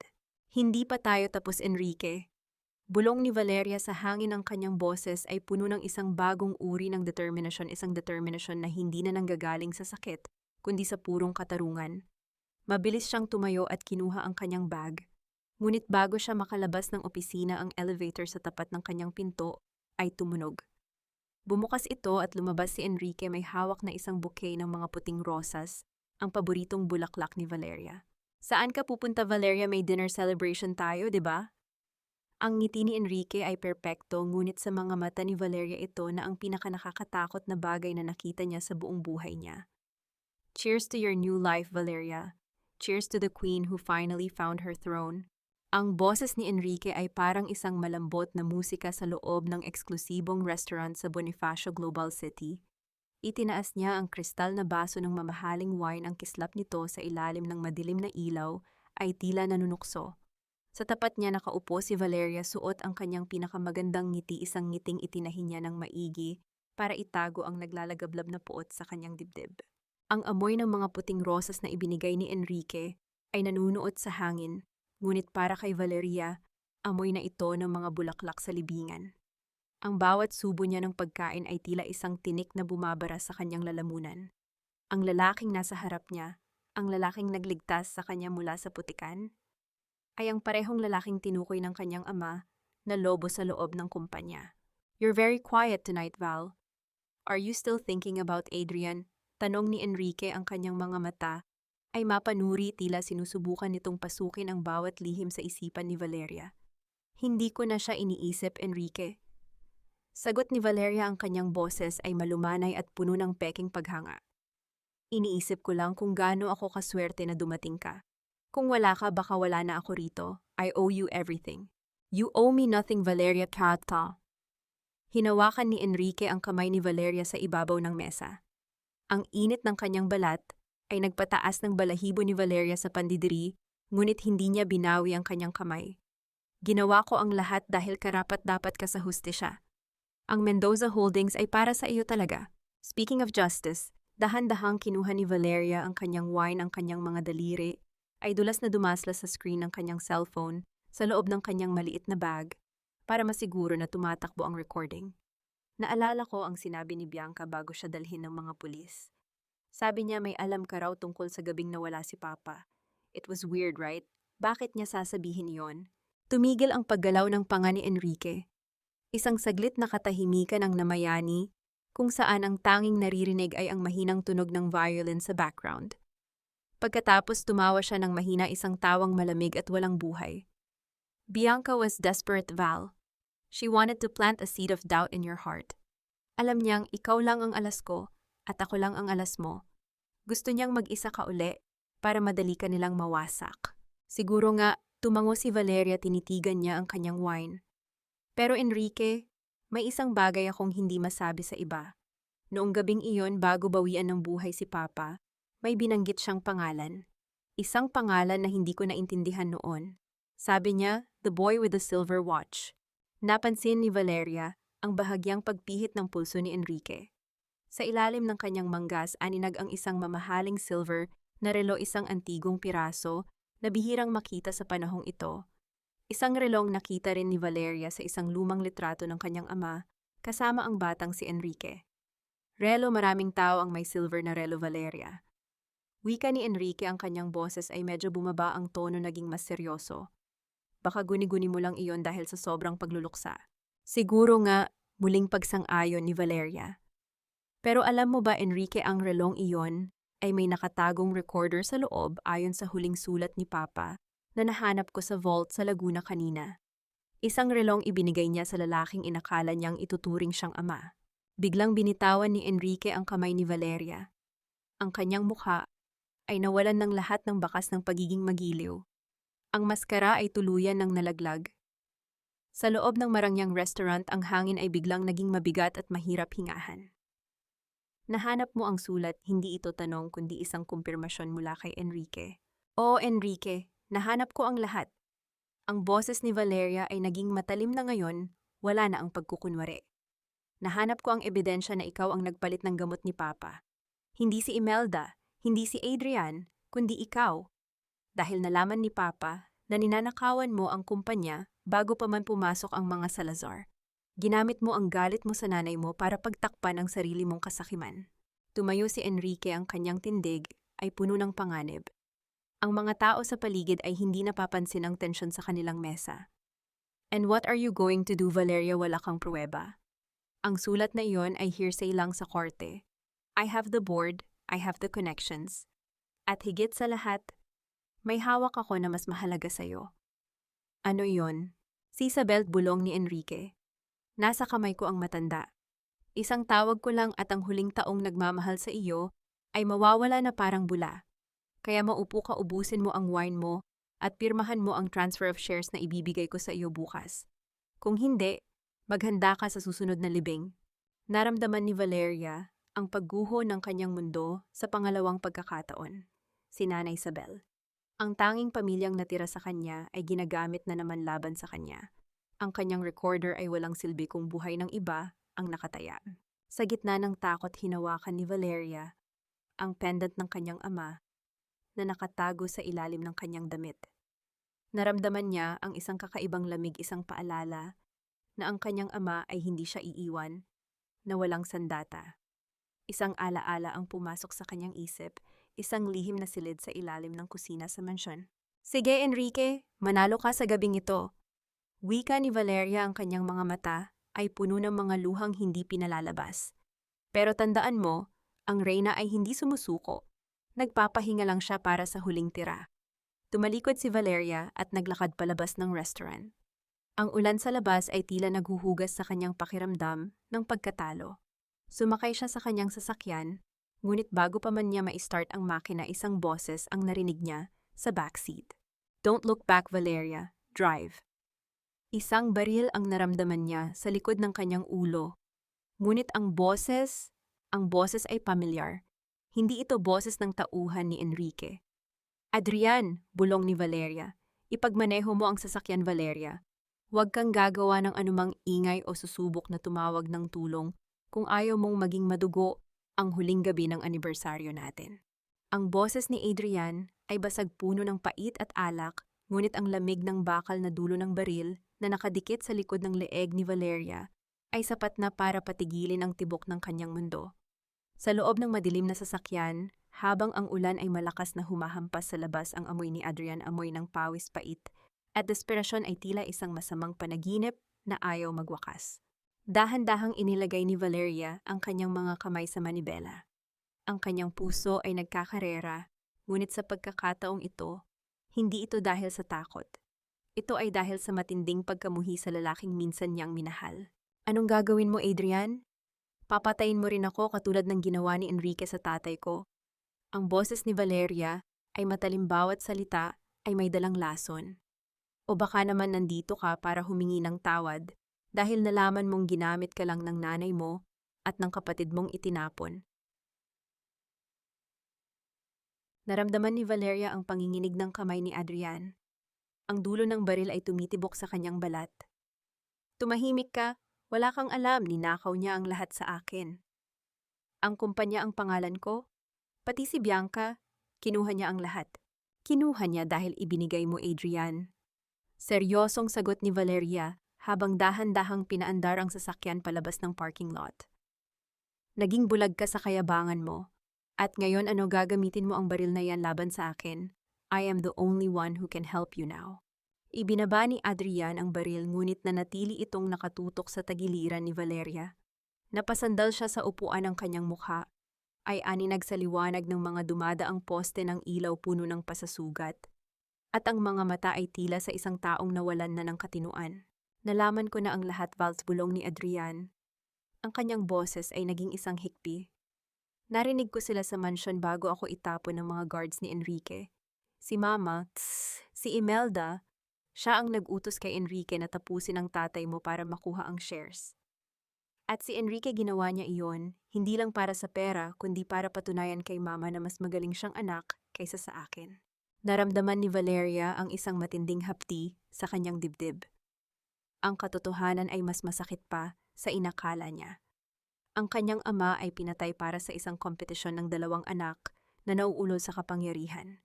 Hindi pa tayo tapos, Enrique. Bulong ni Valeria sa hangin. Ang kanyang boses ay puno ng isang bagong uri ng determinasyon, isang determinasyon na hindi na nanggagaling sa sakit, kundi sa purong katarungan. Mabilis siyang tumayo at kinuha ang kanyang bag. Ngunit bago siya makalabas ng opisina, ang elevator sa tapat ng kanyang pinto ay tumunog. Bumukas ito at lumabas si Enrique, may hawak na isang bouquet ng mga puting rosas, ang paboritong bulaklak ni Valeria. Saan ka pupunta, Valeria? May dinner celebration tayo, di ba? Ang ngiti ni Enrique ay perpekto, ngunit sa mga mata ni Valeria ito na ang pinakanakakatakot na bagay na nakita niya sa buong buhay niya. Cheers to your new life, Valeria. Cheers to the queen who finally found her throne. Ang boses ni Enrique ay parang isang malambot na musika sa loob ng eksklusibong restaurant sa Bonifacio Global City. Itinaas niya ang kristal na baso ng mamahaling wine, ang kislap nito sa ilalim ng madilim na ilaw ay tila nanunukso. Sa tapat niya nakaupo si Valeria, suot ang kanyang pinakamagandang ngiti, isang ngiting itinahi niya ng maigi para itago ang naglalagablab na puot sa kanyang dibdib. Ang amoy ng mga puting rosas na ibinigay ni Enrique ay nanunuot sa hangin, ngunit para kay Valeria, amoy na ito ng mga bulaklak sa libingan. Ang bawat subo niya ng pagkain ay tila isang tinik na bumabara sa kanyang lalamunan. Ang lalaking nasa harap niya, ang lalaking nagligtas sa kanya mula sa putikan, ay ang parehong lalaking tinukoy ng kanyang ama na lobo sa loob ng kumpanya. You're very quiet tonight, Val. Are you still thinking about Adrian? Tanong ni Enrique, ang kanyang mga mata ay mapanuri, tila sinusubukan nitong pasukin ang bawat lihim sa isipan ni Valeria. Hindi ko na siya iniisip, Enrique. Sagot ni Valeria, ang kanyang boses ay malumanay at puno ng peking paghanga. Iniisip ko lang kung gaano ako kaswerte na dumating ka. Kung wala ka, baka wala na ako rito. I owe you everything. You owe me nothing, Valeria Kata. Hinawakan ni Enrique ang kamay ni Valeria sa ibabaw ng mesa. Ang init ng kanyang balat ay nagpataas ng balahibo ni Valeria sa pandidiri, ngunit hindi niya binawi ang kanyang kamay. Ginawa ko ang lahat dahil karapat-dapat ka sa hustisya. Ang Mendoza Holdings ay para sa iyo talaga. Speaking of justice, dahan-dahang kinuha ni Valeria ang kanyang wine, ang kanyang mga daliri ay dulas na dumaslas sa screen ng kanyang cellphone sa loob ng kanyang maliit na bag para masiguro na tumatakbo ang recording. Naalala ko ang sinabi ni Bianca bago siya dalhin ng mga pulis. Sabi niya may alam ka raw tungkol sa gabing nawala si Papa. It was weird, right? Bakit niya sasabihin yon? Tumigil ang paggalaw ng panga ni Enrique. Isang saglit na katahimikan ang namayani kung saan ang tanging naririnig ay ang mahinang tunog ng violin sa background. Pagkatapos tumawa siya ng mahina, isang tawang malamig at walang buhay. Bianca was desperate, Val. She wanted to plant a seed of doubt in your heart. Alam niyang ikaw lang ang alas ko at ako lang ang alas mo. Gusto niyang mag-isa ka uli para madali ka nilang mawasak. Siguro nga, tumango si Valeria, tinitigan niya ang kanyang wine. Pero Enrique, may isang bagay akong hindi masabi sa iba. Noong gabing iyon, bago bawian ng buhay si Papa, may binanggit siyang pangalan. Isang pangalan na hindi ko naintindihan noon. Sabi niya, the boy with the silver watch. Napansin ni Valeria ang bahagyang pagpihit ng pulso ni Enrique. Sa ilalim ng kanyang manggas, aninag ang isang mamahaling silver na relo, isang antigong piraso na bihirang makita sa panahong ito. Isang relong nakita rin ni Valeria sa isang lumang litrato ng kanyang ama, kasama ang batang si Enrique. Relo, maraming tao ang may silver na relo, Valeria. Wika ni Enrique, ang kanyang boses ay medyo bumaba, ang tono naging mas seryoso. Baka guni-guni mo lang iyon dahil sa sobrang pagluluksa. Siguro nga, muling pagsang-ayon ni Valeria. Pero alam mo ba, Enrique, ang relong iyon ay may nakatagong recorder sa loob ayon sa huling sulat ni Papa na nahanap ko sa vault sa Laguna kanina. Isang relong ibinigay niya sa lalaking inakala niyang ituturing siyang ama. Biglang binitawan ni Enrique ang kamay ni Valeria. Ang kanyang mukha ay nawalan ng lahat ng bakas ng pagiging magiliw. Ang maskara ay tuluyan ng nalaglag. Sa loob ng marangyang restaurant, ang hangin ay biglang naging mabigat at mahirap hingahan. Nahanap mo ang sulat, hindi ito tanong kundi isang kumpirmasyon mula kay Enrique. Oo, Enrique, nahanap ko ang lahat. Ang boses ni Valeria ay naging matalim na ngayon, wala na ang pagkukunwari. Nahanap ko ang ebidensya na ikaw ang nagpalit ng gamot ni Papa. Hindi si Imelda, hindi si Adrian, kundi ikaw. Dahil nalaman ni Papa na ninanakawan mo ang kumpanya bago pa man pumasok ang mga Salazar. Ginamit mo ang galit mo sa nanay mo para pagtakpan ang sarili mong kasakiman. Tumayo si Enrique, ang kanyang tindig ay puno ng panganib. Ang mga tao sa paligid ay hindi napapansin ang tensyon sa kanilang mesa. And what are you going to do, Valeria? Wala kang pruweba. Ang sulat na iyon ay hearsay lang sa korte. I have the board, I have the connections. At higit sa lahat, may hawak ako na mas mahalaga sa'yo. Ano iyon? Si Isabel, bulong ni Enrique. Nasa kamay ko ang matanda. Isang tawag ko lang at ang huling taong nagmamahal sa iyo ay mawawala na parang bula. Kaya maupo ka, ubusin mo ang wine mo at pirmahan mo ang transfer of shares na ibibigay ko sa iyo bukas. Kung hindi, maghanda ka sa susunod na libing. Naramdaman ni Valeria ang pagguho ng kanyang mundo sa pangalawang pagkakataon. Si Nanay Isabel. Ang tanging pamilyang natira sa kanya ay ginagamit na naman laban sa kanya. Ang kanyang recorder ay walang silbi kung buhay ng iba ang nakataya. Sa gitna ng takot, hinawakan ni Valeria ang pendant ng kanyang ama na nakatago sa ilalim ng kanyang damit. Naramdaman niya ang isang kakaibang lamig, isang paalala na ang kanyang ama ay hindi siya iiwan, na walang sandata. Isang alaala ang pumasok sa kanyang isip, isang lihim na silid sa ilalim ng kusina sa mansyon. Sige, Enrique, manalo ka sa gabing ito. Wika ni Valeria, ang kanyang mga mata ay puno ng mga luhang hindi pinalalabas. Pero tandaan mo, ang reyna ay hindi sumusuko. Nagpapahinga lang siya para sa huling tira. Tumalikod si Valeria at naglakad palabas ng restaurant. Ang ulan sa labas ay tila naghuhugas sa kanyang pakiramdam ng pagkatalo. Sumakay siya sa kanyang sasakyan, ngunit bago pa man niya ma-start ang makina, isang boses ang narinig niya sa backseat. Don't look back, Valeria. Drive. Isang baril ang naramdaman niya sa likod ng kanyang ulo. Ngunit ang boses ay pamilyar. Hindi ito boses ng tauhan ni Enrique. Adrian, bulong ni Valeria. Ipagmaneho mo ang sasakyan, Valeria. Huwag kang gagawa ng anumang ingay o susubok na tumawag ng tulong kung ayaw mong maging madugo ang huling gabi ng anibersaryo natin. Ang boses ni Adrian ay basag puno ng pait at alak, ngunit ang lamig ng bakal na dulo ng baril na nakadikit sa likod ng leeg ni Valeria ay sapat na para patigilin ang tibok ng kanyang mundo. Sa loob ng madilim na sasakyan, habang ang ulan ay malakas na humahampas sa labas, ang amoy ni Adrian, amoy ng pawis, pait, at desperasyon ay tila isang masamang panaginip na ayaw magwakas. Dahan-dahang inilagay ni Valeria ang kanyang mga kamay sa manibela. Ang kanyang puso ay nagkakarera, ngunit sa pagkakataong ito, hindi ito dahil sa takot. Ito ay dahil sa matinding pagkamuhi sa lalaking minsan niyang minahal. Anong gagawin mo, Adrian? Papatayin mo rin ako katulad ng ginawa ni Enrique sa tatay ko. Ang boses ni Valeria ay matalim, bawat salita ay may dalang lason. O baka naman nandito ka para humingi ng tawad dahil nalaman mong ginamit ka lang ng nanay mo at ng kapatid mong itinapon. Naramdaman ni Valeria ang panginginig ng kamay ni Adrian. Ang dulo ng baril ay tumitibok sa kanyang balat. Tumahimik ka, wala kang alam, ninakaw niya ang lahat sa akin. Ang kumpanya ang pangalan ko, pati si Bianca, kinuha niya ang lahat. Kinuha niya dahil ibinigay mo, Adrian. Seryosong sagot ni Valeria habang dahan-dahang pinaandar ang sasakyan palabas ng parking lot. Naging bulag ka sa kayabangan mo. At ngayon ano, gagamitin mo ang baril na yan laban sa akin? I am the only one who can help you now. Ibinaba ni Adrian ang baril ngunit nanatili itong nakatutok sa tagiliran ni Valeria. Napasandal siya sa upuan ng kanyang mukha. Ay aninag sa liwanag ng mga dumadaang poste ng ilaw puno ng pasasugat. At ang mga mata ay tila sa isang taong nawalan na ng katinuan. Nalaman ko na ang lahat, Vals, bulong ni Adrian. Ang kanyang boses ay naging isang hikbi. Narinig ko sila sa mansyon bago ako itapon ng mga guards ni Enrique. Si Mama, si Imelda, siya ang nag-utos kay Enrique na tapusin ang tatay mo para makuha ang shares. At si Enrique ginawa niya iyon, hindi lang para sa pera, kundi para patunayan kay Mama na mas magaling siyang anak kaysa sa akin. Naramdaman ni Valeria ang isang matinding hapdi sa kanyang dibdib. Ang katotohanan ay mas masakit pa sa inakala niya. Ang kanyang ama ay pinatay para sa isang kompetisyon ng dalawang anak na nauulo sa kapangyarihan.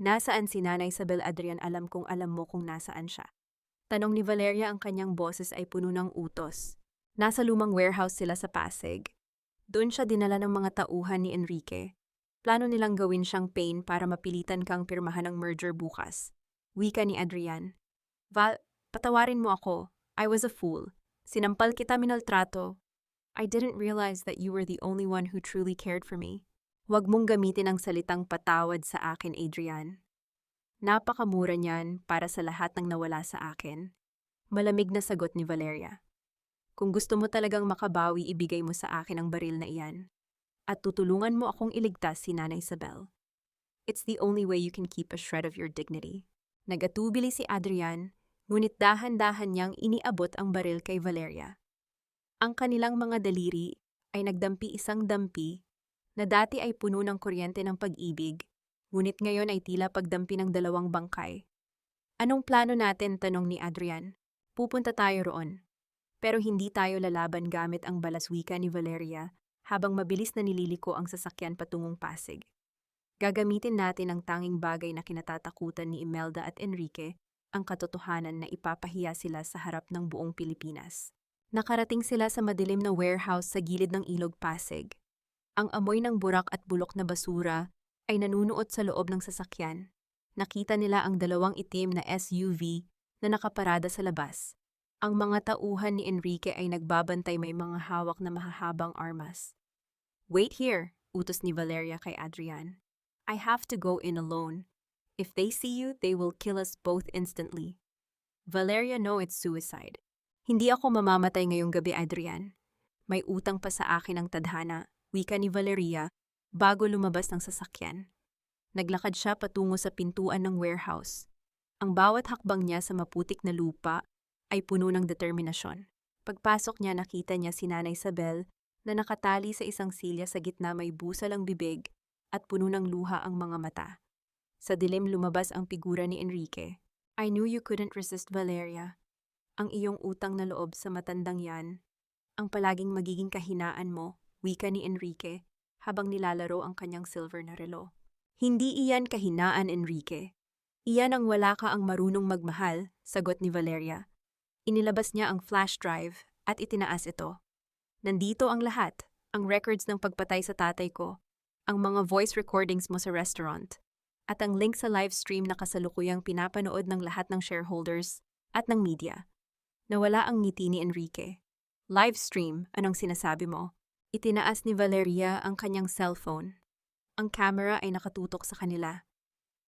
Nasaan si Nanay Isabel, Adrian? Alam kong alam mo kung nasaan siya. Tanong ni Valeria, ang kanyang boses ay puno ng utos. Nasa lumang warehouse sila sa Pasig. Doon siya dinala ng mga tauhan ni Enrique. Plano nilang gawin siyang pain para mapilitan kang pirmahan ng merger bukas. Wika ni Adrian. Val, patawarin mo ako. I was a fool. Sinampal kita, minaltrato. I didn't realize that you were the only one who truly cared for me. Huwag mong gamitin ang salitang patawad sa akin, Adrian. Napakamura niyan para sa lahat ng nawala sa akin. Malamig na sagot ni Valeria. Kung gusto mo talagang makabawi, ibigay mo sa akin ang baril na iyan. At tutulungan mo akong iligtas si Nanay Isabel. It's the only way you can keep a shred of your dignity. Nagatubili si Adrian, ngunit dahan-dahan niyang iniabot ang baril kay Valeria. Ang kanilang mga daliri ay nagdampi, isang dampi na dati ay puno ng kuryente ng pag-ibig, ngunit ngayon ay tila pagdampi ng dalawang bangkay. Anong plano natin? Tanong ni Adrian. Pupunta tayo roon. Pero hindi tayo lalaban gamit ang balaswika ni Valeria habang mabilis na nililiko ang sasakyan patungong Pasig. Gagamitin natin ang tanging bagay na kinatatakutan ni Imelda at Enrique, ang katotohanan na ipapahiya sila sa harap ng buong Pilipinas. Nakarating sila sa madilim na warehouse sa gilid ng Ilog Pasig. Ang amoy ng burak at bulok na basura ay nanunuot sa loob ng sasakyan. Nakita nila ang dalawang itim na SUV na nakaparada sa labas. Ang mga tauhan ni Enrique ay nagbabantay, may mga hawak na mahahabang armas. Wait here, utos ni Valeria kay Adrian. I have to go in alone. If they see you, they will kill us both instantly. Valeria, no, it's suicide. Hindi ako mamamatay ngayong gabi, Adrian. May utang pa sa akin ang tadhana, wika ni Valeria, bago lumabas ng sasakyan. Naglakad siya patungo sa pintuan ng warehouse. Ang bawat hakbang niya sa maputik na lupa ay puno ng determinasyon. Pagpasok niya, nakita niya si Nanay Isabel na nakatali sa isang silya, sa gitna may busal ang bibig at puno ng luha ang mga mata. Sa dilim lumabas ang figura ni Enrique. I knew you couldn't resist, Valeria. Ang iyong utang na loob sa matandang yan, ang palaging magiging kahinaan mo, wika ni Enrique, habang nilalaro ang kanyang silver na relo. Hindi iyan kahinaan, Enrique. Iyan ang wala ka ang marunong magmahal, sagot ni Valeria. Inilabas niya ang flash drive at itinaas ito. Nandito ang lahat, ang records ng pagpatay sa tatay ko, ang mga voice recordings mo sa restaurant, at ang link sa live stream na kasalukuyang pinapanood ng lahat ng shareholders at ng media. Nawala ang ngiti ni Enrique. Livestream, anong sinasabi mo? Itinaas ni Valeria ang kanyang cellphone. Ang camera ay nakatutok sa kanila.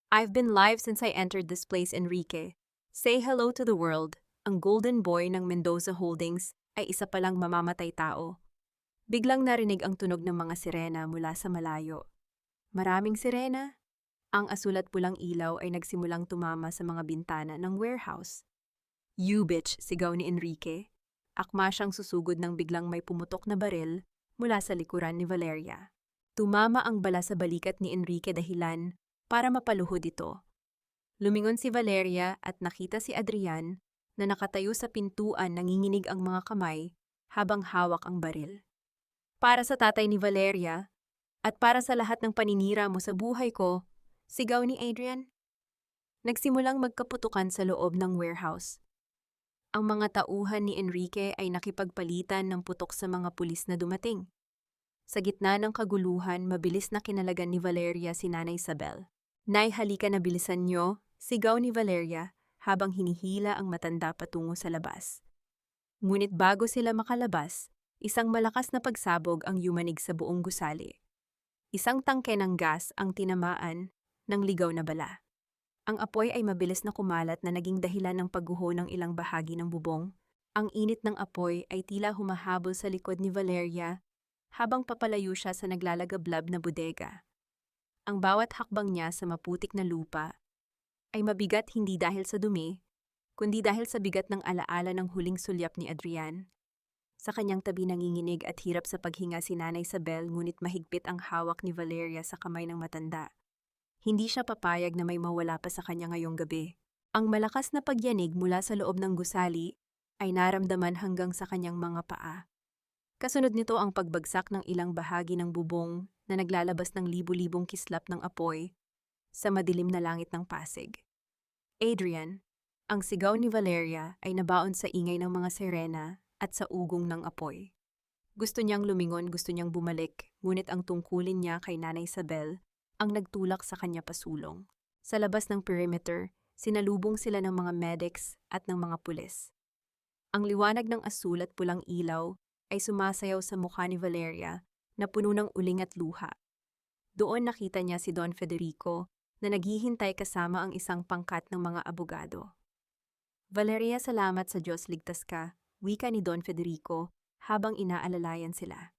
I've been live since I entered this place, Enrique. Say hello to the world. Ang golden boy ng Mendoza Holdings ay isa palang mamamatay tao. Biglang narinig ang tunog ng mga sirena mula sa malayo. Maraming sirena? Ang asul at pulang ilaw ay nagsimulang tumama sa mga bintana ng warehouse. You bitch, sigaw ni Enrique. Akma siyang susugod nang biglang may pumutok na baril mula sa likuran ni Valeria. Tumama ang bala sa balikat ni Enrique dahilan para mapaluhod ito. Lumingon si Valeria at nakita si Adrian na nakatayo sa pintuan nanginginig ang mga kamay habang hawak ang baril. Para sa tatay ni Valeria at para sa lahat ng paninira mo sa buhay ko, sigaw ni Adrian. Nagsimulang magkaputukan sa loob ng warehouse. Ang mga tauhan ni Enrique ay nakipagpalitan ng putok sa mga pulis na dumating. Sa gitna ng kaguluhan, mabilis na kinalagan ni Valeria si Nanay Isabel. Nay, halika na bilisan nyo, sigaw ni Valeria habang hinihila ang matanda patungo sa labas. Ngunit bago sila makalabas, isang malakas na pagsabog ang yumanig sa buong gusali. Isang tangke ng gas ang tinamaan ng ligaw na bala. Ang apoy ay mabilis na kumalat na naging dahilan ng pagguho ng ilang bahagi ng bubong. Ang init ng apoy ay tila humahabol sa likod ni Valeria habang papalayo siya sa naglalagablab na bodega. Ang bawat hakbang niya sa maputik na lupa ay mabigat hindi dahil sa dumi, kundi dahil sa bigat ng alaala ng huling sulyap ni Adrian. Sa kanyang tabi nanginginig at hirap sa paghinga si Nanay Isabel, ngunit mahigpit ang hawak ni Valeria sa kamay ng matanda. Hindi siya papayag na may mawala pa sa kanya ngayong gabi. Ang malakas na pagyanig mula sa loob ng gusali ay naramdaman hanggang sa kanyang mga paa. Kasunod nito ang pagbagsak ng ilang bahagi ng bubong na naglalabas ng libu-libong kislap ng apoy sa madilim na langit ng Pasig. Adrian, ang sigaw ni Valeria ay nabaon sa ingay ng mga sirena at sa ugong ng apoy. Gusto niyang lumingon, gusto niyang bumalik, ngunit ang tungkulin niya kay Nanay Isabel ang nagtulak sa kanya pasulong. Sa labas ng perimeter, sinalubong sila ng mga medics at ng mga pulis. Ang liwanag ng asul at pulang ilaw ay sumasayaw sa mukha ni Valeria na puno ng uling at luha. Doon nakita niya si Don Federico na naghihintay kasama ang isang pangkat ng mga abogado. Valeria, salamat sa Diyos, ligtas ka, wika ni Don Federico habang inaalalayan sila.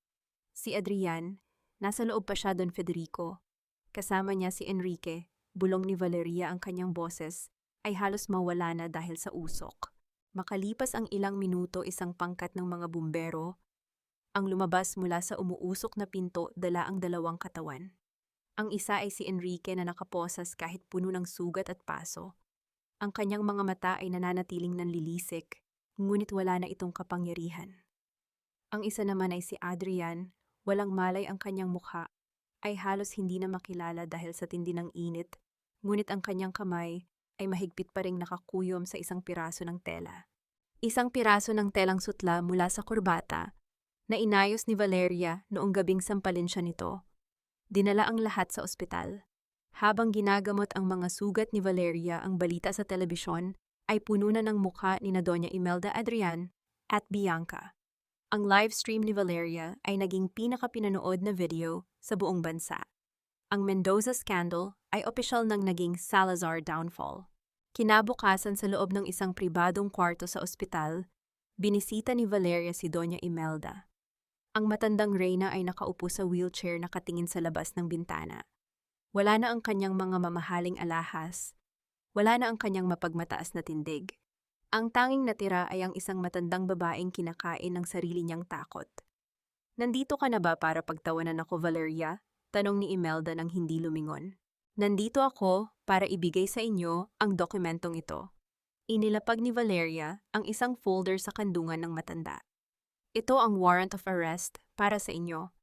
Si Adrian, nasa loob pa siya, Don Federico. Kasama niya si Enrique, bulong ni Valeria ang kanyang boses, ay halos mawala na dahil sa usok. Makalipas ang ilang minuto, isang pangkat ng mga bumbero ang lumabas mula sa umuusok na pinto, dala ang dalawang katawan. Ang isa ay si Enrique na nakaposas kahit puno ng sugat at paso. Ang kanyang mga mata ay nananatiling nanlilisik, ngunit wala na itong kapangyarihan. Ang isa naman ay si Adrian, walang malay ang kanyang mukha, ay halos hindi na makilala dahil sa tindi ng init, ngunit ang kanyang kamay ay mahigpit pa ring nakakuyom sa isang piraso ng tela. Isang piraso ng telang sutla mula sa kurbata na inayos ni Valeria noong gabing sampalin siya nito. Dinala ang lahat sa ospital. Habang ginagamot ang mga sugat ni Valeria, ang balita sa telebisyon ay puno na ng mukha ni Doña Imelda Adrian at Bianca. Ang live stream ni Valeria ay naging pinakapinanood na video sa buong bansa. Ang Mendoza scandal ay opisyal nang naging Salazar downfall. Kinabukasan, sa loob ng isang pribadong kwarto sa ospital, binisita ni Valeria si Doña Imelda. Ang matandang reyna ay nakaupo sa wheelchair nakatingin sa labas ng bintana. Wala na ang kanyang mga mamahaling alahas. Wala na ang kanyang mapagmataas na tindig. Ang tanging natira ay ang isang matandang babaeng kinakain ng sarili niyang takot. Nandito ka na ba para pagtawanan ako, Valeria? Tanong ni Imelda nang hindi lumingon. Nandito ako para ibigay sa inyo ang dokumentong ito. Inilapag ni Valeria ang isang folder sa kandungan ng matanda. Ito ang warrant of arrest para sa inyo.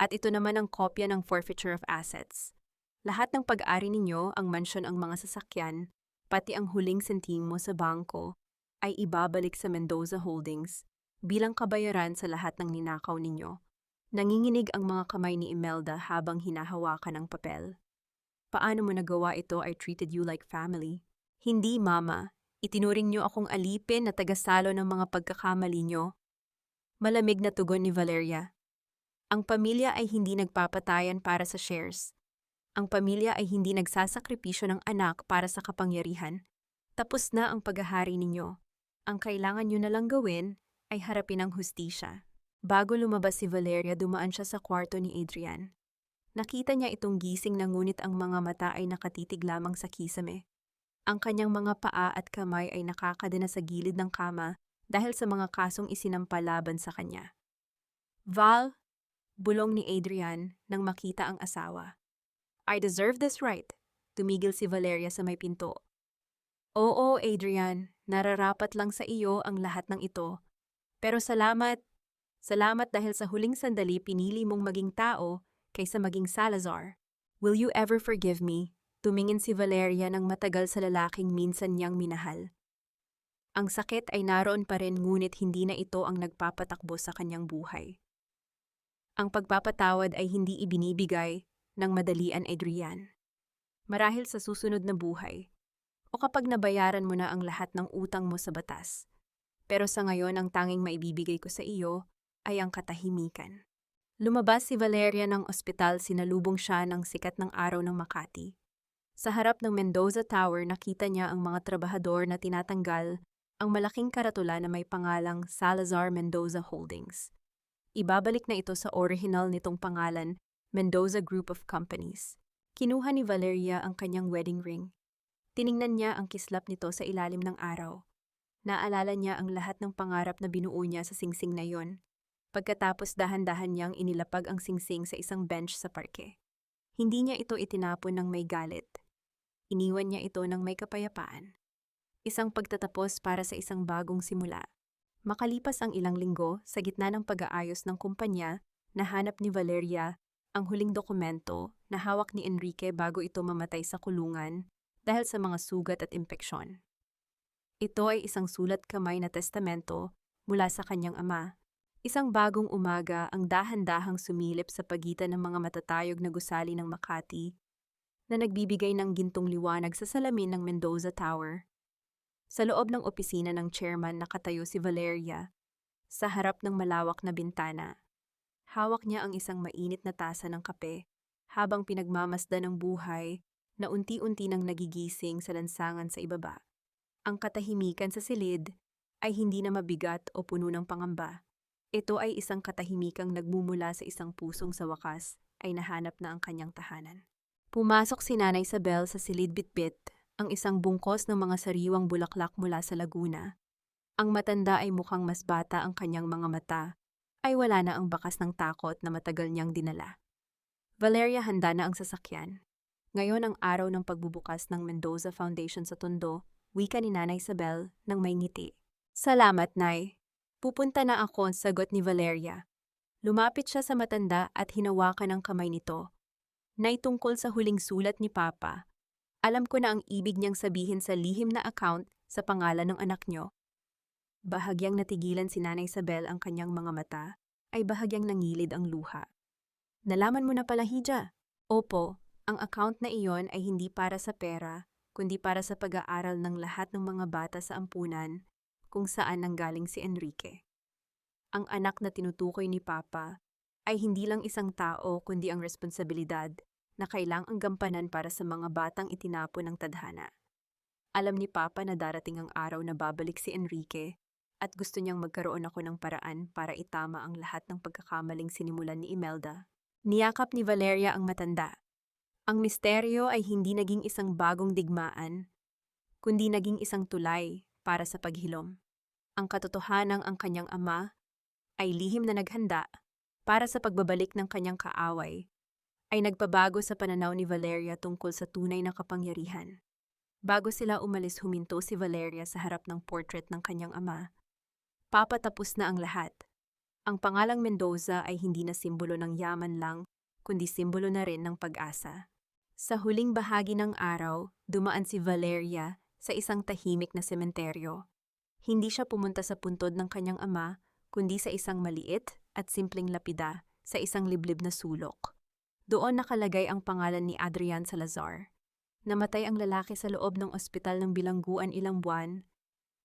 At ito naman ang kopya ng forfeiture of assets. Lahat ng pag-ari ninyo, ang mansyon, ang mga sasakyan, pati ang huling sentimo sa bangko, ay ibabalik sa Mendoza Holdings bilang kabayaran sa lahat ng ninakaw ninyo. Nanginginig ang mga kamay ni Imelda habang hinahawakan ang papel. Paano mo nagawa ito? I treated you like family. Hindi, Mama. Itinuring niyo akong alipin na tagasalo ng mga pagkakamali niyo. Malamig na tugon ni Valeria. Ang pamilya ay hindi nagpapatayan para sa shares. Ang pamilya ay hindi nagsasakripisyo ng anak para sa kapangyarihan. Tapos na ang paghahari ninyo. Ang kailangan nyo na lang gawin ay harapin ang hustisya. Bago lumabas si Valeria, dumaan siya sa kwarto ni Adrian. Nakita niya itong gising na ngunit ang mga mata ay nakatitig lamang sa kisame. Ang kanyang mga paa at kamay ay nakakadena sa gilid ng kama dahil sa mga kasong isinampa laban sa kanya. Val, bulong ni Adrian nang makita ang asawa. I deserve this right. Tumigil si Valeria sa may pinto. Oo, Adrian, nararapat lang sa iyo ang lahat ng ito. Pero salamat. Salamat dahil sa huling sandali pinili mong maging tao kaysa maging Salazar. Will you ever forgive me? Tumingin si Valeria ng matagal sa lalaking minsan niyang minahal. Ang sakit ay naroon pa rin ngunit hindi na ito ang nagpapatakbo sa kanyang buhay. Ang pagpapatawad ay hindi ibinibigay ng madalian, Adrian. Marahil sa susunod na buhay, o kapag nabayaran mo na ang lahat ng utang mo sa batas. Pero sa ngayon ang tanging maibibigay ko sa iyo ay ang katahimikan. Lumabas si Valeria ng ospital, sinalubong siya ng sikat ng araw ng Makati. Sa harap ng Mendoza Tower nakita niya ang mga trabahador na tinatanggal ang malaking karatula na may pangalang Salazar Mendoza Holdings. Ibabalik na ito sa original nitong pangalan, Mendoza Group of Companies. Kinuha ni Valeria ang kanyang wedding ring. Tiningnan niya ang kislap nito sa ilalim ng araw. Naalala niya ang lahat ng pangarap na binuo niya sa singsing na yon. Pagkatapos dahan-dahan niyang inilapag ang singsing sa isang bench sa parke. Hindi niya ito itinapon ng may galit. Iniwan niya ito ng may kapayapaan. Isang pagtatapos para sa isang bagong simula. Makalipas ang ilang linggo, sa gitna ng pag-aayos ng kumpanya, nahanap ni Valeria ang huling dokumento na hawak ni Enrique bago ito mamatay sa kulungan dahil sa mga sugat at impeksyon. Ito ay isang sulat kamay na testamento mula sa kanyang ama. Isang bagong umaga ang dahan-dahang sumilip sa pagitan ng mga matatayog na gusali ng Makati na nagbibigay ng gintong liwanag sa salamin ng Mendoza Tower. Sa loob ng opisina ng chairman nakatayo si Valeria sa harap ng malawak na bintana. Hawak niya ang isang mainit na tasa ng kape habang pinagmamasdan ng buhay na unti-unti nang nagigising sa lansangan sa ibaba. Ang katahimikan sa silid ay hindi na mabigat o puno ng pangamba. Ito ay isang katahimikang nagmumula sa isang pusong sa wakas ay nahanap na ang kanyang tahanan. Pumasok si Nanay Isabel sa silid bitbit, ang isang bungkos ng mga sariwang bulaklak mula sa Laguna. Ang matanda ay mukhang mas bata, ang kanyang mga mata ay wala na ang bakas ng takot na matagal niyang dinala. Valeria, handa na ang sasakyan. Ngayon ang araw ng pagbubukas ng Mendoza Foundation sa Tondo, wika ni Nanay Isabel nang may ngiti. Salamat, Nay. Pupunta na ako, sagot ni Valeria. Lumapit siya sa matanda at hinawakan ang kamay nito. Nay, tungkol sa huling sulat ni Papa. Alam ko na ang ibig niyang sabihin sa lihim na account sa pangalan ng anak niyo. Bahagyang natigilan si Nanay Isabel, ang kanyang mga mata ay bahagyang nangilid ang luha. Nalaman mo na pala, Hija? Opo. Ang account na iyon ay hindi para sa pera, kundi para sa pag-aaral ng lahat ng mga bata sa ampunan kung saan nanggaling si Enrique. Ang anak na tinutukoy ni Papa ay hindi lang isang tao kundi ang responsibilidad na kailangang gampanan para sa mga batang itinapon ng tadhana. Alam ni Papa na darating ang araw na babalik si Enrique at gusto niyang magkaroon ako ng paraan para itama ang lahat ng pagkakamaling sinimulan ni Imelda. Niyakap ni Valeria ang matanda. Ang misteryo ay hindi naging isang bagong digmaan, kundi naging isang tulay para sa paghilom. Ang katotohanang ang kanyang ama ay lihim na naghanda para sa pagbabalik ng kanyang kaaway, ay nagpabago sa pananaw ni Valeria tungkol sa tunay na kapangyarihan. Bago sila umalis, huminto si Valeria sa harap ng portrait ng kanyang ama. Papa, tapos na ang lahat. Ang pangalang Mendoza ay hindi na simbolo ng yaman lang, kundi simbolo na rin ng pag-asa. Sa huling bahagi ng araw, dumaan si Valeria sa isang tahimik na sementeryo. Hindi siya pumunta sa puntod ng kanyang ama, kundi sa isang maliit at simpleng lapida sa isang liblib na sulok. Doon nakalagay ang pangalan ni Adrian Salazar. Namatay ang lalaki sa loob ng ospital ng bilangguan ilang buwan,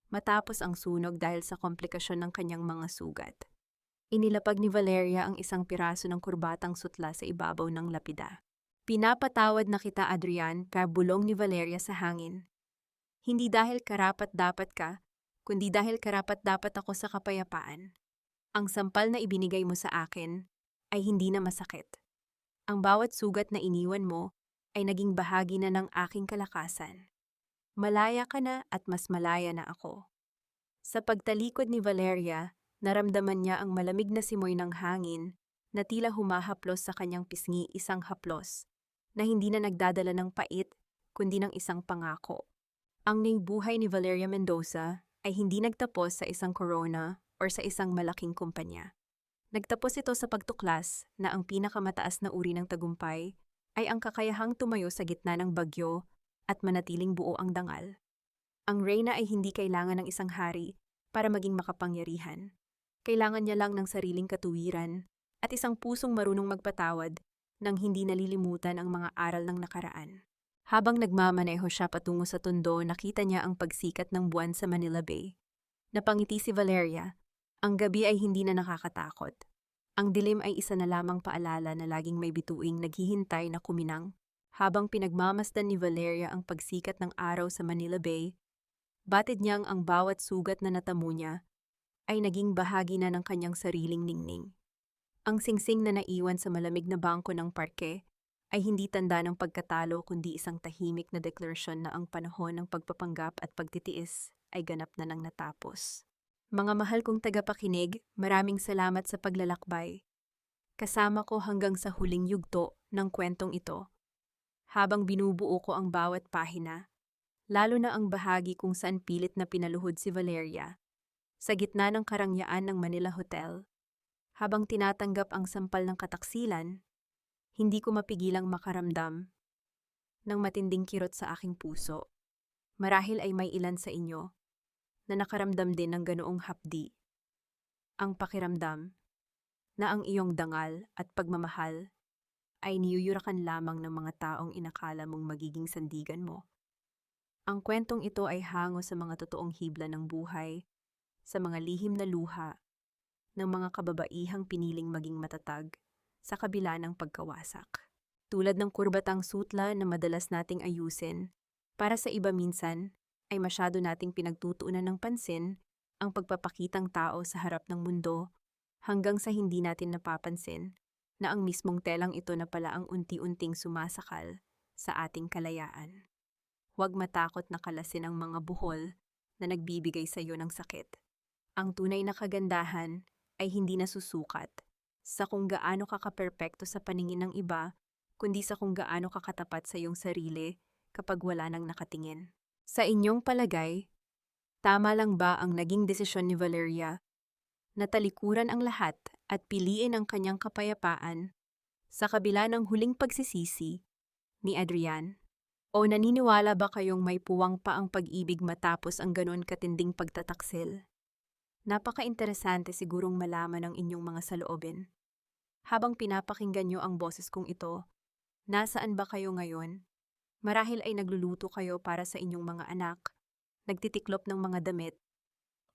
matapos ang sunog dahil sa komplikasyon ng kanyang mga sugat. Inilapag ni Valeria ang isang piraso ng kurbatang sutla sa ibabaw ng lapida. Pinapatawad na kita, Adrian, bulong ni Valeria sa hangin. Hindi dahil karapat-dapat ka, kundi dahil karapat-dapat ako sa kapayapaan. Ang sampal na ibinigay mo sa akin ay hindi na masakit. Ang bawat sugat na iniwan mo ay naging bahagi na ng aking kalakasan. Malaya ka na at mas malaya na ako. Sa pagtalikod ni Valeria, naramdaman niya ang malamig na simoy ng hangin na tila humahaplos sa kanyang pisngi, isang haplos na hindi na nagdadala ng pait kundi ng isang pangako. Ang buhay ni Valeria Mendoza ay hindi nagtapos sa isang corona or sa isang malaking kumpanya. Nagtapos ito sa pagtuklas na ang pinakamataas na uri ng tagumpay ay ang kakayahang tumayo sa gitna ng bagyo at manatiling buo ang dangal. Ang reyna ay hindi kailangan ng isang hari para maging makapangyarihan. Kailangan niya lang ng sariling katuwiran at isang pusong marunong magpatawad nang hindi nalilimutan ang mga aral ng nakaraan. Habang nagmamaneho siya patungo sa tondo, nakita niya ang pagsikat ng buwan sa Manila Bay. Napangiti si Valeria. Ang gabi ay hindi na nakakatakot. Ang dilim ay isa na lamang paalala na laging may bituing naghihintay na kuminang. Habang pinagmamasdan ni Valeria ang pagsikat ng araw sa Manila Bay, batid niyang ang bawat sugat na natamo niya ay naging bahagi na ng kanyang sariling ningning. Ang singsing na naiwan sa malamig na bangko ng parke ay hindi tanda ng pagkatalo kundi isang tahimik na deklarasyon na ang panahon ng pagpapanggap at pagtitiis ay ganap na nang natapos. Mga mahal kong tagapakinig, maraming salamat sa paglalakbay. Kasama ko hanggang sa huling yugto ng kwentong ito. Habang binubuo ko ang bawat pahina, lalo na ang bahagi kung saan pilit na pinaluhod si Valeria, sa gitna ng karangyaan ng Manila Hotel, habang tinatanggap ang sampal ng kataksilan, hindi ko mapigilang makaramdam ng matinding kirot sa aking puso. Marahil ay may ilan sa inyo na nakaramdam din ng ganoong hapdi. Ang pakiramdam na ang iyong dangal at pagmamahal ay niyuyurakan lamang ng mga taong inakala mong magiging sandigan mo. Ang kwentong ito ay hango sa mga totoong hibla ng buhay, sa mga lihim na luha ng mga kababaihang piniling maging matatag sa kabila ng pagkawasak. Tulad ng kurbatang sutla na madalas nating ayusin, para sa iba minsan ay masyado nating pinagtutuunan ng pansin ang pagpapakitang tao sa harap ng mundo hanggang sa hindi natin napapansin na ang mismong telang ito na pala ang unti-unting sumasakal sa ating kalayaan. Huwag matakot na kalasin ang mga buhol na nagbibigay sa iyo ng sakit. Ang tunay na kagandahan ay hindi nasusukat sa kung gaano ka kaperpekto sa paningin ng iba, kundi sa kung gaano ka katapat sa iyong sarili kapag wala nang nakatingin. Sa inyong palagay, tama lang ba ang naging desisyon ni Valeria na talikuran ang lahat at piliin ang kanyang kapayapaan sa kabila ng huling pagsisisi ni Adrian? O naniniwala ba kayong may puwang pa ang pag-ibig matapos ang ganon katinding pagtataksil? Napaka-interesante sigurong malaman ang inyong mga saloobin. Habang pinapakinggan nyo ang boses kong ito, nasaan ba kayo ngayon? Marahil ay nagluluto kayo para sa inyong mga anak, nagtitiklop ng mga damit,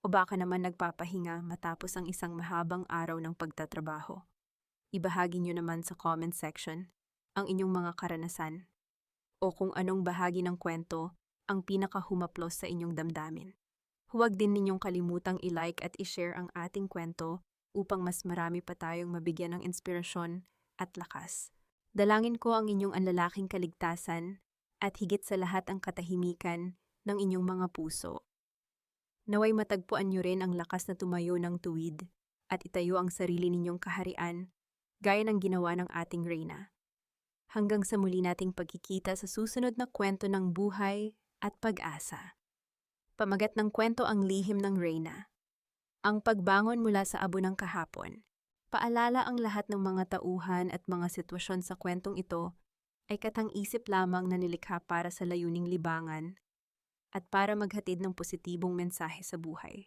o baka naman nagpapahinga matapos ang isang mahabang araw ng pagtatrabaho. Ibahagi nyo naman sa comment section ang inyong mga karanasan o kung anong bahagi ng kwento ang pinakahumaplos sa inyong damdamin. Huwag din ninyong kalimutang i-like at i-share ang ating kwento upang mas marami pa tayong mabigyan ng inspirasyon at lakas. Dalangin ko ang inyong anlalaking kaligtasan at higit sa lahat ang katahimikan ng inyong mga puso. Naway matagpuan nyo rin ang lakas na tumayo ng tuwid at itayo ang sarili ninyong kaharian gaya ng ginawa ng ating reyna. Hanggang sa muli nating pagkikita sa susunod na kwento ng buhay at pag-asa. Pamagat ng kwento ang lihim ng reyna. Ang pagbangon mula sa abo ng kahapon. Paalala ang lahat ng mga tauhan at mga sitwasyon sa kwentong ito ay katang-isip lamang na nilikha para sa layuning libangan at para maghatid ng positibong mensahe sa buhay.